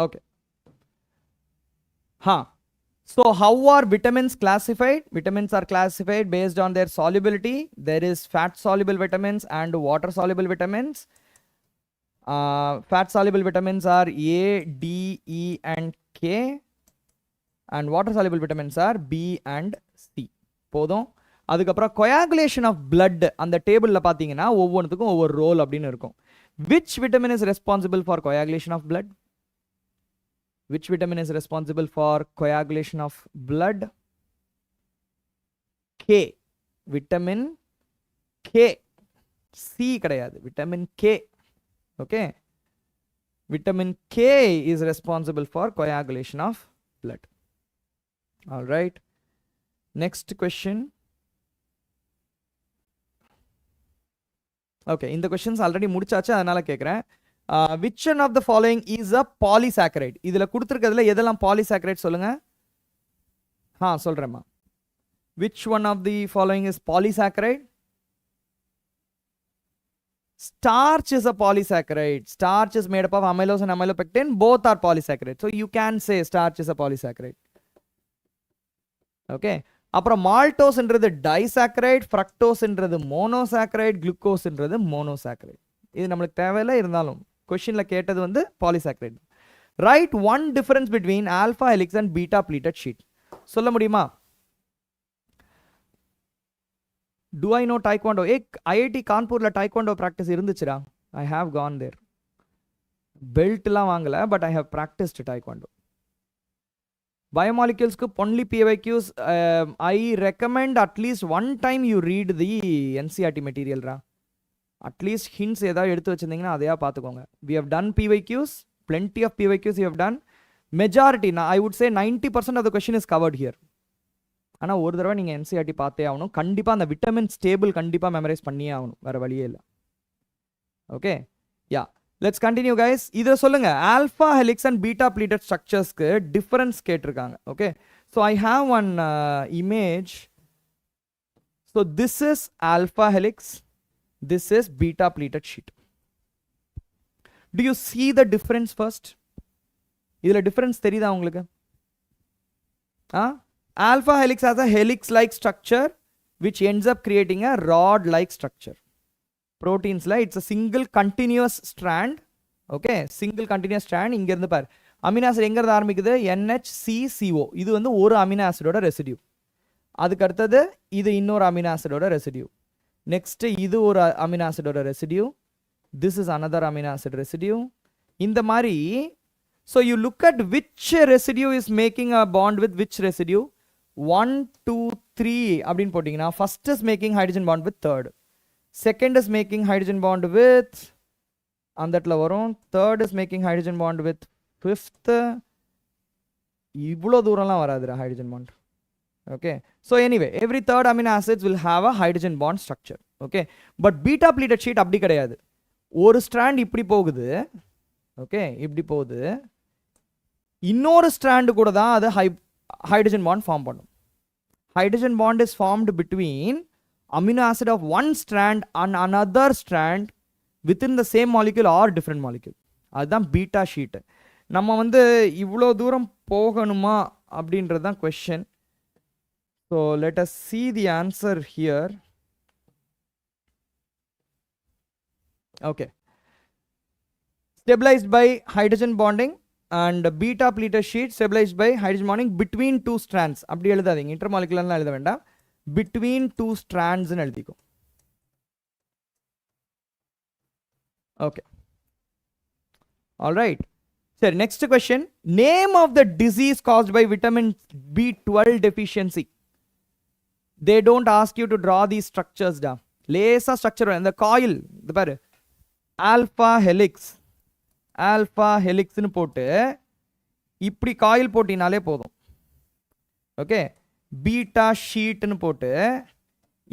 Okay. So how are vitamins classified? Vitamins are classified based on their solubility. There is fat soluble vitamins and water soluble vitamins. Fat soluble vitamins are A, D, E and K, and water soluble vitamins are B and C. போதும். அதுக்கப்புறம் coagulation of blood அந்த டேபிளில் பார்த்தீங்கன்னா ஒவ்வொன்றுத்துக்கும் ஒவ்வொரு role அப்படின்னு இருக்கும். Which vitamin is responsible for coagulation of blood? Which vitamin is responsible for coagulation of blood? K. Vitamin K. C கிடையாது, vitamin K. Okay. Vitamin K is responsible for coagulation of blood. All right. Next question. Okay, in the questions already முடிச்சாச்சு அதனால கேக்குறேன். Which one of the following is a polysaccharide? இதுல கொடுத்திருக்கிறதுல எதெல்லாம் polysaccharide சொல்லுங்க. சொல்றேம்மா. Which one of the following is polysaccharide? Starch is a polysaccharide. Starch is made up of amylose and amylopectin. Both are polysaccharides. So you can say starch is a polysaccharide. Okay. அப்புறம் மால்டோஸ்ன்றது disaccharide, ஃப்ரக்டோஸ்ன்றது monosaccharide, குளுக்கோஸ்ன்றது monosaccharide. இது நம்மளுக்கு தேவையில்லை, இருந்தாலும் கொஸ்டின்ல கேட்டது வந்து polysaccharide. Right one difference between alpha helix and beta pleated sheet. சொல்ல முடியுமா? Do I know taekwondo? IIT கான்பூர்ல taekwondo practice இருந்துச்சுடா. I have gone there. பெல்ட்லாம் வாங்கல, but I have practiced taekwondo. Biomolecules ku only PYQs. I recommend at least one time you read the NCERT material ra. At least hints edha eduthu vechindinga adaya paathukonga. We have done PYQs, plenty of PYQs you have done. Majority, I would say 90% of the question is covered here. ஆனா ஒரு தடவை நீங்க NCERT பார்த்தே ஆகணும். கண்டிப்பா அந்த vitamins table கண்டிப்பா memorise பண்ணியே ஆகணும், வேற வழியே இல்லை. Okay, yeah, let's continue guys. இதை சொல்லுங்க, alpha helix and beta pleated ஸ்ட்ரக்சர்ஸ்க்கு டிஃபரன்ஸ் கேட்டிருக்காங்க. Okay, so I have one image. So this is alpha helix, this is beta pleated sheet. Do you see the difference first? இதுல difference தெரியுதா உங்களுக்கு? Alpha helix has a helix-like structure which ends up creating a rod-like structure. Proteins like it's a single continuous strand. Okay, single continuous strand. இங்க இருந்து பாரு, amino acid எங்க இருந்து ஆரம்பிக்குது? NHCCO. இது வந்து ஒரு அமினோ ஆசிடோட ரெசிடியூ. அதுக்கு அடுத்தது இது இன்னொரு அமினோ ஆசிடோட ரெசிடியூ. நெக்ஸ்ட் இது ஒரு அமினோ ஆசிடோட residue. This is another amino acid residue. இந்த மாதிரி, so you look at which residue is making a bond with which residue. 1, 2, 3 அப்படின்னு போட்டிங்கன்னா first is making hydrogen bond with third, second is making hydrogen bond with அந்த இடத்துல வரும், third is making hydrogen bond with fifth. இவ்வளோ தூரம்லாம் வராதுடா hydrogen bond. Okay, so anyway every third amino acids will have a hydrogen bond structure. Okay, but beta pleated sheet அப்படி கிடையாது. ஒரு strand இப்படி போகுது, okay, இப்படி போகுது, இன்னொரு ஸ்ட்ராண்ட் கூட தான் அது hydrogen bond form பண்ணும். Hydrogen bond is formed between amino acid of one strand and another strand within the same molecule or different molecule. அதுதான் பீட்டா ஷீட். நம்ம வந்து இவ்வளோ தூரம் போகணுமா அப்படின்றது தான் question. So let us see the answer here. Okay, stabilized by hydrogen bonding and beta pleated sheet stabilized by hydrogen bonding between two strands. அப்படி எழுதாதீங்க, இன்டர்மாலிகுலர்லாம் எழுத வேண்டாம், between two strands ன்னு எழுதிக்கோ. Okay, all right. சரி, next question. Name of the disease caused by vitamin B12 deficiency. They don't ask you to draw these structures down. லேசா structure இந்த coil இது பாரு, alpha helix, alpha ஹெலிக்ஸ்னு போட்டு இப்படி coil போட்டினாலே போதும். Okay, beta ஷீட்னு போட்டு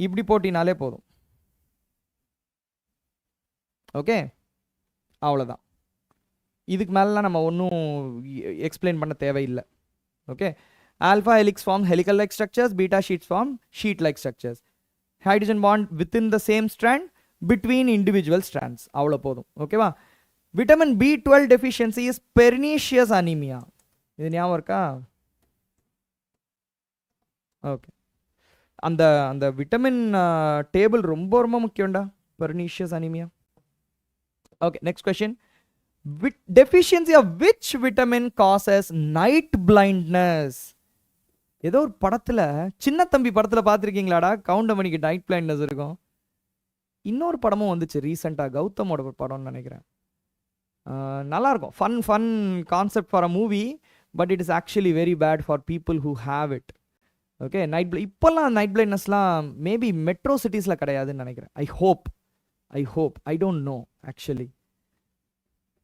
இப்படி போட்டினாலே போதும். ஓகே, அவ்வளோதான். இதுக்கு மேலாம் நம்ம ஒன்றும் எக்ஸ்பிளைன் பண்ண தேவையில்லை. Okay, alpha helix form helical like structures, beta sheets form sheet like structures. hydrogen bond within the same strand between individual strands. அவ்வளோ போதும். ஓகேவா? Vitamin B12 deficiency is pernicious anemia. இது ஞாபகம் இருக்கா? ஓகே, அந்த அந்த விட்டமின் டேபிள் ரொம்ப ரொம்ப முக்கியம்டா, pernicious anemia. Okay, next question. Deficiency of which vitamin causes night blindness? ஏதோ ஒரு படத்துல, சின்ன தம்பி படத்துல பார்த்துருக்கீங்களாடா, கவுண்டமணிக்கு நைட் பிளைண்ட்னஸ் இருக்கும். இன்னொரு படமும் வந்துச்சு ரீசெண்டாக, கௌதமோட படம்னு நினைக்கிறேன். நல்லா இருக்கும், fun concept for a movie, but it is actually very bad for people who have it. Okay, இப்போல்லாம் நைட் பிளைண்ட்னஸ்லாம் மேபி மெட்ரோ சிட்டிஸில் கிடையாதுன்னு நினைக்கிறேன். I hope, I don't know actually.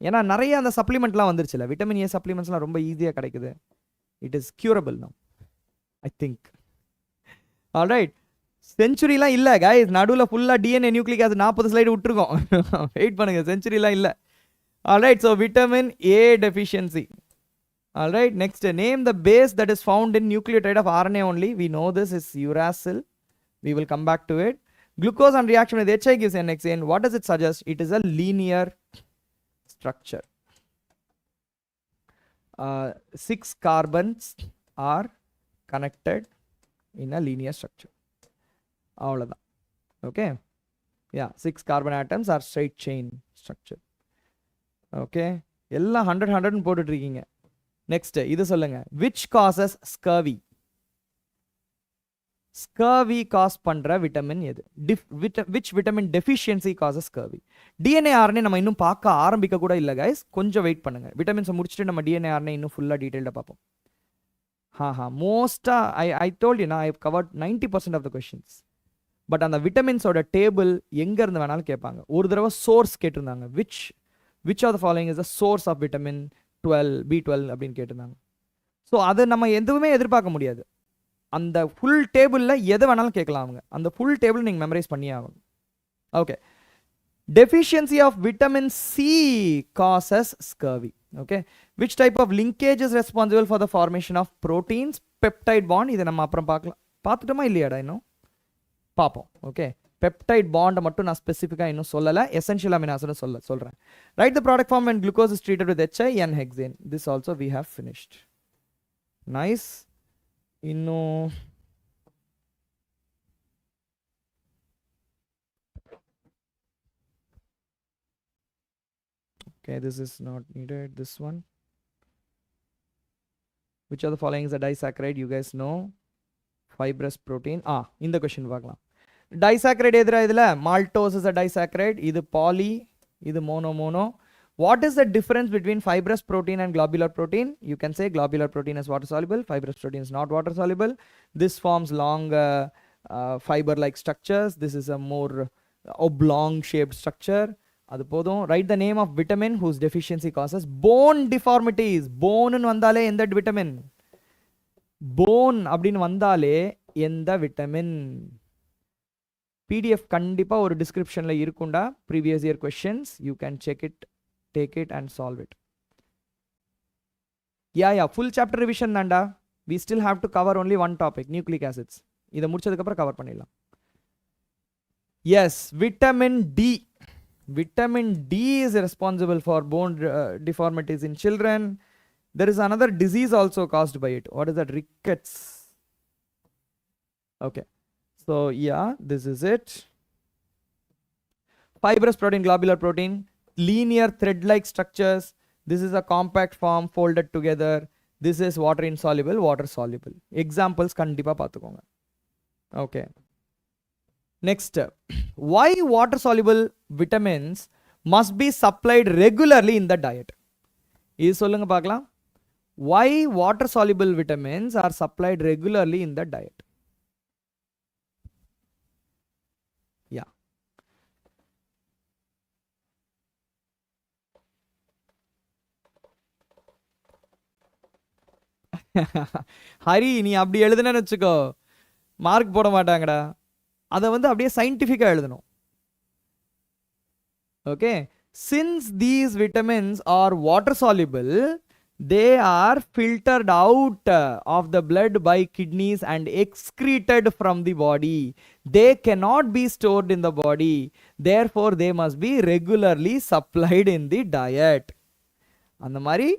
ஏன்னா நிறைய அந்த சப்ளிமெண்ட்லாம் வந்துருச்சுல, விட்டமின் ஏ சப்ளிமெண்ட்ஸ்லாம் ரொம்ப ஈஸியாக கிடைக்குது. It is curable now I think. Alright, செஞ்சுரிலாம் இல்லை கைஸ், நடுவில் ஃபுல்லாக டிஎன்ஏ நியூக்ளிக் ஆசிட் 40 ஸ்லைடு விட்டுருக்கோம். வெயிட் பண்ணுங்க, செஞ்சுரிலாம் இல்லை. Alright, so vitamin A deficiency. Alright, next, name the base that is found in nucleotide of RNA only. We know this is uracil. We will come back to it. Glucose on reaction with HI gives an hexane. What does it suggest? It is a linear structure. 6 carbons are connected in a linear structure. Okay. Yeah, 6 carbon atoms are straight chain structure. Okay. எல்லாம் 100 போட்டுட்டு இருக்கீங்க. Next, இது சொல்லுங்க. Which causes scurvy? Scurvy cause பண்ற vitamin எது? Which vitamin deficiency causes scurvy? DNA RNA நம்ம இன்னும் பார்க்க ஆரம்பிக்க கூட இல்லை guys. கொஞ்சம் வெயிட் பண்ணுங்க. விட்டமின்ஸை முடிச்சுட்டு நம்ம DNA RNA இன்னும் ஃபுல்லாக டீட்டெயில்டாக பார்ப்போம். மோஸ்டா I told you, I have covered 90% of the questions. But அந்த விட்டமின்ஸோட டேபிள் எங்க இருந்து வேணாலும் கேட்பாங்க. ஒரு தடவை சோர்ஸ் கேட்டிருந்தாங்க. Which of the following is the source of vitamin 12, B12 அப்படின்னு கேட்டிருந்தாங்க. ஸோ அதை நம்ம எதுவுமே எதிர்பார்க்க முடியாது. அந்த ஃபுல் டேபிளில் எதை வேணாலும் கேட்கலாம் அவங்க. அந்த ஃபுல் டேபிள் நீங்கள் மெமரைஸ் பண்ணியே ஆகணும். Okay, deficiency of vitamin C causes scurvy. Okay, which type of linkage is responsible for the formation of proteins peptide bond. இதை நம்ம அப்புறம் பார்க்கலாம். பார்த்துட்டோமா இல்லையாடா? இன்னும் பார்ப்போம். ஓகே, பெப்டைட் பாண்டை மட்டும் நான் ஸ்பெசிஃபிக்காக இன்னும் சொல்லலை. எசென்ஷியல் அமினோ ஆசிட் சொல்கிறேன். Write the product form when glucose is treated with HI and hexane. This also we have finished. Nice. இன்னும் okay, this is not needed. This one. Which of the following is a disaccharide? You guys know. Fibrous protein. இந்த question பார்க்கலாம். Disaccharide எதிரா இதில் maltose is a disaccharide. இது poly, இது mono. What is the difference between fibrous protein and globular protein? You can say globular protein is water soluble, fibrous protein is not water soluble. This forms long fiber like structures. This is a more oblong shaped structure. அது போதும். Write the name of vitamin whose deficiency causes bone deformities. Bone ன்னு வந்தாலே எந்த vitamin? Bone அப்படின்னு வந்தாலே எந்த vitamin? PDF கண்டிப்பாக ஒரு டிஸ்கிரிப்ஷனில் இருக்குண்டா. Previous year questions you can check it, take it and solve it. Yeah full chapter revision தான்டா. We still have to cover only one topic, nucleic acids. இதை முடிச்சதுக்கப்புறம் கவர் பண்ணிடலாம். Yes, vitamin D. Vitamin D is responsible for bone deformities in children. There is another disease also caused by it. What is that? Rickets. Okay. So yeah, this is it. Fibrous protein, globular protein, linear thread-like structures. This is a compact form folded together. This is water insoluble, water soluble. Examples kandipa paathukonga. Okay. Next, why water soluble vitamins must be supplied regularly in the diet? Is solunga paakalam. Why water soluble vitamins are supplied regularly in the diet? Yeah. Hari, நீ அப்படி எழுதுனேன்னு வச்சுக்கோ mark போட மாட்டாங்கடா. அதை அப்படியே சயின்டிஃபிக்காக எழுதணும். Okay, since these vitamins R water soluble, they are filtered out of the blood by kidneys and excreted from the body. They cannot be stored in the body. Therefore, they must be regularly supplied in the diet. அந்த மாதிரி.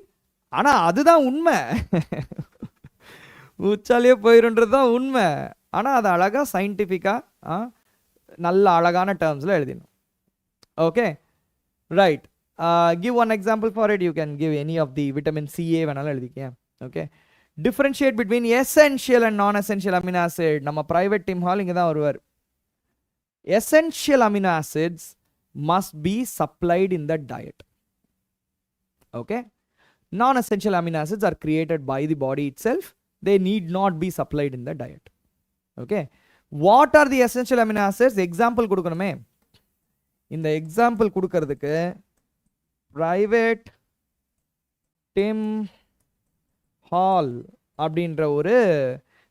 ஆனா அதுதான் உண்மை. உச்சாலே போயிருன்றது தான் உண்மை. ஆனால் அது அழகாக சயின்டிஃபிக்காக நல்ல அழகான டேர்ம்ஸில் எழுதிடணும். Okay, right. Give one example for it. You can give any of the vitamin CA வேணாலும் எழுதிக்கேன். Okay, differentiate between essential and non-essential amino acid. நம்ம private team hall இங்கே தான் வருவார். Essential amino acids must be supplied in the diet. Okay, non-essential amino acids are created by the body itself. They need not be supplied in the diet. Okay, what are the essential amino acids? Example கொடுக்கணுமே. இந்த example கொடுக்கறதுக்கு private Tim Hall அப்படின்ற ஒரு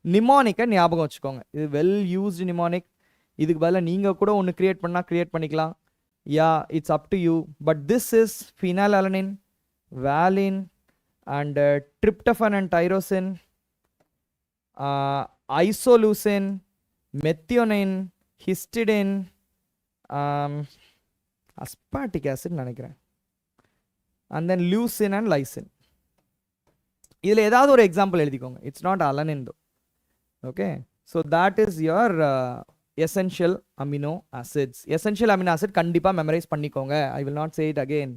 நிமானிக்கை ஞாபகம் வச்சுக்கோங்க. இது well used pneumonic. இதுக்கு பதிலாக நீங்கள் கூட ஒன்று கிரியேட் பண்ணால் கிரியேட் பண்ணிக்கலாம். Yeah it's up to you. But this is phenylalanine, valine and tryptophan and tyrosine, isoleucine, methionine, histidine, aspartic acid நினைக்கிறேன், and then leucine and lysine. இதில் ஏதாவது ஒரு எக்ஸாம்பிள் எழுதிக்கோங்க. It's not alanine though. Okay, so that is your essential amino acids. Essential amino acid கண்டிப்பாக memorize பண்ணிக்கோங்க. I will not say it again.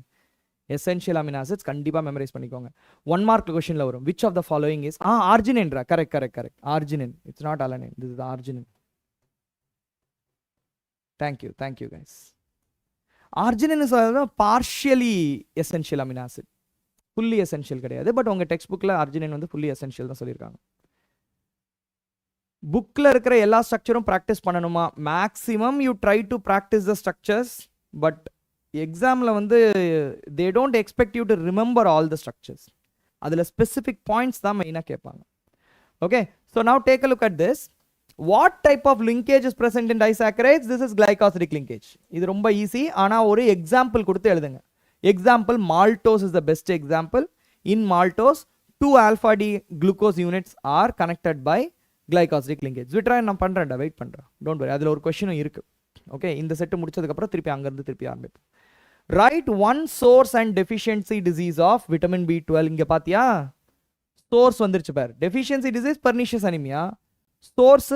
Essential amino acids கண்டிப்பாக memorize பண்ணிக்கோங்க. 1 mark கொஷனில் வரும். Which of the following is ஆர்ஜினின்ரா? Correct. Arginine. It's not alanine. This is arginine. Thank you guys. Arginine is partially essential amino acid. Fully essential கிடையாது. But உங்கள் text புக்கில் arginine வந்து fully essential தான் சொல்லியிருக்காங்க. புக்கில் இருக்கிற எல்லா ஸ்ட்ரக்சரும் ப்ராக்டிஸ் பண்ணணுமா? Maximum you try to practise the structures. But எக்ஸாமில் வந்து they don't expect you to remember all the structures. அதில் ஸ்பெசிஃபிக் பாயிண்ட்ஸ் தான் மெயினாக கேட்பாங்க. Okay, so now take a look at this. What type of linkage is present in disaccharides? This is glycosidic linkage. இது ரொம்ப easy. ஆனால் ஒரு example கொடுத்து எழுதுங்க. Example, maltose is the best example. In maltose, 2 alpha D glucose units are connected by glycosidic linkage. Vitrai நான் பண்றேன்டா, wait பண்றேன். Don't worry. அதில் ஒரு கொஸ்டினும் இருக்கு. ஓகே, இந்த செட்டு முடிச்சதுக்கப்புறம் திருப்பி அங்கேருந்து திருப்பி ஆரம்பிப்போம். Write one source and deficiency disease of vitamin B12. இங்கே பார்த்தியா சோர்ஸ் வந்துருச்சு பாரு. Deficiency disease pernicious anaemia. Source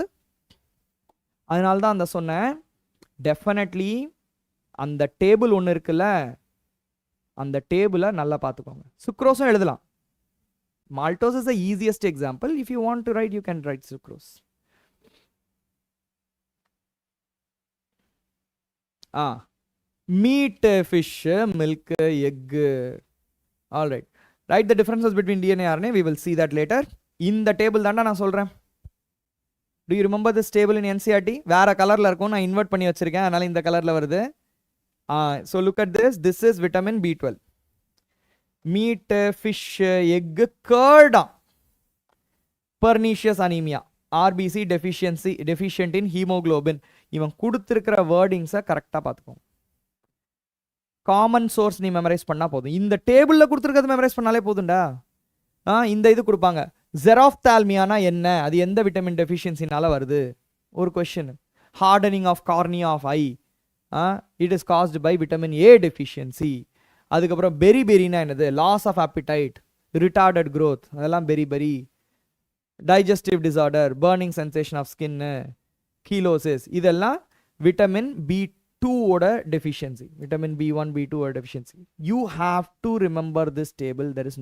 அதனால தான் அந்த சொன்னேன். டெஃபினெட்லி அந்த டேபிள் ஒன்று இருக்குல்ல, அந்த டேபிளை நல்லா பார்த்துக்கோங்க. சுக்ரோஸும் எழுதலாம். Maltose is the easiest example. If you want to write you can write sucrose. Meat, fish, milk, egg. All right. Write the differences between DNA RNA. We will see that later. இந்த table தாண்டா நான் சொல்கிறேன். Do you remember this table in NCERT? வேற கலரில் இருக்கும். நான் invert பண்ணி வச்சிருக்கேன், அதனால இந்த கலரில் வருது. So look at this. This is vitamin B12. Meat, fish, egg, curd. Pernicious anemia. RBC deficient in hemoglobin. இவன் கொடுத்திருக்கிற வேர்டிங்ஸை கரெக்டாக பார்த்துக்கோங்க. காமன் சோர்ஸ் நீ மெமரைஸ் பண்ணால் போதும். இந்த டேபிளில் கொடுத்துருக்கிறது மெமரைஸ் பண்ணாலே போதும்டா. இந்த இது கொடுப்பாங்க. ஜெராப்தால்மியானா என்ன? அது எந்த விட்டமின் டெஃபிஷியன்சினால வருது? ஒரு question. Hardening of cornea of eye. It is caused by vitamin A deficiency. அதுக்கப்புறம் பெரினா என்னது? Loss of appetite, retarded growth, அதெல்லாம் பெரி. Digestive disorder, burning sensation of skin, cheilosis, இதெல்லாம் விட்டமின் B2 ஓட டெஃபிஷியன்சி. விட்டமின் B1, B2 ஓட deficiency. You have to remember this table. There is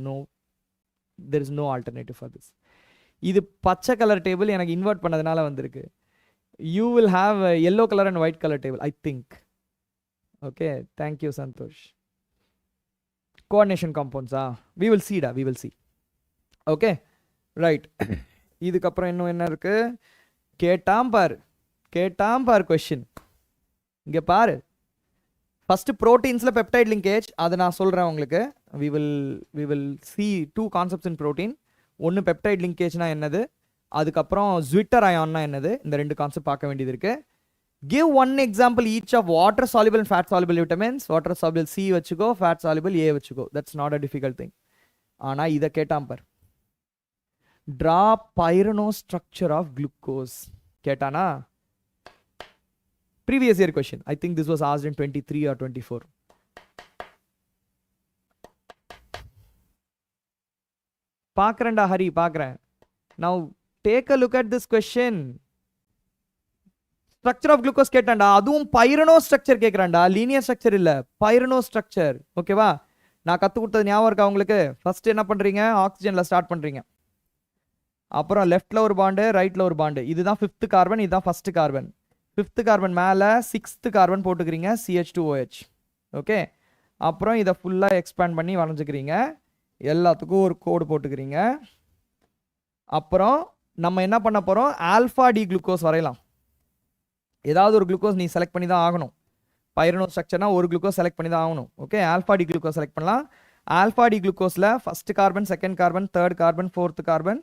no alternative for this. இது பச்சை colour table எனக்கு invert பண்ணதுனால வந்திருக்கு. You will have a yellow color and white color table, I think. Okay, thank you Santosh. Coordination compounds, we will see. Okay, right. இதுக்கப்புறம் இன்னும் என்ன இருக்கு? கேட்டாம் பார் question. இங்கே பாரு. ஃபர்ஸ்ட் ப்ரோட்டீன்ஸில் பெப்டைட் லிங்கேஜ், அதை நான் சொல்கிறேன் உங்களுக்கு. we will see 2 concepts in protein. ஒன்று பெப்டைட் லிங்கேஜ்னா என்னது, அதுக்கப்புறம் ஜுவிட்டர் அயான்னா என்னது. இந்த 2 கான்செப்ட் பார்க்க வேண்டியது இருக்கு. Give 1 example each of water soluble and fat soluble vitamins. Water soluble C வச்சுக்கோ, ஃபேட் சால்யுபிள் ஏ வச்சுக்கோ. That's not a difficult thing. ஆனால் இதை கேட்டாம் பார். Draw pyrano structure of glucose கேட்டானா? Previous year question. I think this was asked in 23 or 24. பார்க்குறேன்டா ஹரி, பார்க்குறேன். Now take a look at this question. Structure of glucose கேட்டான்டா. அதுவும் பைரனோ ஸ்ட்ரக்சர் கேட்குறான்டா. லீனியர் ஸ்ட்ரக்சர் இல்லை, பைரனோ ஸ்ட்ரக்சர். ஓகேவா? நான் கற்றுக் கொடுத்தது ஞாபகம் இருக்கா உங்களுக்கு? ஃபர்ஸ்ட் என்ன பண்ணுறீங்க? ஆக்சிஜனில் ஸ்டார்ட் பண்ணுறீங்க. அப்புறம் லெஃப்டில் ஒரு பாண்டு, ரைட்டில் ஒரு பாண்டு. இதுதான் 5th கார்பன், இதுதான் 1st கார்பன். 5th கார்பன் மேலே 6th கார்பன் போட்டுக்கிறீங்க, CH2OH. ஓகே, அப்புறம் இதை ஃபுல்லாக எக்ஸ்பேண்ட் பண்ணி வரைஞ்சிக்கிறீங்க. எல்லாத்துக்கும் ஒரு கோடு போட்டுக்கிறீங்க. அப்புறம் நம்ம என்ன பண்ண போகிறோம்? ஆல்ஃபா டி குளுக்கோஸ் வரையலாம். ஏதாவது ஒரு குளுக்கோஸ் நீ செலக்ட் பண்ணி தான் ஆகணும். பைரனோ ஸ்ட்ரக்சர்னா ஒரு குளுக்கோஸ் செலக்ட் பண்ணி தான் ஆகணும். Okay, alpha D glucose select பண்ணலாம். ஆல்ஃபா டி குளுக்கோஸில் first carbon, second carbon, third carbon, fourth carbon,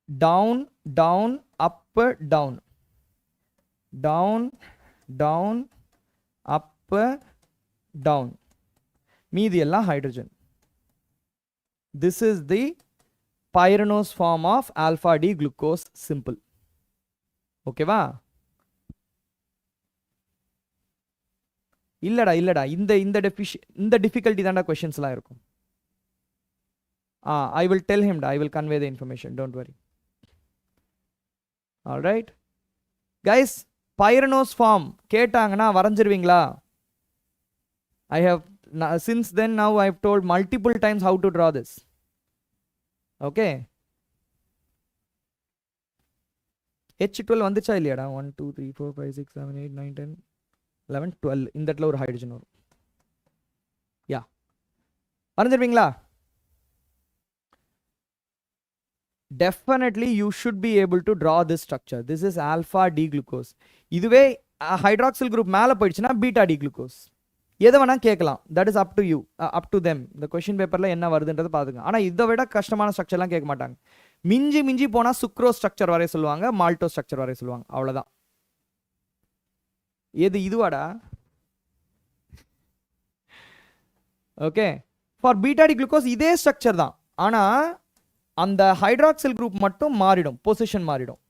down down up down, down down up down, மீதி எல்லாம் hydrogen. This is the pyranose form of alpha D glucose simple. ஓகேவா? இல்லடா இந்த difficulty தான்டா கொஸ்டின்ஸ்லாம் இருக்கும். I will tell him, I will convey the information, don't worry. All right guys, pyranose form கேட்டாங்கன்னா வரைஞ்சிருவீங்களா? I have since then now I have told multiple times how to draw this. Okay, H12 வந்துச்சா இல்லையாடா? 1 2 3 4 5 6 7 8 9 10 11 12 இந்த இடத்துல ஒரு hydrogen வரும். யா, வரைஞ்சிருவீங்களா? Definitely you should be able to draw this structure. This is alpha D glucose. இதுவே hydroxyl group மேலே போயிடுச்சுன்னா beta D glucose. எதை வேணா கேட்கலாம். That is up to you, up to them. இந்த கொஸ்டின் பேப்பரில் என்ன வருதுன்றது பார்த்துங்க. ஆனால் இதை விட கஷ்டமான ஸ்ட்ரக்சர்லாம் கேட்க மாட்டாங்க. மிஞ்சி போனால் சுக்ரோஸ் ஸ்ட்ரக்சர் வரைய சொல்லுவாங்க, மால்டோ ஸ்ட்ரக்சர் வரைய சொல்லுவாங்க, அவ்வளோதான். எது இதுவாடா? Okay, for beta D glucose இதே ஸ்ட்ரக்சர் தான். ஆனால் அந்த ஹைட்ராக்சில் குரூப் மட்டும் மாறிடும், பொசிஷன் மாறிடும்.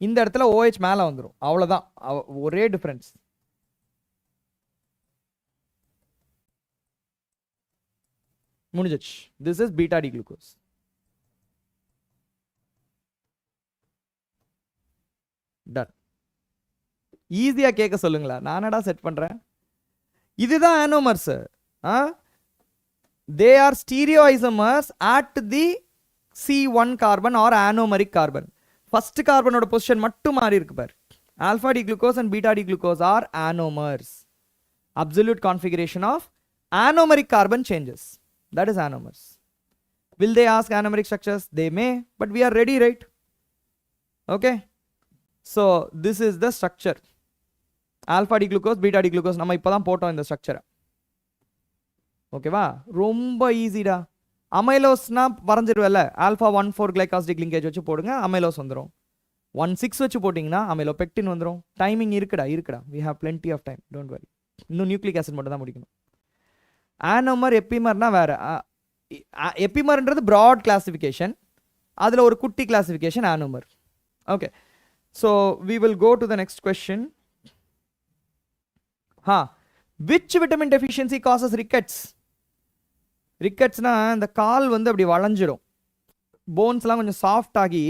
இந்த இடத்துல OH மேலே வந்துடும், அவ்வளோதான். ஒரே டிஃபரன்ஸ். முடிஞ்சிச்சு. This is beta D glucose. Done. ஈஸியாக கேட்க சொல்லுங்களா? நானடா செட் பண்ணுறேன். இதுதான் anomers. They are stereoisomers at the C1 carbon or anomeric carbon. First carbon oda position mattum maari irukku par. Alpha D glucose and beta D glucose are anomers. Absolute configuration of anomeric carbon changes. That is anomers. Will they ask anomeric structures? They may, but we are ready, right? Okay. So this is the structure. Alpha D glucose, beta D glucose நம்ம இப்பதான் போட்டோம் இந்த ஸ்ட்ரக்சரை. ஓகேவா? ரொம்ப ஈஸிடா. அமைலோஸ்னா வரைஞ்சிருவல்ல, alpha 1,4 glycosidic linkage வச்சு போடுங்க, amylose வந்துடும். 1,6 வச்சு போட்டிங்கன்னா அமிலோபெக்டின் வந்துடும். டைமிங் இருக்குடா. we have plenty of time, don't worry. இன்னும் நியூக்ளிக் ஆசிட் மட்டும் தான் முடிக்கணும். ஆனோமர் எப்பிமர்னா வேற. எப்பிமர்ன்றது ப்ராட் கிளாசிஃபிகேஷன், அதில் ஒரு குட்டி classification anomer. Okay, so we will go to the next question. which vitamin deficiency causes rickets? ரிக்கட்ஸ்னா இந்த கால் வந்து அப்படி வளைஞ்சிடும், போன்ஸ்லாம் கொஞ்சம் சாஃப்ட் ஆகி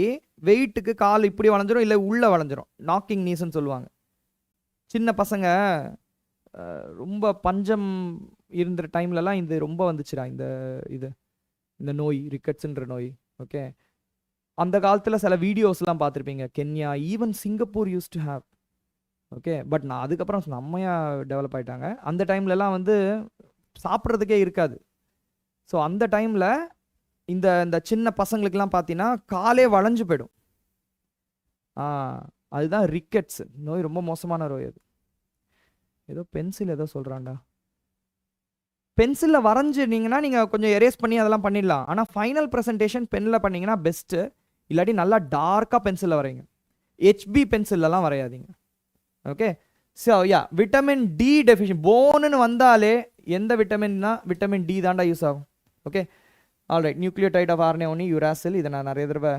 வெயிட்டுக்கு கால் இப்படி வளைஞ்சிரும், இல்லை உள்ளே வளைஞ்சிரும். நாக்கிங் நீஸ்ன்னு சொல்லுவாங்க. சின்ன பசங்க ரொம்ப பஞ்சம் இருந்த டைம்லலாம் இது ரொம்ப வந்துச்சுடா, இந்த நோய், ரிக்கட்ஸுன்ற நோய். ஓகே, அந்த காலத்தில் சில வீடியோஸ்லாம் பார்த்துருப்பீங்க. Kenya, even Singapore use to have. Okay, but நான் அதுக்கப்புறம் செம்மையாக டெவலப் ஆகிட்டாங்க. அந்த டைம்லலாம் வந்து சாப்பிட்றதுக்கே இருக்காது. ஸோ அந்த டைமில் இந்த சின்ன பசங்களுக்கெல்லாம் பார்த்தீங்கன்னா காலே வளைஞ்சு போயிடும். அதுதான் ரிக்கெட்ஸ் நோய். ரொம்ப மோசமான நோய் அது. ஏதோ பென்சில் ஏதோ சொல்கிறான்டா. பென்சிலில் வரைஞ்சிருந்தீங்கன்னா நீங்கள் கொஞ்சம் எரேஸ் பண்ணி அதெல்லாம் பண்ணிடலாம். ஆனால் ஃபைனல் ப்ரெசன்டேஷன் பெனில் பண்ணிங்கன்னா பெஸ்ட்டு. இல்லாட்டி நல்லா டார்க்காக பென்சிலில் வரைங்க. HB பென்சிலெலாம் வரையாதீங்க. Okay, so vitamin D deficiency. போனுன்னு வந்தாலே எந்த விட்டமின்னா விட்டமின் டி தாண்டா யூஸ் ஆகும். Okay, alright. Nucleotide of RNA ஒன்று யூராசில். இதை நான் நிறைய தடவை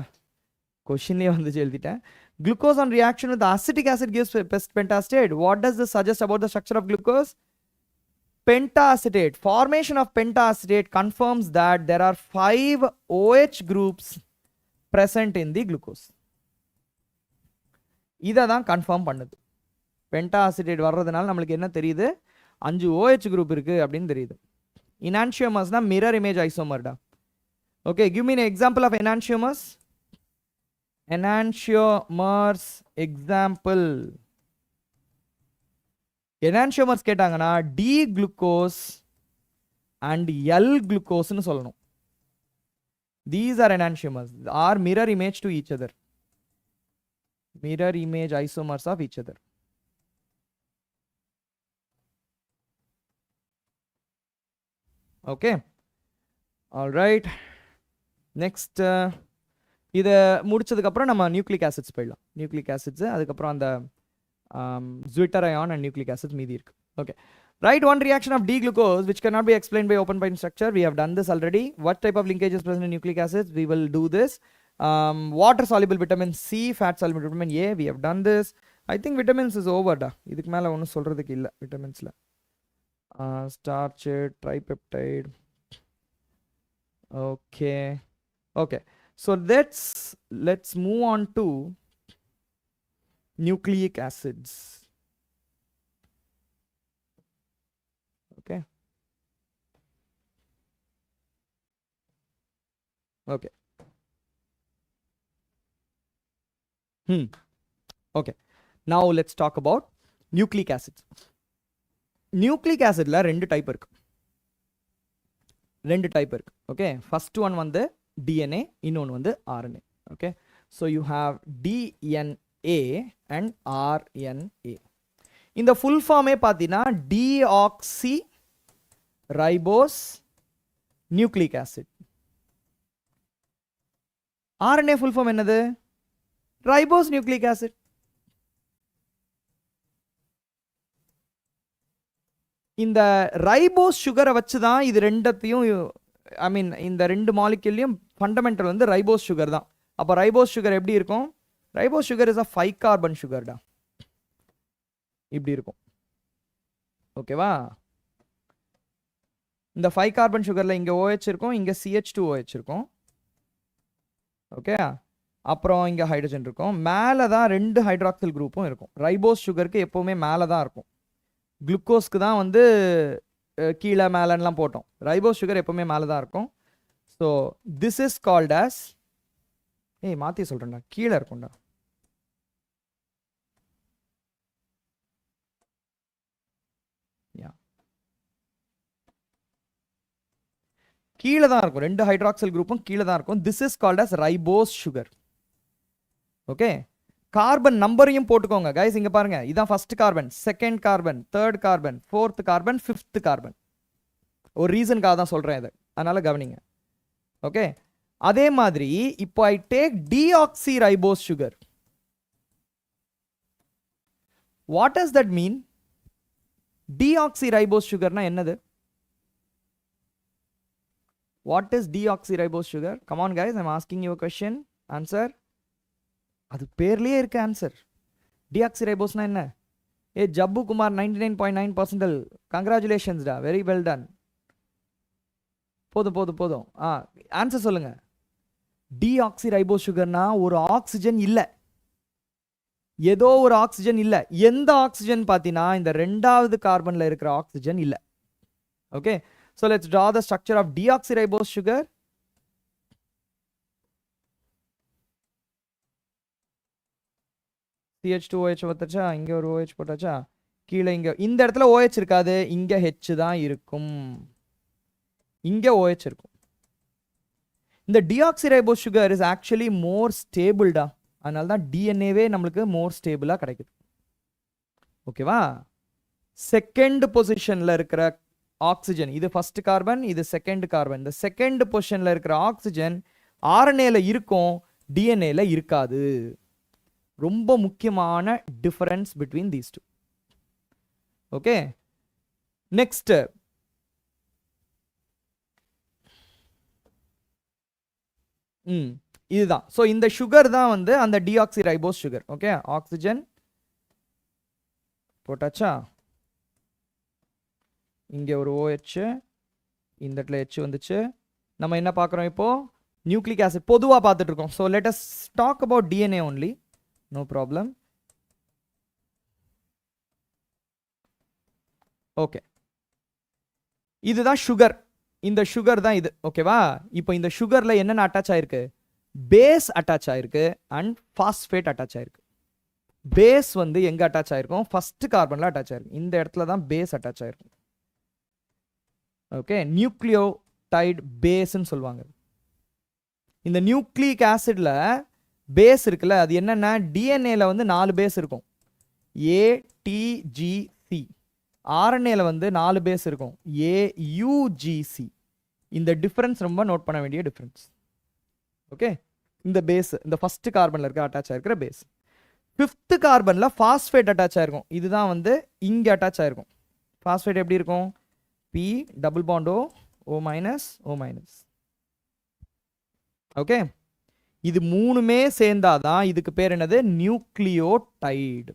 கொஷின்லேயே வந்து எழுதிட்டேன். Glucose on reaction with acetic acid gives pentastate. What does this suggest about the structure of glucose? Pentacetate. Formation of pentacetate confirms that there are 5 OH groups present in the glucose. இதை தான் confirm பண்ணுது. பென்டாசிடேட் வர்றதுனால நம்மளுக்கு என்ன தெரியுது? 5 OH group இருக்குது அப்படின்னு தெரியுது. Enantiomers mirror image isomer da. Okay, give me an example of enantiomers. Enantiomers example. Enantiomers கேட்டாங்கன்னா D glucose and L glucose னு சொல்லணும். These are enantiomers, are mirror image to each other. mirror image isomers of each other. Okay, all right. Next இதை முடிச்சதுக்கப்புறம் நம்ம nucleic acids போயிடலாம். Nucleic acids அதுக்கப்புறம் அந்த zwitterion and nucleic acids மீதி இருக்கு. Okay, write one reaction of D-glucose which cannot be explained by open point structure. We have done this already. What type of linkage is present in nucleic acids? We will do this. Water soluble vitamin C, fat soluble vitamin A, we have done this. I think vitamins is over da. இதுக்கு மேல ஒன்றும் சொல்றதுக்கு இல்லை விட்டமின்ஸ்ல. Starch, tripeptide. Okay, so let's move on to nucleic acids. Okay, okay, now let's talk about nucleic acids. Nucleic acid la rendu type irukku. Okay, first one வந்து DNA, இன்னொன்று வந்து RNA. Okay, so you have DNA and RNA. இந்த full form பார்த்தீங்கன்னா deoxyribose nucleic acid. RNA full form என்னது? Ribose nucleic acid. இந்த ribose சுகரை வச்சு தான் இது ரெண்டத்தையும் ஐ மீன் இந்த ரெண்டு மாலிக்யூல்லையும் ஃபண்டமெண்டல் வந்து ரைபோஸ் சுகர் தான். அப்போ ரைபோஸ் சுகர் எப்படி இருக்கும்? Ribose sugar is a 5 carbon சுகர்டா, இப்படி இருக்கும். ஓகேவா? இந்த 5 கார்பன் சுகரில் இங்கே OH இருக்கும், இங்கே CH2OH இருக்கும். ஓகே, அப்புறம் இங்கே ஹைட்ரஜன் இருக்கும். மேலே தான் 2 ஹைட்ராக்சில் குரூப்பும் இருக்கும். ரைபோஸ் சுகருக்கு எப்போவுமே மேலே தான் இருக்கும். குளுக்கோஸ்க்கு தான் வந்து கீழே மேலன்லாம் போட்டோம். ரைபோஸ் சுகர் எப்பவுமே மேலே தான் இருக்கும். So this is called as மாற்றி சொல்கிறேன்டா, கீழே இருக்கும்டா. கீழே தான் இருக்கும், 2 ஹைட்ராக்சில் குரூப்பும் கீழே தான் இருக்கும். This is called as ribose sugar. Okay, carbon நம்பரையும் போட்டுக்கோங்க கைஸ். இங்க பாருங்க, இதான் first carbon, second carbon, third carbon, fourth carbon, fifth carbon. ஒரு ரீசனுக்காக தான் சொல்றேன் இதை, அதனால கவனிங்க. ஓகே, அதே மாதிரி இப்போ I take deoxyribose sugar. What does that mean? deoxyribose சுகர்னா என்னது? What is deoxyribose sugar? Come on guys, I am asking you a question. Answer. அது பேர்லயே இருக்க ஆன்சர். டிஆக்சிரைபோஸ்னா என்ன? ஜப்பு குமார் 99.9%. கங்க்ராச்சுலேஷன்ஸ் டா, வெரி வெல் டன். போதும். ஆன்சர் சொல்லுங்க. டிஆக்சிரைபோஸ் சுகர்னா ஒரு ஆக்சிஜன் இல்ல, ஏதோ ஒரு ஆக்சிஜன் இல்ல. எந்த ஆக்சிஜன் பார்த்தீங்கன்னா இந்த 2வது கார்பன்ல இருக்கிற ஆக்சிஜன் இல்ல. Okay, so let's draw the structure of deoxyribose sugar. CH2OH வச்சாச்சா, இங்க ஒரு OH போட்டாச்சா, கீழே இங்க இந்த இடத்துல OH இருக்காது, இங்க H தான் இருக்கும், இங்க OH இருக்கும். இந்த deoxyribose sugar is actually more stable டா, அதனால தான் DNAவே நம்மளுக்கு more ஸ்டேபிளா கிடைக்குது. ஓகேவா? செகண்ட் பொசிஷன்ல இருக்கிற ஆக்சிஜன், இது ஃபர்ஸ்ட் கார்பன், இது செகண்ட் கார்பன். இந்த செகண்ட் பொசிஷன்ல இருக்கிற ஆக்சிஜன் RNAல இருக்கும், DNAல இருக்காது. ரொம்ப முக்கியமான difference between these two. Okay, next இதுதான். ஸோ இந்த சுகர் தான் வந்து அந்த டிஆக்சிரைபோஸ் சுகர். ஓகே, ஆக்சிஜன் போட்டாச்சா, இங்கே ஒரு OH, இந்த இடத்துல H வந்துச்சு. நம்ம என்ன பார்க்குறோம் இப்போ? நியூக்ளிக் ஆசிட் பொதுவாக பார்த்துட்டு இருக்கோம். So let us talk about DNA only. No problem. Okay, இதுதான் சுகர். இந்த சுகர் தான் இது. ஓகேவா? இப்போ இந்த சுகர்ல என்னென்ன அட்டாச் ஆயிருக்கு? பேஸ் அட்டாச் ஆயிருக்கு அண்ட் பாஸ்பேட் அட்டாச் ஆயிருக்கு. பேஸ் வந்து எங்க அட்டாச் ஆயிருக்கும்? ஃபர்ஸ்ட் கார்பன்ல அட்டாச் ஆயிருக்கு. இந்த இடத்துல தான் பேஸ் அட்டாச் ஆயிருக்கும். ஓகே, நியூக்ளியோடைடு பேஸ்ன்னு சொல்லுவாங்க. இந்த நியூக்ளிக் ஆசிட்ல பேஸ் இருக்குல்ல, அது என்னென்னா டிஎன்ஏல வந்து 4 பேஸ் இருக்கும், ATGC. RNAல வந்து 4 பேஸ் இருக்கும், AUGC. இந்த டிஃபரன்ஸ் ரொம்ப நோட் பண்ண வேண்டிய டிஃபரன்ஸ். ஓகே, இந்த பேஸ் இந்த ஃபர்ஸ்ட் கார்பன்ல இருக்க அட்டாச் ஆயிருக்கிற பேஸ். 5th கார்பன்ல பாஸ்பேட் அட்டாச் ஆயிருக்கும், இதுதான் வந்து இங்க அட்டாச் ஆயிருக்கும். பாஸ்பேட் எப்படி இருக்கும், P double bond O minus O minus. Okay, இது மூணுமே சேர்ந்தாதான் இதுக்கு பேர் என்னது, நியூக்ளியோடைடு.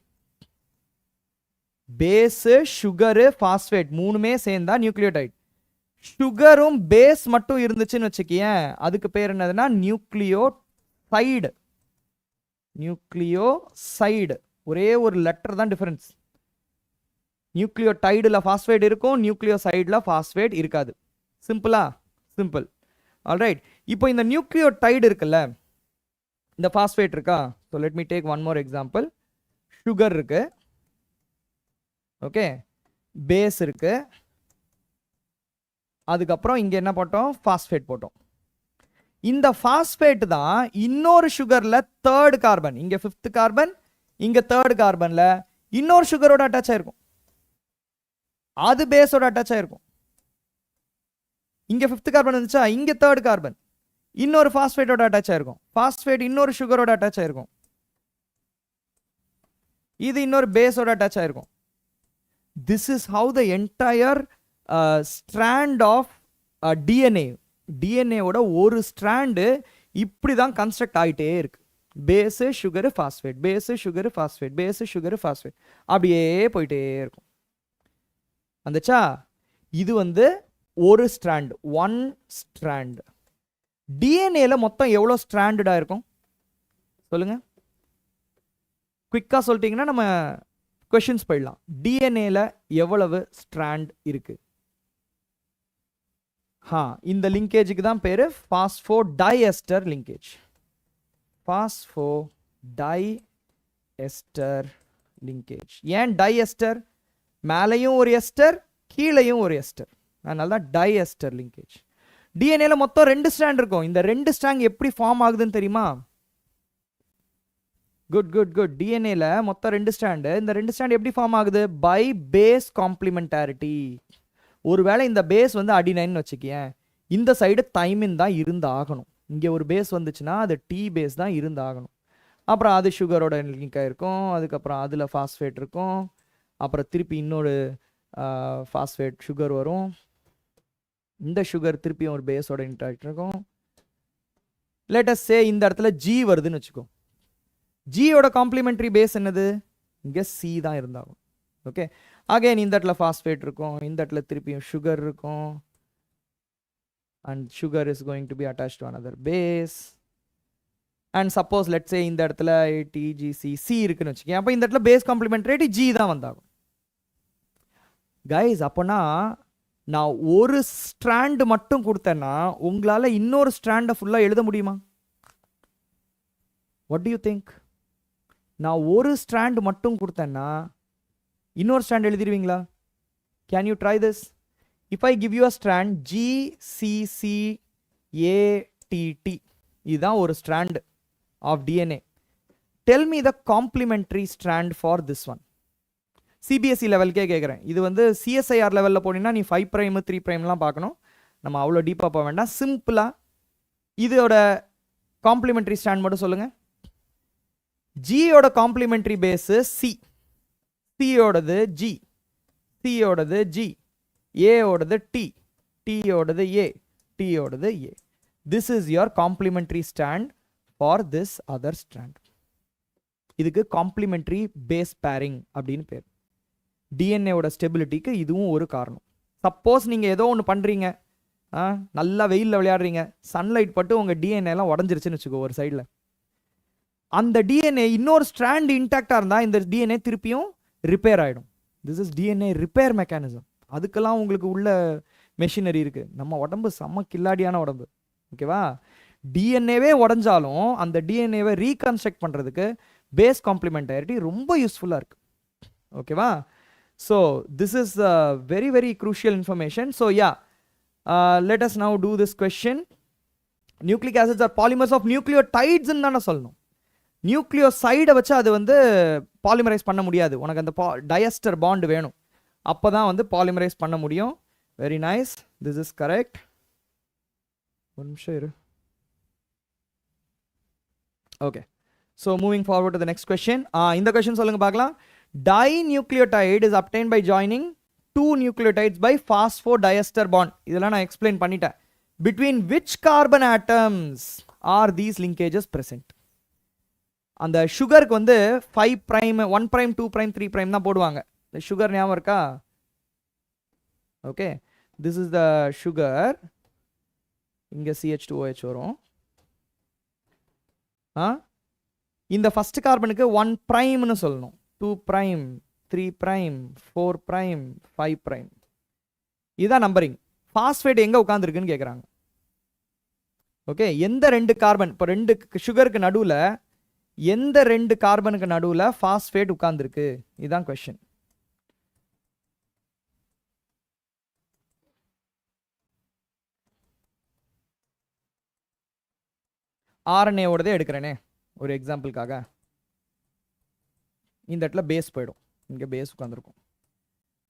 பேஸ், சுகரு, பாஸ்பேட் மூணுமே சேர்ந்தா நியூக்ளியோடைடு. சுகரும் பேஸ் மட்டும் இருந்துச்சுன்னு வச்சுக்கேன், அதுக்கு பேர் என்னதுன்னா நியூக்ளியோசைடு. நியூக்ளியோசைடு ஒரே ஒரு லெட்டர் தான் டிஃபரன்ஸ். நியூக்ளியோடைடுல பாஸ்பேட் இருக்கும், நியூக்ளியோசைடுல பாஸ்பேட் இருக்காது. சிம்பிளா? சிம்பிள். ஆல்ரைட், இப்போ இந்த நியூக்ளியோடைடு இருக்குல்ல, இந்த பாஸ்பேட் இருக்கா. So let me take one more example. Sugar இருக்கு, ஓகே, பேஸ் இருக்கு, அதுக்கப்புறம் இங்க என்ன போட்டோம், பாஸ்பேட் போட்டோம். இந்த பாஸ்பேட் தான் இன்னொரு சுகர்ல 3rd கார்பன், இங்க 5th கார்பன், இங்க 3rd கார்பன்ல இன்னொரு சுகரோட அட்டாச் ஆயிருக்கும், அது பேஸோட அட்டாச் ஆயிருக்கும். இங்க 5th கார்பன் இருந்துச்சா, இங்க 3rd கார்பன் இன்னொரு பாஸ்பேட்டோட அட்டாச் ஆயிருக்கும், பாஸ்பேட் இன்னொரு சுகரோட அட்டாச் ஆயிருக்கும், இது இன்னொரு பேஸோட அட்டாச் ஆயிருக்கும். This is how the entire strand of DNA ஓட ஒரு ஸ்ட்ராண்டு இப்படி தான் கன்ஸ்ட்ரக்ட் ஆகிட்டே இருக்கு. Base sugar phosphate, base sugar phosphate, base sugar phosphate, அப்படியே போயிட்டே இருக்கும். வந்துச்சா? இது வந்து ஒரு ஸ்ட்ராண்ட், ஒன் ஸ்ட்ராண்ட். டிஎன்ஏல மொத்தம் எவ்வளோ ஸ்ட்ராண்டடா இருக்கும் சொல்லுங்க, குவிக்கா சொல்லிட்டீங்கன்னா நம்ம கொஸ்டின்ஸ் போயிடலாம். டிஎன்ஏல எவ்வளவு ஸ்ட்ராண்ட் இருக்கு? இந்த லிங்கேஜுக்கு தான் பேரு பாஸ்போடைஎஸ்டர் லிங்கேஜ். Phosphodiester linkage. ஏன் டைஎஸ்டர்? மேலையும் ஒரு எஸ்டர், கீழையும் ஒரு எஸ்டர், அதனால தான் டைஎஸ்டர் லிங்கேஜ். டிஎன்ஏல மொத்தம் 2 ஸ்ட்ராண்ட் இருக்கும். இந்த 2 ஸ்ட்ராண்ட் எப்படி ஃபார்ம் ஆகுதுன்னு தெரியுமா? Good good good. டிஎன்ஏல மொத்தம் 2 ஸ்ட்ராண்டு. இந்த 2 ஸ்ட்ராண்ட் எப்படி ஃபார்ம் ஆகுது? By base complementarity. ஒருவேளை இந்த பேஸ் வந்து அடினைன்னு வச்சுக்கேன், இந்த சைடு தைமின் தான் இருந்து ஆகணும். இங்கே ஒரு பேஸ் வந்துச்சுன்னா அது டி பேஸ் தான் இருந்து ஆகணும். அப்புறம் அது சுகரோட லிங்க் ஆகிருக்கும், அதுக்கப்புறம் அதில் ஃபாஸ்பேட் இருக்கும், அப்புறம் திருப்பி இன்னொரு ஃபாஸ்பேட் சுகர் வரும், இந்த சுகர் திருப்பியும் ஒரு பேஸோட இன்ட்ராக்ட் இருக்கும். லேட்டஸ்ட் சே இந்த இடத்துல ஜி வருதுன்னு வச்சுக்கோ, ஜியோட காம்ப்ளிமெண்ட்ரி பேஸ் என்னது? இங்கே சி தான் இருந்தாகும். ஓகே, அகைன் இந்த இடத்துல ஃபாஸ்பேட் இருக்கும், இந்த இடத்துல திருப்பியும் சுகர் இருக்கும், and sugar is going to be attached to another base. And suppose let's say இந்த இடத்துல ATGC C இருக்குன்னு வச்சுக்கேன், அப்போ இந்த இடத்துல பேஸ் காம்ப்ளிமெண்டரி G தான் வந்தாகும். கைஸ், அப்போனா நான் ஒரு ஸ்ட்ராண்ட் மட்டும் கொடுத்தேன்னா உங்களால் இன்னொரு ஸ்ட்ராண்டை ஃபுல்லாக எழுத முடியுமா? What do you think? நான் ஒரு ஸ்ட்ராண்ட் மட்டும் கொடுத்தேன்னா இன்னொரு ஸ்ட்ராண்ட் எழுதிடுவீங்களா? Can you try this? If I give you a strand GCCATT, இதுதான் ஒரு strand of DNA. Tell me the complementary strand for this one. CBSE லெவல்கே கேட்குறேன். இது வந்து CSIR லெவலில் போனீங்கன்னா நீ 5 prime 3 primeலாம் பார்க்கணும். நம்ம அவ்வளோ டீப்பாக போக வேண்டாம். சிம்பிளாக இதோட காம்ப்ளிமெண்ட்ரி ஸ்ட்ராண்ட் மட்டும் சொல்லுங்கள். ஜியோட காம்ப்ளிமெண்ட்ரி பேஸு சி, சியோடது ஜி, சியோடது ஜி, ஏயோடது டி, டியோடது ஏ, டியோடது A. This is your complementary strand for this other strand. இதுக்கு காம்ப்ளிமெண்ட்ரி பேஸ் பேரிங் அப்படின்னு பேர். டிஎன்ஏவோட ஸ்டெபிலிட்டிக்கு இதுவும் ஒரு காரணம். சப்போஸ் நீங்கள் ஏதோ ஒன்று பண்ணுறீங்க, நல்லா வெயிலில் விளையாடுறீங்க, சன்லைட் பட்டு உங்கள் டிஎன்ஏலாம் உடஞ்சிருச்சுன்னு வச்சுக்கோ ஒரு சைடில், அந்த டிஎன்ஏ இன்னொரு ஸ்ட்ராண்ட் இன்டாக்டாக இருந்தால் இந்த டிஎன்ஏ திருப்பியும் ரிப்பேர் ஆகிடும். This is DNA repair mechanism. அதுக்கெல்லாம் உங்களுக்கு உள்ள மெஷினரி இருக்குது. நம்ம உடம்பு செம்ம கில்லாடியான உடம்பு, ஓகேவா? டிஎன்ஏவே உடஞ்சாலும் அந்த டிஎன்ஏவை ரீகன்ஸ்ட்ரக்ட் பண்ணுறதுக்கு பேஸ் காம்ப்ளிமெண்டாரிட்டி ரொம்ப யூஸ்ஃபுல்லாக இருக்குது, ஓகேவா? So this is very very crucial information. So yeah, let us now do this question. Nucleic acids are polymers of nucleotides ன்னு தானே சொல்லணும். நியூக்ளியோசைடை வச்சு அது வந்து பாலிமரைஸ் பண்ண முடியாது. உனக்கு அந்த டயஸ்டர் பாண்ட் வேணும், அப்போ தான் வந்து பாலிமரைஸ் பண்ண முடியும். Very nice, this is correct. ஒரு நிமிஷம் இரு. Okay, so moving forward to the next question. இந்த கொஸ்டின் சொல்லுங்க பார்க்கலாம். Dinucleotide is obtained by joining two nucleotides by phosphodiester bond. இதெல்லாம் நான் எக்ஸ்பிளைன் பண்ணிட்டேன். Between which carbon atoms are these linkages present? அந்த சுகருக்கு வந்து 5 prime 1 prime 2 prime 3 prime தான் போடுவாங்க. இந்த சுகர் ஞாபகம் இருக்கா? Okay, this is the sugar. இங்கே CH2OH வரும். இந்த ஃபர்ஸ்ட் கார்பனுக்கு 1 பிரைம்னு சொல்லணும், 2 prime 3 prime 4 prime 5 prime. இதுதான் நம்பரிங். பாஸ்பேட் எங்கே உட்காந்துருக்குன்னு கேட்குறாங்க. ஓகே, எந்த 2 கார்பன், இப்போ 2 சுகருக்கு நடுவில் எந்த 2 கார்பனுக்கு நடுவில் பாஸ்பேட் உட்கார்ந்துருக்கு, இதுதான் கொஸ்டின். ஆர்என்ஏவோடதே எடுக்கிறேனே ஒரு எக்ஸாம்பிளுக்காக. இந்த இடத்துல பேஸ் போயிடும், இங்கே பேஸ் உட்காந்துருக்கும்.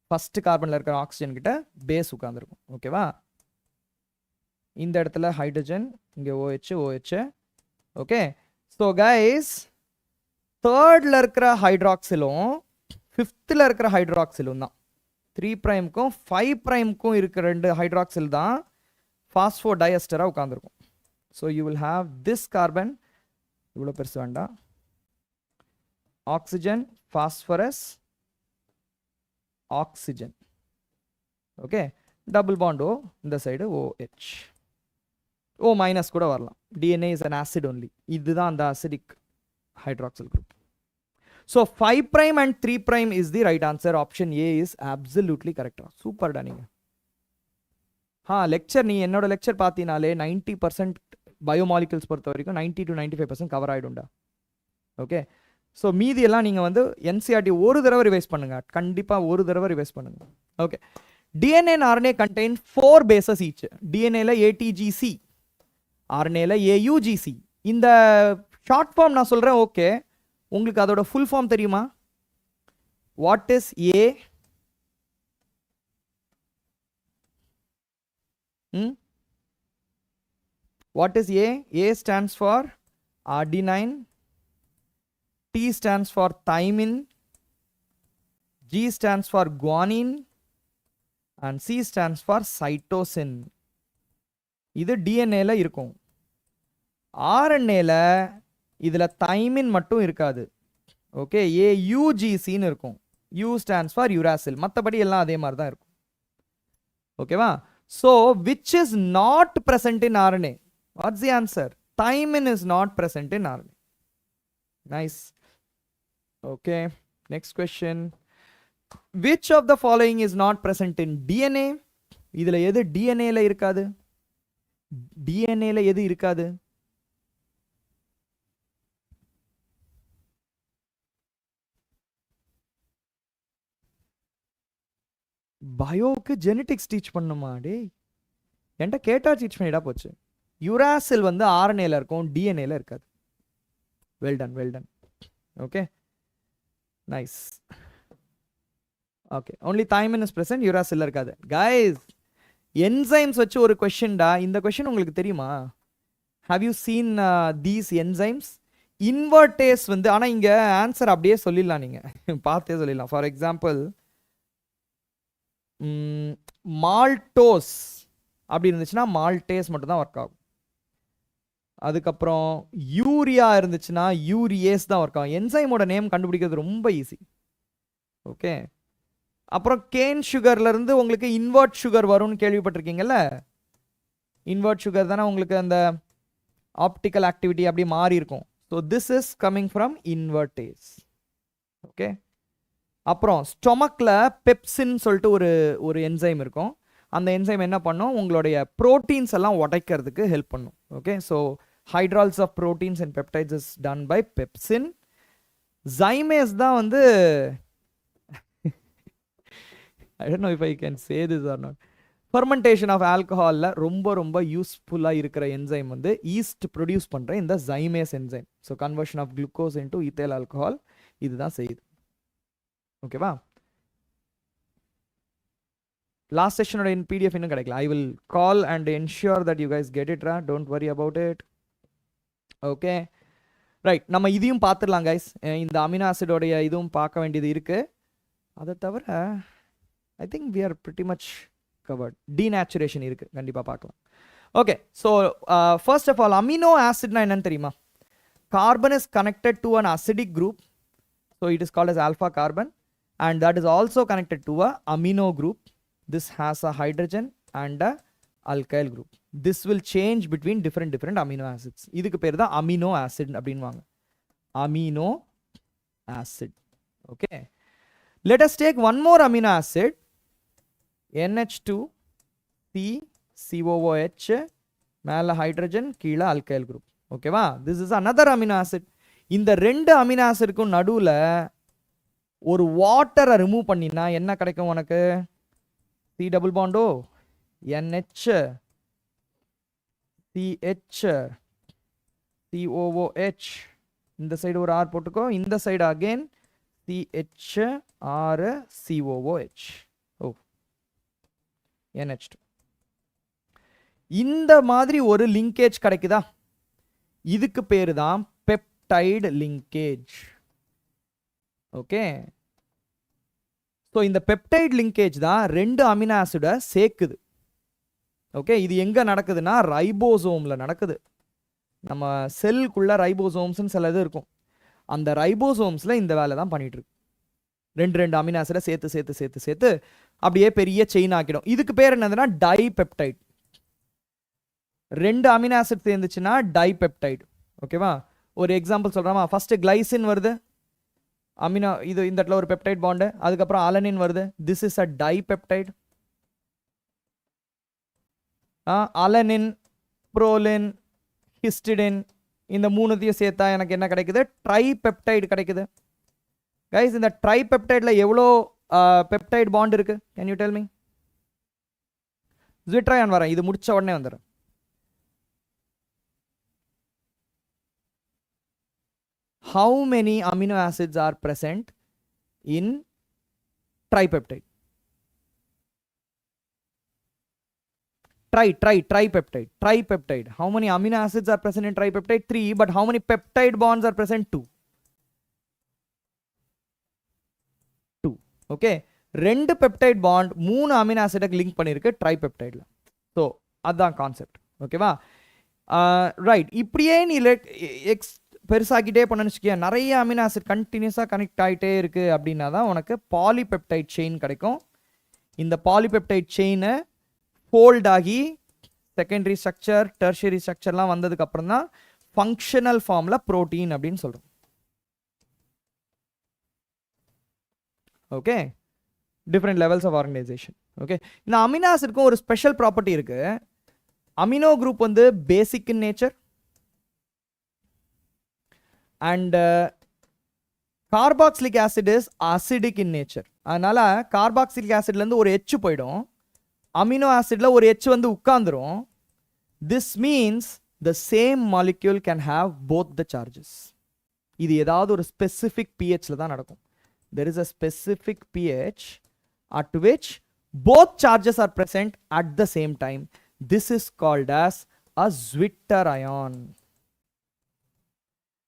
ஃபர்ஸ்ட் கார்பனில் இருக்கிற ஆக்சிஜன் கிட்ட பேஸ் உட்காந்துருக்கும். ஓகேவா? இந்த இடத்துல ஹைட்ரஜன், இங்கே OH OH. Okay, so guys, தேர்டில் இருக்கிற ஹைட்ராக்சிலும் ஃபிஃப்த்தில் இருக்கிற ஹைட்ராக்சிலும் தான் 3 பிரைம்க்கும் 5 பிரைம்க்கும் இருக்கிற 2 ஹைட்ராக்சில் தான் ஃபாஸ்போடைஎஸ்டராக உட்காந்துருக்கும். So you will have this carbon, இவ்வளோ பெருசு வேண்டாம், oxygen phosphorus oxygen. Okay, double bond O, இந்த சைடு OH. O மைனஸ் கூட வரலாம். DNA is an acid only. இதுதான் அந்த acidic hydroxyl group. So 5 prime and 3 prime is the right answer. Option A is absolutely correct. சூப்பர்டா நீங்கள். Lecture நீ என்னோட lecture பார்த்தீங்கனாலே 90% பயோமாலிகுல்ஸ் பொறுத்த வரைக்கும் 90 to 95% கவர் ஆகிடும்டா. ஓகே, ஸோ மீதியெல்லாம் நீங்கள் வந்து NCERT ஒரு தடவை ரிவைஸ் பண்ணுங்க, கண்டிப்பாக ஒரு தடவை ரிவைஸ் பண்ணுங்க. Okay, DNA and RNA contain 4 bases each. DNA-ல ATGC, RNA-ல AUGC. இந்த ஷார்ட் ஃபார்ம் நான் சொல்கிறேன். ஓகே, உங்களுக்கு அதோட ஃபுல் ஃபார்ம் தெரியுமா? What is A? What is A? A stands for adenine, T stands for thymine, G stands for guanine, and C stands for cytosine. இது DNA-ல இருக்கும். RNA-ல இதில் thymine மட்டும் இருக்காது. ஓகே, AUGC-ன்னு இருக்கும். U stands for uracil. மற்றபடி எல்லாம் அதே மாதிரி தான் இருக்கும். ஓகேவா? So, which is not present in RNA? What's the answer? Thymine is not present in RNA. Nice. Okay, next question. Which of the following is not present in DNA? இதில் எது DNA-ல இருக்காது? DNA-ல எது இருக்காது? பயோக்கு ஜெனட்டிக்ஸ் டீச் பண்ணுமா? டே என்கிட்ட கேட்டா teach பண்ணிடா போச்சு. Uracil வந்து RNA-ல இருக்கும், DNA-ல இருக்காது. Well done, well done. Okay, nice. Okay, only thymine is present, uracil இருக்காது. கைஸ், என்சைம்ஸ் வச்சு ஒரு கொஸ்டின்டா. இந்த கொஸ்டின் உங்களுக்கு தெரியுமா? How you seen these enzymes? Invertase வந்து, ஆனால் இங்கே ஆன்சர் அப்படியே சொல்லிடலாம், நீங்கள் பார்த்தே சொல்லிடலாம். ஃபார் எக்ஸாம்பிள், மால்டோஸ் அப்படி இருந்துச்சுன்னா மால்டேஸ் மட்டும் தான் ஒர்க் ஆகும். அதுக்கப்புறம் யூரியா இருந்துச்சுன்னா யூரியேஸ் தான் ஒர்க் ஆகும். என்சைமோட நேம் கண்டுபிடிக்கிறது ரொம்ப ஈஸி. ஓகே, அப்புறம் கேன் சுகர்லேருந்து உங்களுக்கு இன்வெர்ட் சுகர் வரும்னு கேள்விப்பட்டிருக்கீங்கல்ல? இன்வெர்ட் சுகர் தானே உங்களுக்கு அந்த ஆப்டிக்கல் ஆக்டிவிட்டி அப்படி மாறி இருக்கும். So this is coming from invertase. Okay, அப்புறம் ஸ்டொமக்கில் பெப்சின் சொல்லிட்டு ஒரு என்சைம் இருக்கும். அந்த என்சைம் என்ன பண்ணும்? உங்களுடைய ப்ரோட்டீன்ஸ் எல்லாம் உடைக்கிறதுக்கு ஹெல்ப் பண்ணும். Okay, so hydrolysis of proteins and peptides is done by pepsin. Zymase தான் வந்து I don't know if I can say this or not. Fermentation of ஆல்கஹாலில் ரொம்ப யூஸ்ஃபுல்லாக இருக்கிற என்சைம் வந்து ஈஸ்ட் ப்ரொடியூஸ் பண்ணுற இந்த zymase enzyme. So conversion of glucose into ethyl alcohol இதுதான் செய்யுது. ஓகேவா? லாஸ்ட் செஷனோட பிடிஎஃப் இன்னும் கிடைக்கல. I will call and ensure that you guys get it. Don't worry about it. Okay right, நம்ம இதையும் பார்த்துடலாம் கைஸ். இந்த அமினோ ஆசிடோடைய இதுவும் பார்க்க வேண்டியது இருக்குது. அதை தவிர I think we are pretty much covered. Denaturation இருக்குது, கண்டிப்பாக பார்க்கலாம். Okay, so first of all amino ஆசிட்னா என்னன்னு தெரியுமா? Carbon is connected to an acidic group, so it is called as alpha carbon, and that is also connected to a amino group. This has a hydrogen and a alkyl group. This will change between different amino acids. இதுக்கு பேர் தான் amino acid அப்படின்வாங்க. Amino acid. Okay. Let us take one more amino acid. NH2CCOOH மேல hydrogen கீழே alkyl group. ஓகேவா? This is another amino acid. இந்த ரெண்டு amino ஆசிட்க்கும் நடுவுல ஒரு வாட்டரை ரிமூவ் பண்ணினா என்ன கிடைக்கும் உனக்கு? C double bond O NH CH COOH. இந்த சைடு ஒரு R போட்டுக்கோ, இந்த side again CH R COOH. ஓ NH2. இந்த மாதிரி ஒரு லிங்கேஜ் கிடைக்குதா? இதுக்கு பேரு தான் பெப்டைடு லிங்கேஜ். ஓகே, ஸோ இந்த பெப்டைட் லிங்கேஜ் தான் ரெண்டு அமினோ ஆசிடை சேர்க்குது. ஓகே, இது எங்கே நடக்குதுன்னா ரைபோசோமில் நடக்குது. நம்ம செல்லுக்குள்ள ரைபோசோம்ஸ்னு சில இது இருக்கும். அந்த ரைபோசோம்ஸில் இந்த வேலை தான் பண்ணிட்டு இருக்கு. ரெண்டு அமினோ ஆசிடை சேர்த்து அப்படியே பெரிய செயின் ஆக்கிடும். இதுக்கு பேர் என்னதுன்னா டைபெப்டைட். ரெண்டு அமினோ ஆசிட் சேர்ந்துச்சுன்னா டைபெப்டைட். ஓகேவா? ஒரு எக்ஸாம்பிள் சொல்கிறோமா? ஃபர்ஸ்ட் கிளைசின் வருது, அமினோ இது இந்த இடத்துல ஒரு பெப்டைட் பாண்டு, அதுக்கப்புறம் அலனின் வருது. This is a dipeptide. Alanine, proline, histidine இந்த மூணுத்தையும் சேர்த்தா எனக்கு என்ன கிடைக்குது? ட்ரைபெப்டைடு கிடைக்குது. கைஸ், இந்த ட்ரைபெப்டைட்ல எவ்வளோ பெப்டைட் பாண்ட் இருக்கு? Can you tell me? ஜிட்ரையான் வரேன், இது முடிச்ச உடனே வந்துடுறேன். How many amino acids are present in tripeptide? Tripeptide. How many amino acids are present in tripeptide? 3. But how many peptide bonds are present? 2. Okay. ரெண்டு peptide bond 3 amino ஆசிடுக்கு link பண்ணிருக்கு ட்ரைபெப்டைட்ல. So அதுதான் concept. ஓகேவா? Right, இப்படியே நீ பெருசாக்கிட்டே பண்ணணும்னு வச்சுக்கோ, நிறைய amino acid கண்டினியூஸாக கனெக்ட் ஆகிட்டே இருக்கு அப்படின்னா தான் உனக்கு பாலிபெப்டைட் செயின் கிடைக்கும். இந்த பாலிபெப்டைட் செயினை ஃபோல்ட் ஆகி செகண்டரி ஸ்ட்ரக்சர், டெர்ஷரி ஸ்ட்ரக்சர்லாம் வந்ததுக்கு அப்புறம் தான் ஃபங்க்ஷனல் ஃபார்ம்ல புரோட்டீன் அப்படின்னு சொல்றோம். Okay, different levels of organisation. Okay, இந்த அமினோ ஆசிட்க்கும் ஒரு ஸ்பெஷல் ப்ராப்பர்ட்டி இருக்கு. அமினோ குரூப் வந்து basic in nature and carboxylic acid is acidic in nature. அதனால கார்பாக்சிலிக் ஆசிட்லேருந்து ஒரு H போயிடும், அமினோ ஆசிட்ல ஒரு H வந்து உட்கார்ந்துரும். This means the same molecule can have both the charges. இது ஏதாவது ஒரு ஸ்பெசிஃபிக் pHல தான் நடக்கும். There is a specific pH at which both charges are present at the same time. This is called as a zwitterion.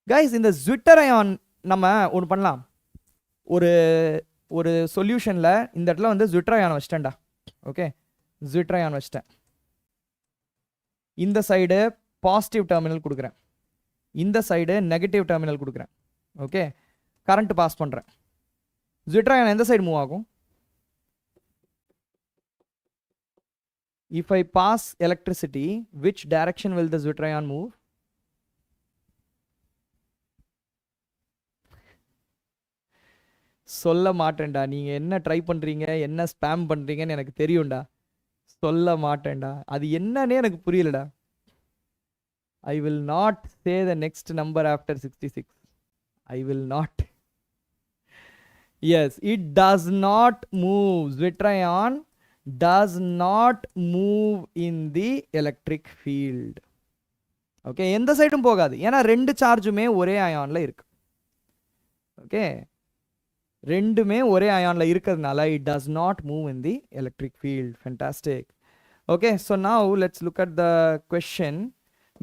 Guys, இந்த zwitterion நம்ம ஒன்று பண்ணலாம். ஒரு சொல்யூஷன்ல இந்த இடத்துல வந்து zwitterion வச்சிட்டேன்டா. ஓகே, zwitterion வச்சிட்டேன். இந்த சைடு பாசிட்டிவ் டெர்மினல் கொடுக்குறேன், இந்த சைடு நெகட்டிவ் டெர்மினல் கொடுக்குறேன். ஓகே, கரண்ட் பாஸ் பண்றேன். zwitterion எந்த சைடு மூவ் ஆகும்? If I pass electricity, which direction will the zwitterion move? சொல்ல மாட்டேன்டா. நீங்க என்ன ட்ரை பண்றீங்க, என்ன ஸ்பேம் பண்றீங்கன்னு எனக்கு தெரியும்டா. சொல்ல மாட்டேன்டா, அது என்னன்னே எனக்கு புரியலடா. I will not say the next number after 66. I will not. Yes, it does not move. Zwitterion does not move in the electric field. Okay, எந்த சைடும் போகாது, ஏன்னா ரெண்டு சார்ஜுமே ஒரே அயான்ல இருக்கு. ஓகே, ரெண்டுமே ஒரே அயான்ல இருக்கிறதுனால it does not move in the electric field. Fantastic. Okay, so now let's look at the question.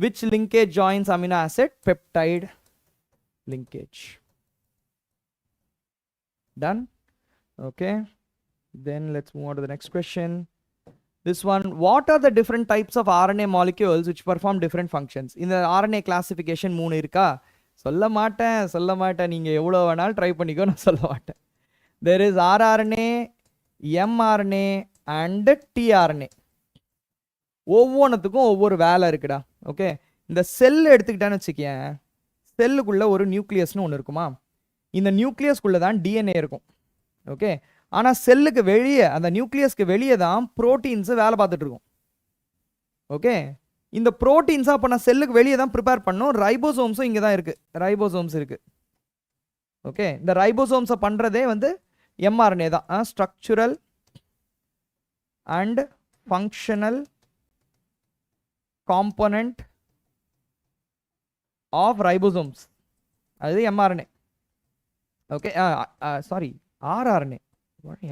Which linkage joins amino acid? Peptide linkage. Done? Okay, then let's move on to the next question. This one, what are the different types of RNA molecules which perform different functions? In the RNA classification 3 இருக்கா? சொல்ல மாட்டேன், நீங்க எவ்வளவு வேணாலும் try பண்ணிக்கோ, நான் சொல்ல மாட்டேன். There is rRNA, mRNA and tRNA. ஒவ்வொன்றுத்துக்கும் ஒவ்வொரு வேலை இருக்குடா. ஓகே, இந்த செல் எடுத்துக்கிட்டான்னு வச்சுக்கேன், செல்லுக்குள்ள ஒரு நியூக்ளியஸ்னு ஒன்று இருக்குமா, இந்த நியூக்ளியஸ்குள்ள தான் டிஎன்ஏ இருக்கும். ஓகே, ஆனால் செல்லுக்கு வெளியே, அந்த நியூக்ளியஸ்க்கு வெளியே தான் ப்ரோட்டீன்ஸு வேலை பார்த்துட்டு இருக்கும். ஓகே, இந்த ப்ரோட்டீன்ஸாக அப்போ நான் செல்லுக்கு வெளியே தான் ப்ரிப்பேர் பண்ணோம். ரைபோசோம்ஸும் இங்கே தான் இருக்குது, ரைபோசோம்ஸ் இருக்குது. ஓகே, இந்த ரைபோசோம்ஸை பண்ணுறதே வந்து எம்ஆர்என்ஏ தான். Structural and functional component of ribosomes, அது எம்ஆர்என்ஏ. ஓகே, சாரி, ஆர்ஆர்என்ஏ,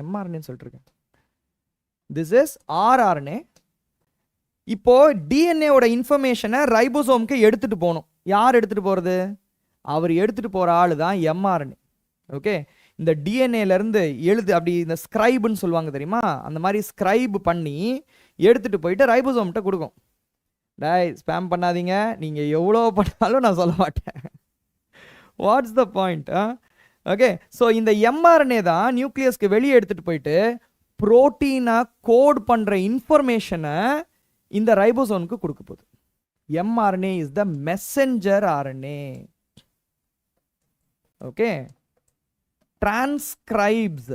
எம்ஆர்என்ஏன்னு சொல்லிட்டு இருக்கேன். This is rRNA. இப்போ டிஎன்ஏவோட இன்ஃபர்மேஷனை ரைபோசோம்க்கு எடுத்துட்டு போகணும். யார் எடுத்துட்டு போறது? அவர் எடுத்துட்டு போற ஆளு தான் எம்ஆர்என்ஏ. ஓகே, இந்த டிஎன்ஏலேருந்து அப்படி இந்த ஸ்கிரைப்னு சொல்லுவாங்க தெரியுமா, அந்த மாதிரி ஸ்கிரைப் பண்ணி எடுத்துட்டு போயிட்டு ரைபோசோம்கிட்ட கொடுக்கும். டேய், ஸ்பேம் பண்ணாதீங்க, நீங்க எவ்வளோ பண்ணாலும் நான் சொல்ல மாட்டேன். What's the point? Okay, so இந்த எம்ஆர்என்ஏ தான் நியூக்ளியஸ்க்கு வெளியே எடுத்துட்டு போயிட்டு புரோட்டீனை கோட் பண்ற இன்ஃபர்மேஷனை இந்த ரைபோசோமுக்கு கொடுக்க போகுது. mRNA is the messenger RNA. Okay, transcribes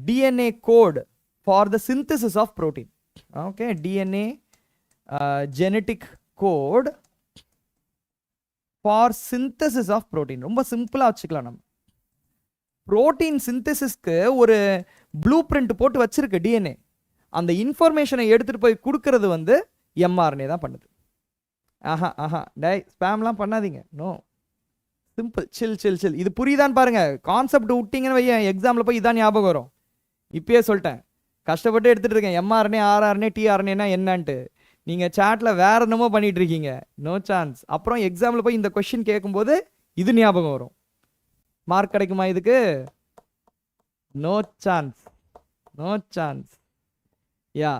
DNA code for the synthesis of protein. Okay, DNA genetic code for synthesis of protein. ரொம்ப சிம்பிளா வச்சுக்கலாம். நம்ம புரோட்டீன் சிந்தசிஸ்க்கு ஒரு ப்ளூ பிரிண்ட் போட்டு வச்சிருக்கு டிஎன்ஏ. அந்த இன்ஃபர்மேஷனை எடுத்துட்டு போய் கொடுக்கறது வந்து எம்ஆர்என்ஏ தான் பண்ணுது. டை, ஸ்பேம்லாம் பண்ணாதீங்க. நோ, சிம்பிள், சில். இது புரியுதான்னு பாருங்க. கான்செப்ட் விட்டீங்கன்னு வைய, எக்ஸாம்ல போய் இதான் ஞாபகம் வரும். இப்பயே சொல்லிட்டேன், கஷ்டப்பட்டு எடுத்துட்டு இருக்கேன். எம்ஆர்என்ஏ, ஆர்ஆர்என்ஏ, டிஆர்என்ஏனா என்னன்ட்டு நீங்க சாட்ல வேற என்னமோ பண்ணிட்டு இருக்கீங்க. No chance. அப்புறம் எக்ஸாம்ல போய் இந்த கொஸ்டின் கேட்கும்போது இது ஞாபகம் வரும். மார்க் கிடைக்குமா இதுக்கு? No chance. யா,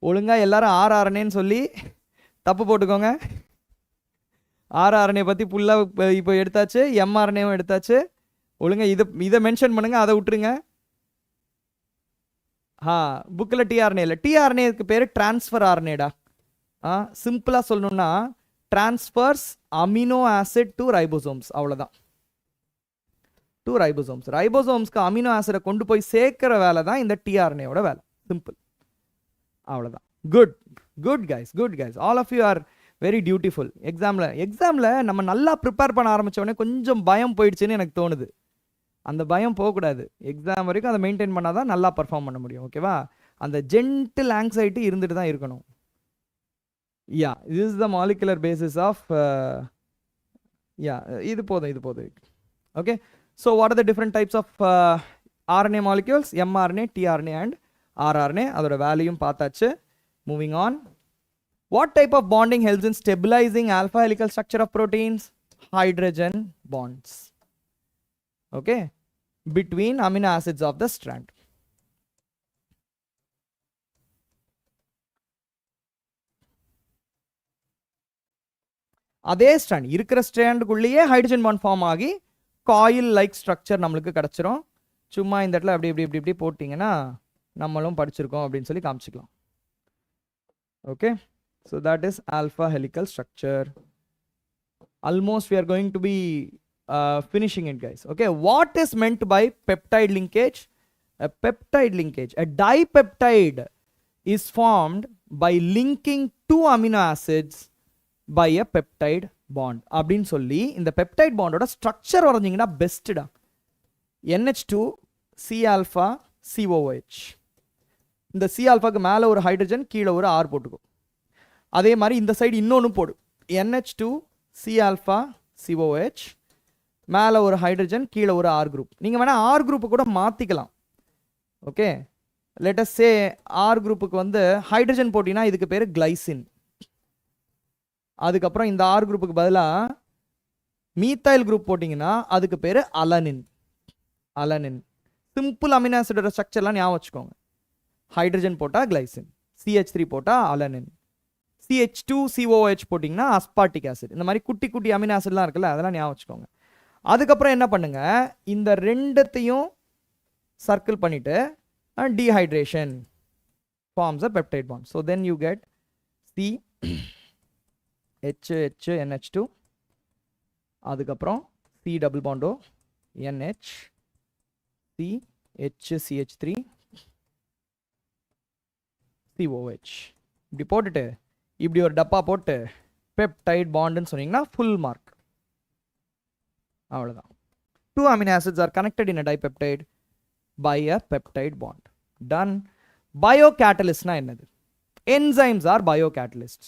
ஒழுங்கா எல்லாரும் ஆர்ஆர்என்ஏன்னு சொல்லி தப்பு போட்டுக்கோங்க. ஆர்ஆர்என்ஏ பத்தி ஃபுல்லா இப்போ எடுத்தாச்சு, எம்ஆர்என்ஏவும் எடுத்தாச்சு. ஒழுங்கா இதை மென்ஷன் பண்ணுங்க, அதை விட்டுருங்க. புக்கில் டிஆர்என்ஏ இல்லை. டிஆர்என்ஏக்கு பேர் டிரான்ஸ்ஃபர் ஆர்என்ஏடா. சிம்பிளா சொல்லணும்னா transfers amino acid to ribosomes, அவ்வளோதான். டு ரைபோசோம்ஸ், ரைபோசோம்ஸ்க்கு அமினோ ஆசிடை கொண்டு போய் சேர்க்கிற வேலை தான் இந்த டிஆர்என்ஏவோட வேலை. சிம்பிள், அவ்வளோதான். Good guys, all of you are very dutiful. எக்ஸாமில் நம்ம நல்லா ப்ரிப்பேர் பண்ண ஆரம்பித்தோடனே கொஞ்சம் பயம் போயிடுச்சுன்னு எனக்கு தோணுது. அந்த பயம் போகக்கூடாது. எக்ஸாம் வரைக்கும் அதை மெயின்டைன் பண்ணால் தான் நல்லா பர்ஃபார்ம் பண்ண முடியும். ஓகேவா? அந்த ஜென்டில் ஆங்ஸைட்டி இருந்துட்டு தான் இருக்கணும். யா, this is the molecular basis of இது போதும். Okay, so what are the different types of RNA molecules? mRNA, tRNA and rRNA. அதோட வேல்யூம் பார்த்தாச்சு. Moving on, what type of bonding helps in stabilizing alpha helical structure of proteins? Hydrogen bonds. Okay, between amino acids of the strand. அதே strand இருக்கிற ஸ்ட்ராண்டுக்குள்ளேயே hydrogen bond form ஆகி coil like structure நம்மளுக்கு கிடச்சிரும். சும்மா இந்த இடத்துல அப்படி போட்டிங்கன்னா நம்மளும் படிச்சிருக்கோம் அப்படின்னு சொல்லி காமிச்சிக்கலாம். Okay, so that is alpha helical structure. Almost we are going to be finishing it, guys. Okay, what is meant by peptide linkage? A peptide linkage, a dipeptide is formed by linking two amino acids by a peptide bond. அப்படின்னு சொல்லி இந்த peptide bond ஓட structure வரைஞ்சிங்கன்னா பெஸ்ட்டா. NH2 C alpha COOH. இந்த C alphaக்கு மேலே ஒரு hydrogen கீழே ஒரு R போட்டுக்கோ. அதே மாதிரி இந்த சைடு இன்னொன்று போடு. NH2 C alpha COOH, மேலே ஒரு ஹைட்ரஜன் கீழே ஒரு R குரூப். நீங்கள் வேணால் R குரூப்பு கூட மாற்றிக்கலாம். Okay, let us say R குரூப்புக்கு வந்து ஹைட்ரஜன் போட்டிங்கன்னா இதுக்கு பேர் கிளைசின். அதுக்கப்புறம் இந்த R குரூப்புக்கு பதிலாக மீத்தைல் குரூப் போட்டிங்கன்னா அதுக்கு பேர் அலனின். அலனின் சிம்பிள் அமினோ ஆசிடோட ஸ்ட்ரக்சர்லாம் ஞாபகம் வச்சுக்கோங்க. ஹைட்ரஜன் போட்டால் கிளைசின், CH3 போட்டால் அலனின், CH2 COOH போட்டிங்கன்னா அஸ்பார்டிக் ஆசிட். இந்த மாதிரி குட்டி குட்டி அமினோ ஆசிட்லாம் இருக்குல்ல, அதெல்லாம் ஞாபகம் வச்சுக்கோங்க. அதுக்கப்புறம் என்ன பண்ணுங்க, இந்த ரெண்டத்தையும் சர்க்கிள் பண்ணிட்டு dehydration forms a peptide bond. So then you get CHNH2, அதுக்கப்புறம் C டபுள் பாண்டோ NH, CH3 COH. இப்படி போட்டுட்டு இப்படி ஒரு டப்பா போட்டு பெப்டைட் பாண்டுன்னு சொன்னீங்கன்னா ஃபுல் மார்க். அவ்வளோதான். 2 amino acids are connected in a dipeptide by a peptide bond. Done. Biocatalysts na என்னது? Enzymes are biocatalysts.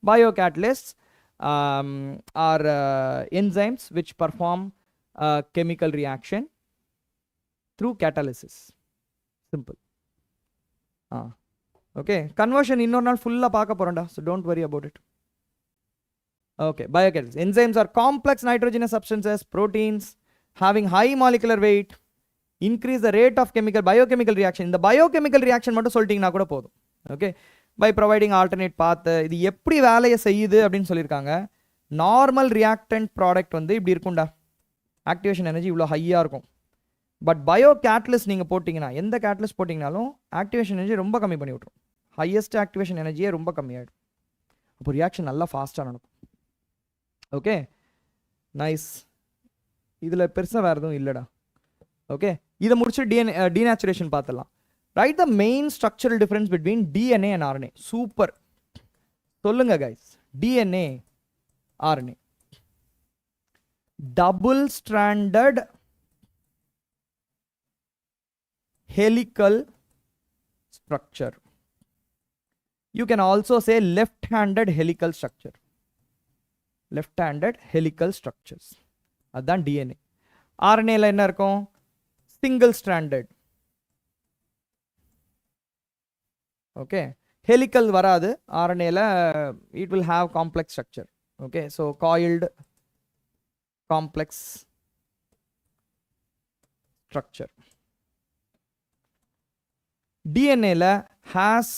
Biocatalysts are enzymes which perform a chemical reaction through catalysis. Simple. Okay, conversion இன்னொரு நாள் ஃபுல்லா பார்க்க போறோம்டா, so don't worry about it. Okay, biocatalysts. Enzymes are complex nitrogenous substances, proteins having high molecular weight, increase the rate of biochemical reaction. இந்த biochemical reaction மட்டும் சொல்லிட்டீங்கன்னா கூட போதும். Okay, by providing alternate path. இது எப்படி வேலையை செய்யுது அப்படின்னு சொல்லியிருக்காங்க. நார்மல் ரியாக்டன்ட் ப்ராடக்ட் வந்து இப்படி இருக்கும்டா, ஆக்டிவேஷன் எனர்ஜி இவ்வளோ ஹையாக இருக்கும். பட் பயோ கேட்டலிஸ்ட் நீங்கள் போட்டிங்கன்னா, எந்த கேட்டலிஸ்ட் போட்டிங்கனாலும் ஆக்டிவேஷன் எனர்ஜி ரொம்ப கம்மி பண்ணி விட்ரும். ஹையஸ்ட் ஆக்டிவேஷன் எனர்ஜியே ரொம்ப கம்மியாகிடும். அப்போ ரியாக்ஷன் நல்லா ஃபாஸ்ட்டாக நடக்கும். Okay, nice. இதில் பெருசாக வேறு எதுவும் இல்லைடா. ஓகே, இதை முடிச்சு டீநேச்சுரேஷன் பார்த்துடலாம். Right the main structural difference between DNA and RNA. Super, சொல்லுங்க guys. DNA RNA double stranded helical structure. You can also say left-handed helical structure. Left-handed helical structures. அதான் DNA. RNA ல என்ன இருக்கும்? Single stranded. Okay, helical வராது. RNA ல it will have complex structure. Okay, so coiled complex structure. DNA ல has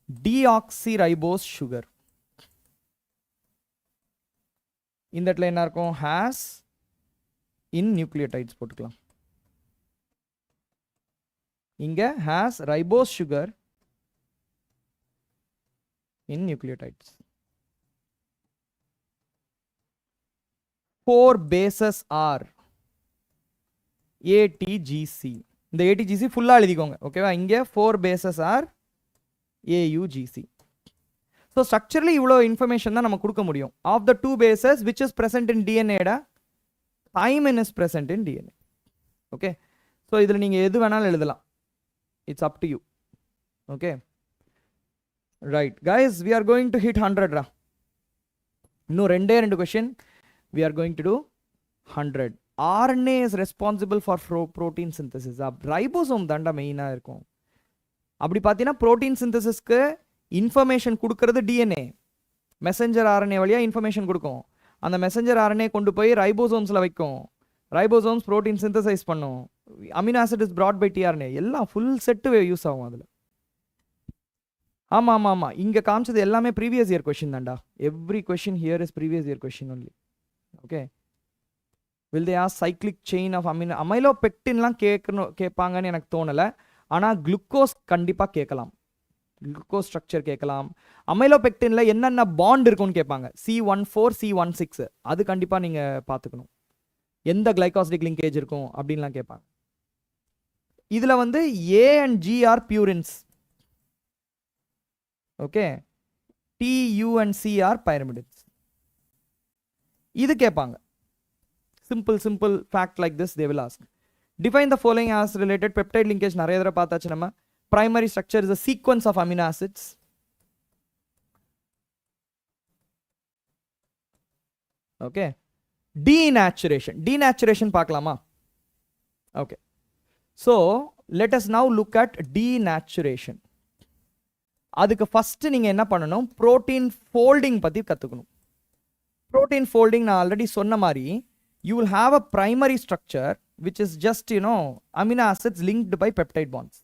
deoxyribose sugar. இந்த இடத்துல என்ன இருக்கும்? has in nucleotides போட்டுக்கலாம். இங்க has ribose sugar in nucleotides. 4 bases are ATGC. இந்த ATGC ஃபுல்லா எழுதிக்கோங்க. ஓகேவா? இங்க 4 bases are AUGC. So structurally இவ்வளோ இன்ஃபர்மேஷன் தான் நம்ம கொடுக்க முடியும். Of the 2 bases which is present in DNA டா, thymine is present in DNA. Okay, so இதில் நீங்கள் எது வேணாலும் எழுதலாம். It's up to you. Okay, right guys, we are going to hit 100 ரா. இன்னும் ரெண்டு question. We are going to do 100. RNA is responsible for protein synthesis. Ribosome தாண்டா மெயினாக இருக்கும். அப்படி பார்த்தீங்கன்னா ப்ரோட்டீன் சிந்தசிஸ்க்கு இன்ஃபர்மேஷன் கொடுக்கறது DNA. மெசஞ்சர் RNA வழியாக இன்ஃபர்மேஷன் கொடுக்கும். அந்த மெசஞ்சர் RNA கொண்டு போய் ரைபோசோம்ஸில் வைக்கும். ரைபோசோம்ஸ் ப்ரோட்டீன் சிந்தசைஸ் பண்ணும். Amino acid is brought by tRNA. எல்லாம் ஃபுல் செட்டு யூஸ் ஆகும் அதில். ஆமாம் ஆமாம் ஆமாம், இங்கே காமிச்சது எல்லாமே ப்ரீவியஸ் இயர் கொஷின் தான்டா. Every question here is previous year question only. Okay, will they ask cyclic chain of amylopectinலாம் கேட்பாங்கன்னு எனக்கு தோணலை. ஆனால் குளுக்கோஸ் கண்டிப்பாக கேட்கலாம். குளுக்கோஸ் ஸ்ட்ரக்சர் கேட்கலாம். அமைலோபெக்டினில் என்னென்ன பாண்ட் இருக்குன்னு கேட்பாங்க. C14 C16 அது கண்டிப்பாக நீங்கள் பார்த்துக்கணும். எந்த கிளைகாசிடிக் லிங்கேஜ் இருக்கும் அப்படின்லாம் கேட்பாங்க. இதில் வந்து A and G are purines. Okay, T, U and C are pyrimidids. இது கேட்பாங்க. Simple fact like this they will ask. Define the following as related peptide linkage. நிறைய தடவை பார்த்தாச்சு நம்ம. Primary structure is a sequence of amino acids. Okay. Denaturation. Denaturation பார்க்கலாமா? Okay. So let us now look at denaturation. அதுக்கு first நீங்க என்ன பண்ணணும்? Protein folding பத்தி கத்துக்கணும். Protein folding நான் already சொன்ன மாதிரி, you will have a primary structure which is just, you know, amino acids linked by peptide bonds.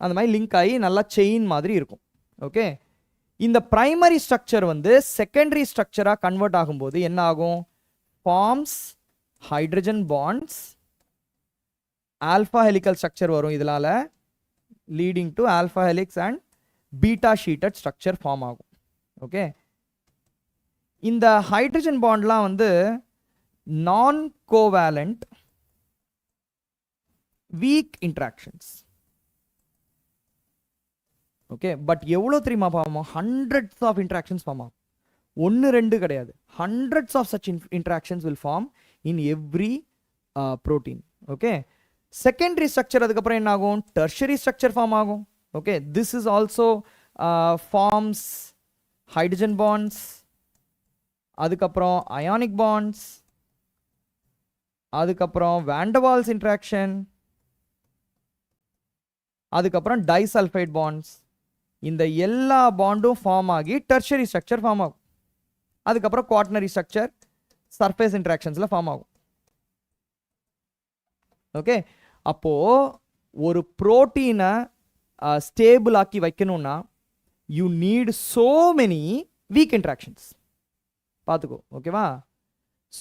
அந்த மாதிரி லிங்க் ஆகி நல்லா செயின் மாதிரி இருக்கும். ஓகே, இந்த பிரைமரி ஸ்ட்ரக்சர் வந்து செகண்டரி ஸ்ட்ரக்சரா கன்வெர்ட் ஆகும்போது என்ன ஆகும்? Forms hydrogen bonds, alpha helical structure வரும் இதனால, leading to alpha helix and beta sheeted structure form ஆகும். ஓகே, இந்த ஹைட்ரஜன் பாண்ட்லாம் வந்து non covalent weak interactions. Okay, but எவ்வளோ தெரியுமா ஃபார்ம் ஆகும்? ஹண்ட்ரட்ஸ் ஆஃப் இன்ட்ராக்ஷன்ஸ் ஃபார்ம் ஆகும். ஒன்று ரெண்டு கிடையாது, hundreds of such interactions will form in every protein. Okay, secondary structure அதுக்கப்புறம் என்ன ஆகும்? டெர்ஷரி ஸ்ட்ரக்சர் ஃபார்ம் ஆகும். Okay, this is also forms hydrogen bonds, அதுக்கப்புறம் அயானிக் பாண்ட்ஸ், அதுக்கப்புறம் வாண்டவால்ஸ் இன்ட்ராக்ஷன், அதுக்கப்புறம் டைசல்ஃபைட் பாண்ட்ஸ். இந்த எல்லா பாண்டும் ஃபார்ம் ஆகி டெர்ஷரி ஸ்ட்ரக்சர் ஃபார்ம் ஆகும். அதுக்கப்புறம் குவாட்டர்னரி ஸ்ட்ரக்சர் சர்ஃபேஸ் இன்ட்ராக்ஷன்ஸில் ஃபார்ம் ஆகும். ஓகே, அப்போது ஒரு ப்ரோட்டீனை ஸ்டேபிள் ஆக்கி வைக்கணும்னா you need so many weak interactions. பார்த்துக்கோ, ஓகேவா?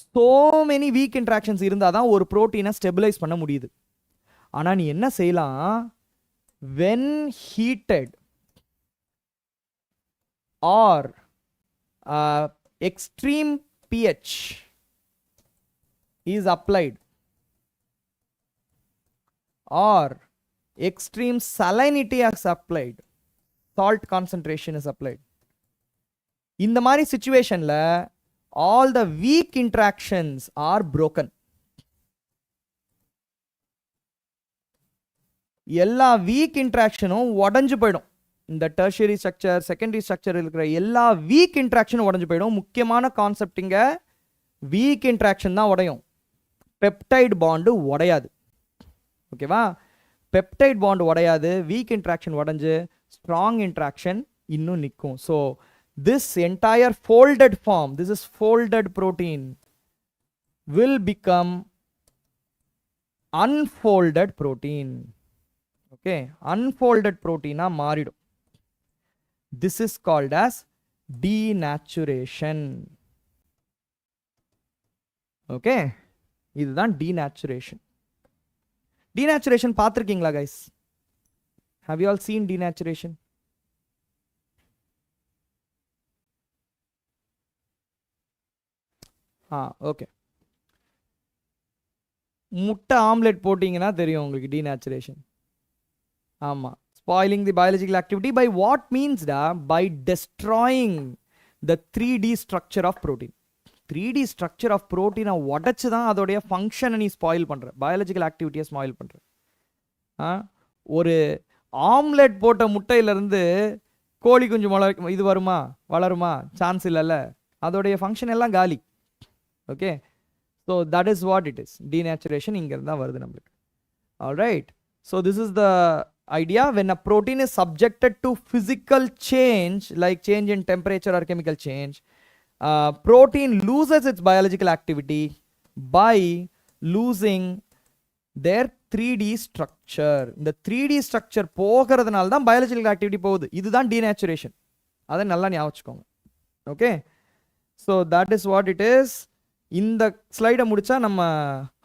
சோ மெனி வீக் இன்ட்ராக்ஷன்ஸ் இருந்தால் தான் ஒரு ப்ரோட்டீனை ஸ்டெபிலைஸ் பண்ண முடியுது. ஆனால் நீ என்ன செய்யலாம்? when heated or extreme pH is applied or extreme salinity is applied, salt concentration is applied, இந்த மாதிரி situationல all the weak interactions are broken. எல்லா வீக் இன்ட்ராக்ஷனும் உடஞ்சு போயிடும். இந்த டெர்ஷரி ஸ்ட்ரக்சர் செகண்டரி ஸ்ட்ரக்சர் இருக்கிற எல்லா வீக் இன்ட்ராக்ஷனும் உடஞ்சு போயிடும். முக்கியமான கான்செப்ட் இங்கே வீக் இன்ட்ராக்ஷன் தான் உடையும், பெப்டைட் பாண்டு உடையாது. ஓகேவா? பெப்டைட் பாண்டு உடையாது, வீக் இன்ட்ராக்ஷன் உடஞ்சு ஸ்ட்ராங் இன்ட்ராக்ஷன் இன்னும் நிற்கும். So this entire folded form, this is folded protein, will become unfolded protein. Okay, unfolded protein மாறிடும். This is called as denaturation. Okay, இதுதான் denaturation. Denaturation பார்த்திருக்கீங்களா guys? Have you all seen denaturation? Okay, முட்டை omelette போட்டிங்கன்னா தெரியும் உங்களுக்கு denaturation. ஆமாம், spoiling the biological activity by what means da? By destroying the 3D structure of protein. 3D structure of protein உடச்சு தான் அதோடைய ஃபங்க்ஷனை நீ ஸ்பாயில் பண்ணுற, பயாலஜிக்கல் ஆக்டிவிட்டியை ஸ்பாயில் பண்ணுற. ஒரு ஆம்லெட் போட்ட முட்டையிலேருந்து கோழி குஞ்சு இது வருமா, வளருமா? சான்ஸ் இல்லைல்ல. அதோடைய ஃபங்க்ஷன் எல்லாம் காலி. Okay, so that is what it is. denaturation இங்கேருந்து தான் வருது நம்மளுக்கு. Alright, so this is the idea. When a protein is subjected to physical change like change in temperature or chemical change, protein loses its biological activity by losing their 3D structure. இந்த 3D structure போகிறதுனால தான் biological activity போகுது. இதுதான் denaturation. அதை நல்லா ஞாபகம் வச்சுக்கோங்க. Okay, so that is what it is. இந்த ஸ்லைடை முடிச்சா நம்ம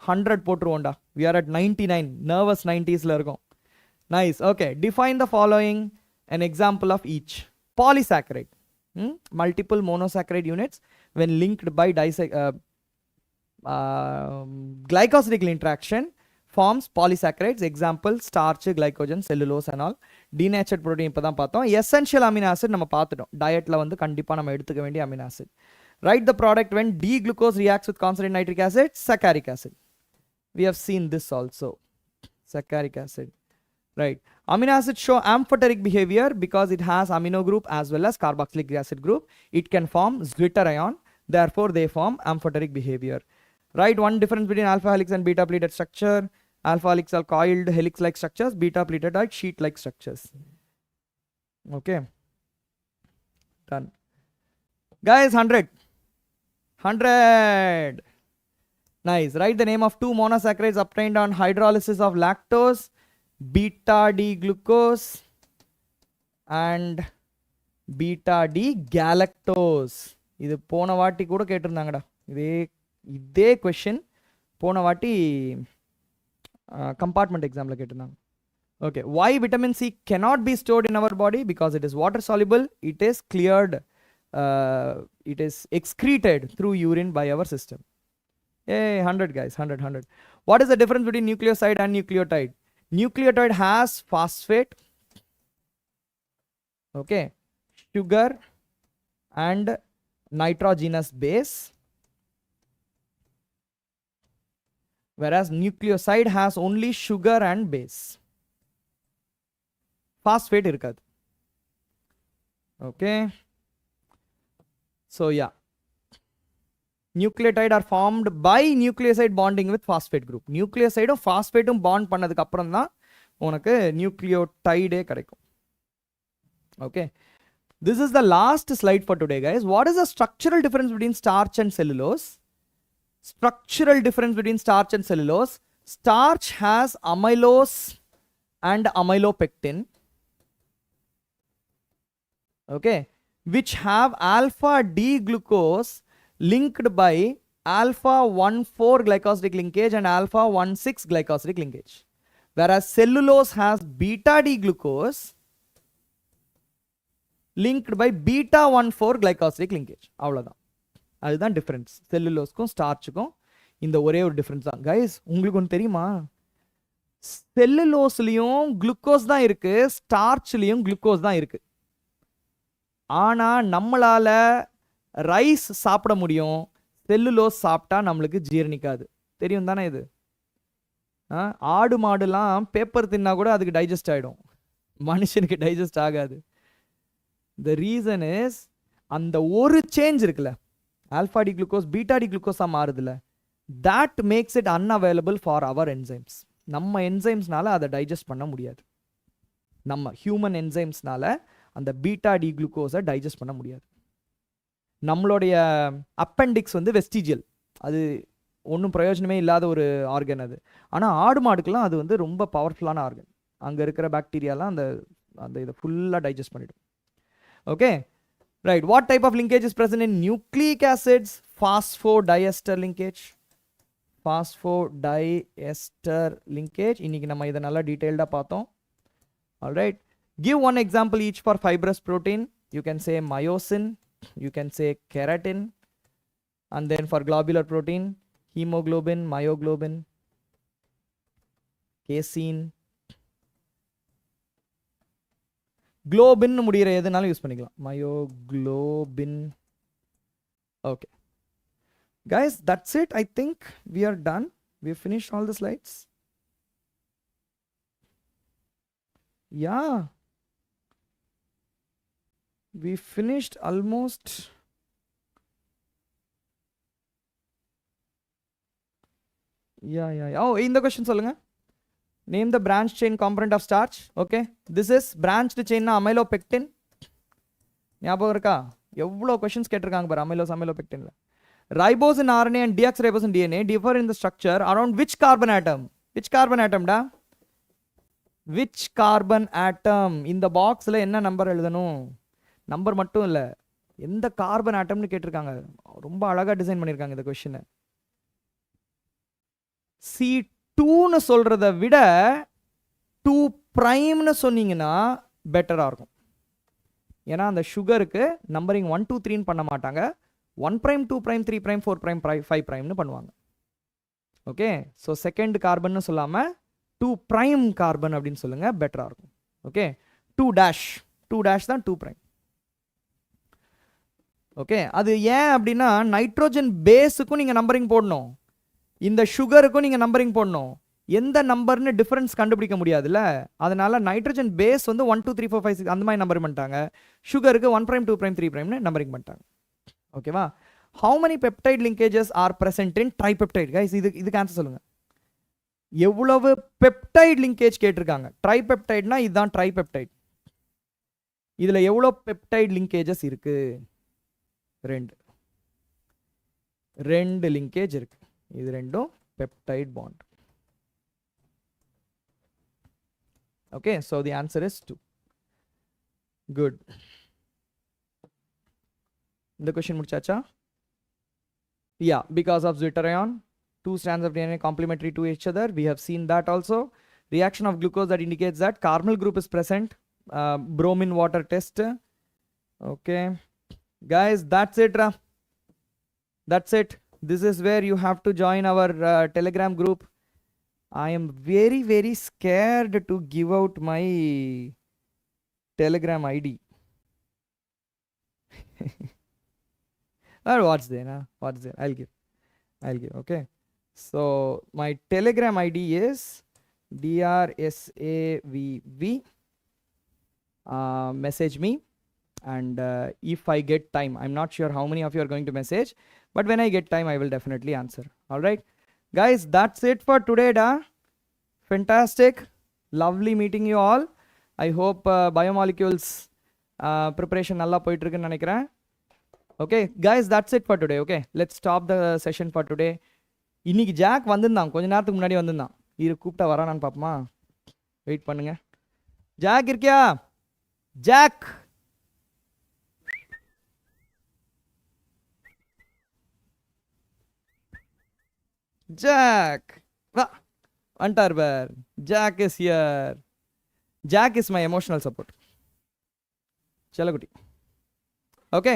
100 போட்டுருவோம்டா. we are at 99, nervous 90sல இருக்கோம். Nice. Okay, define the following, an example of each. Polysaccharide, multiple monosaccharide units when linked by glycosidic interaction forms polysaccharides. Example, starch, glycogen, cellulose and all. Denatured protein இப்போ தான் பார்த்தோம். essential amino acid நம்ம பார்த்துட்டோம். டயட்டில் வந்து கண்டிப்பாக நம்ம எடுத்துக்க வேண்டிய amino acid. Write the product when D-glucose reacts with concentrated nitric acid, saccharic acid. We have seen this also. Saccaric acid. Right. Amino acids show amphoteric behavior because it has amino group as well as carboxylic acid group. It can form zwitter ion. Therefore, they form amphoteric behavior. Right. One difference between alpha helix and beta pleated structure. Alpha helix are coiled helix-like structures. Beta pleated are sheet-like structures. Okay. Done. Guys, 100. 100. Nice. Write the name of two monosaccharides obtained on hydrolysis of lactose, beta-D-glucose and beta-D-galactose. இது போன வாட்டி கூட கேட்டிருந்தாங்கடா. இதே question போன வாட்டி compartment exam la கேட்டிருந்தாங்க. Okay. Why vitamin C cannot be stored in our body? Because it is water soluble. It is cleared. It is excreted through urine by our system. Hey, 100 guys, 100. What is the difference between nucleoside and nucleotide? Nucleotide has phosphate, okay, sugar and nitrogenous base, whereas nucleoside has only sugar and base. Phosphate irukad. Okay. So yeah. Nucleotide are formed by nucleoside bonding with phosphate group. Nucleoside and phosphate bond பண்ணதுக்கு அப்புறம் தான் உனக்கு nucleotide கிடைக்கும். Okay. This is the last slide for today, guys. What is the structural difference between starch and cellulose? Structural difference between starch and cellulose. Starch has amylose and amylopectin. Okay. Which have alpha D glucose linked by alpha 1,4 glycosidic linkage and alpha 1,6 glycosidic linkage. Whereas cellulose has beta D glucose linked by beta 1,4 glycosidic linkage. அவ்வளவுதான். அதுதான் difference. செல்லுலோஸ்க்கும் ஸ்டார்ச்சுக்கும் இந்த ஒரே ஒரு difference தான். Guys, உங்களுக்கு ஒன்று தெரியுமா? செல்லுலோஸ்லையும் glucose தான் இருக்கு, ஸ்டார்ச்லையும் குளுக்கோஸ் தான் இருக்கு. ஆனா நம்மளால ரைஸ் சாப்பிட முடியும், செல்லுலோஸ் சாப்பிட்டா நம்மளுக்கு ஜீரணிக்காது. தெரியும் தானே இது? ஆடு மாடுலாம் பேப்பர் தின்னா கூட அதுக்கு டைஜஸ்ட் ஆகிடும், மனுஷனுக்கு டைஜஸ்ட் ஆகாது. த ரீசன் இஸ் அந்த ஒரு சேஞ்ச் இருக்குல்ல, alpha D glucose beta D குளுக்கோஸாக மாறுதுல்ல, that makes it unavailable for our enzymes. நம்ம என்சைம்ஸ்னால அதை டைஜஸ்ட் பண்ண முடியாது. நம்ம ஹியூமன் என்சைம்ஸ்னால அந்த பீட்டா டி குளுக்கோஸை டைஜஸ்ட் பண்ண முடியாது. நம்மளுடைய அப்பெண்டிக்ஸ் வந்து வெஸ்டிஜியல், அது ஒன்றும் பிரயோஜனமே இல்லாத ஒரு ஆர்கன் அது. ஆனால் ஆடு மாடுக்கெல்லாம் அது வந்து ரொம்ப பவர்ஃபுல்லான ஆர்கன். அங்கே இருக்கிற பாக்டீரியாலாம் அந்த அந்த இதை ஃபுல்லாக டைஜஸ்ட் பண்ணிடும். Okay right. What type of linkage is present in nucleic acids? Phosphodiester linkage. Phosphodiester linkage. இன்னைக்கு நம்ம இதை நல்லா டீட்டெயில்டாக பார்த்தோம். Alright. Give one example each for fibrous protein. You can say myosin, you can say keratin, and then for globular protein, hemoglobin, myoglobin, casein. Globin முடிகிற எதுனாலும் use பண்ணிக்கலாம். myoglobin. Okay. Guys, that's it. I think we are done. We have finished all the slides. Yeah. We finished almost. Yeah. Oh, in the question சொல்லுங்க. Name the branch chain component of starch. Okay. This is branched chain amylopectin. ஞாபகம் இருக்கா? எவ்வளோ questions கேட்டிருக்காங்க பாரு amylopectinல. Ribose in RNA and deoxyribose in DNA differ in the structure around which carbon atom? Which carbon atom da? Which carbon atom? இந்த பாக்ஸ்ல என்ன number எழுதணும்? Number மட்டும் இல்லை, எந்த கார்பன் ஆட்டம்னு கேட்டிருக்காங்க. ரொம்ப அழகாக டிசைன் பண்ணியிருக்காங்க இந்த கொஸ்டினை. C2ன்னு சொல்கிறத விட 2' சொன்னீங்கன்னா பெட்டராக இருக்கும். ஏன்னா அந்த சுகருக்கு நம்பரிங் 1 2 3ன்னு பண்ண மாட்டாங்க. 1', 2', 3', 4', 5'ன்னு பண்ணுவாங்க. ஓகே. ஸோ செகண்ட் கார்பன்னு சொல்லாமல் 2' கார்பன் அப்படின்னு சொல்லுங்கள், பெட்டராக இருக்கும். ஓகே. 2' தான் 2'. ஓகே. அது ஏன் அப்படின்னா நைட்ரோஜன் பேஸுக்கும் நீங்கள் நம்பரிங் போடணும். இந்த சுகருக்கும் நீங்கள் நம்பரிங் போடணும். எந்த நம்பர்னு டிஃபரன்ஸ் கண்டுபிடிக்க முடியாதுல்ல, அதனால நைட்ரஜன் பேஸ் வந்து 1 2 3 4 5 6 அந்த மாதிரி நம்பர் பண்ணிட்டாங்க. சுகருக்கு 1 prime 2 prime 3 primeனு நம்பரிங் பண்ணிட்டாங்க. ஓகேவா? How many peptide linkages are present in tripeptide? Guys இதுக்கு ஆன்சர் சொல்லுங்க. எவ்வளவு பெப்டைட் லிங்கேஜ் கேட்டிருக்காங்க. ட்ரைபெப்டைட்னா இதுதான் ட்ரைபெப்டைட். இதுல எவ்வளோ பெப்டைட் லிங்கேஜஸ் இருக்கு? 2 லிங்கேஜ் இருக்கு. இது ரெண்டும் peptide bond. Okay, so the answer is 2. Good. The question muchacha? Yeah, because of zwitterion, 2 strands of DNA complementary to each other. We have seen that also. Reaction of glucose that indicates that carbonyl group is present. Bromine water test. Okay. Guys, that's it. That's it. This is where you have to join our Telegram group. I am very, very scared to give out my Telegram ID. Or what's there? Huh? What's there? I'll give. Okay. So my Telegram ID is 𝒔𝒐𝒓𝒊𝒕𝒚. Message me, and if I get time, I'm not sure how many of you are going to message, but when I get time, I will definitely answer. All right. Guys, that's it for today, da. Fantastic. Lovely meeting you all. I hope biomolecules preparation nalla poitu irukku nenikiren. Okay, guys, that's it for today. Okay, let's stop the session for today. இன்னைக்கு jack வந்திருந்தான், கொஞ்ச நேரத்துக்கு முன்னாடி வந்திருந்தான். இரு கூப்பிட்டா வரானான்னு பாப்போமா? Wait பண்ணுங்க. ஜாக் இருக்கியா? Jack, Jack, Antarber, Jack is here. Jack is my emotional support. Chalaguti. Okay.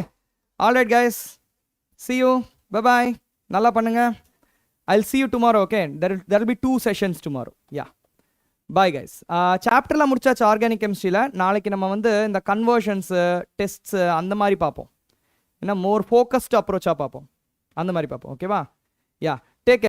All right, guys. See you. Bye bye. Nalla pannunga. I'll see you tomorrow. Okay. There will be 2 sessions tomorrow. Yeah. Bye, guys. Chapter la mudichacha organic chemistry la. நாளைக்கு நம்ம வந்து இந்த conversions, tests அந்த மாதிரி பார்ப்போம். என்ன more focused approach பாப்போம். அந்த மாதிரி பார்ப்போம். ஓகேவா? Yeah.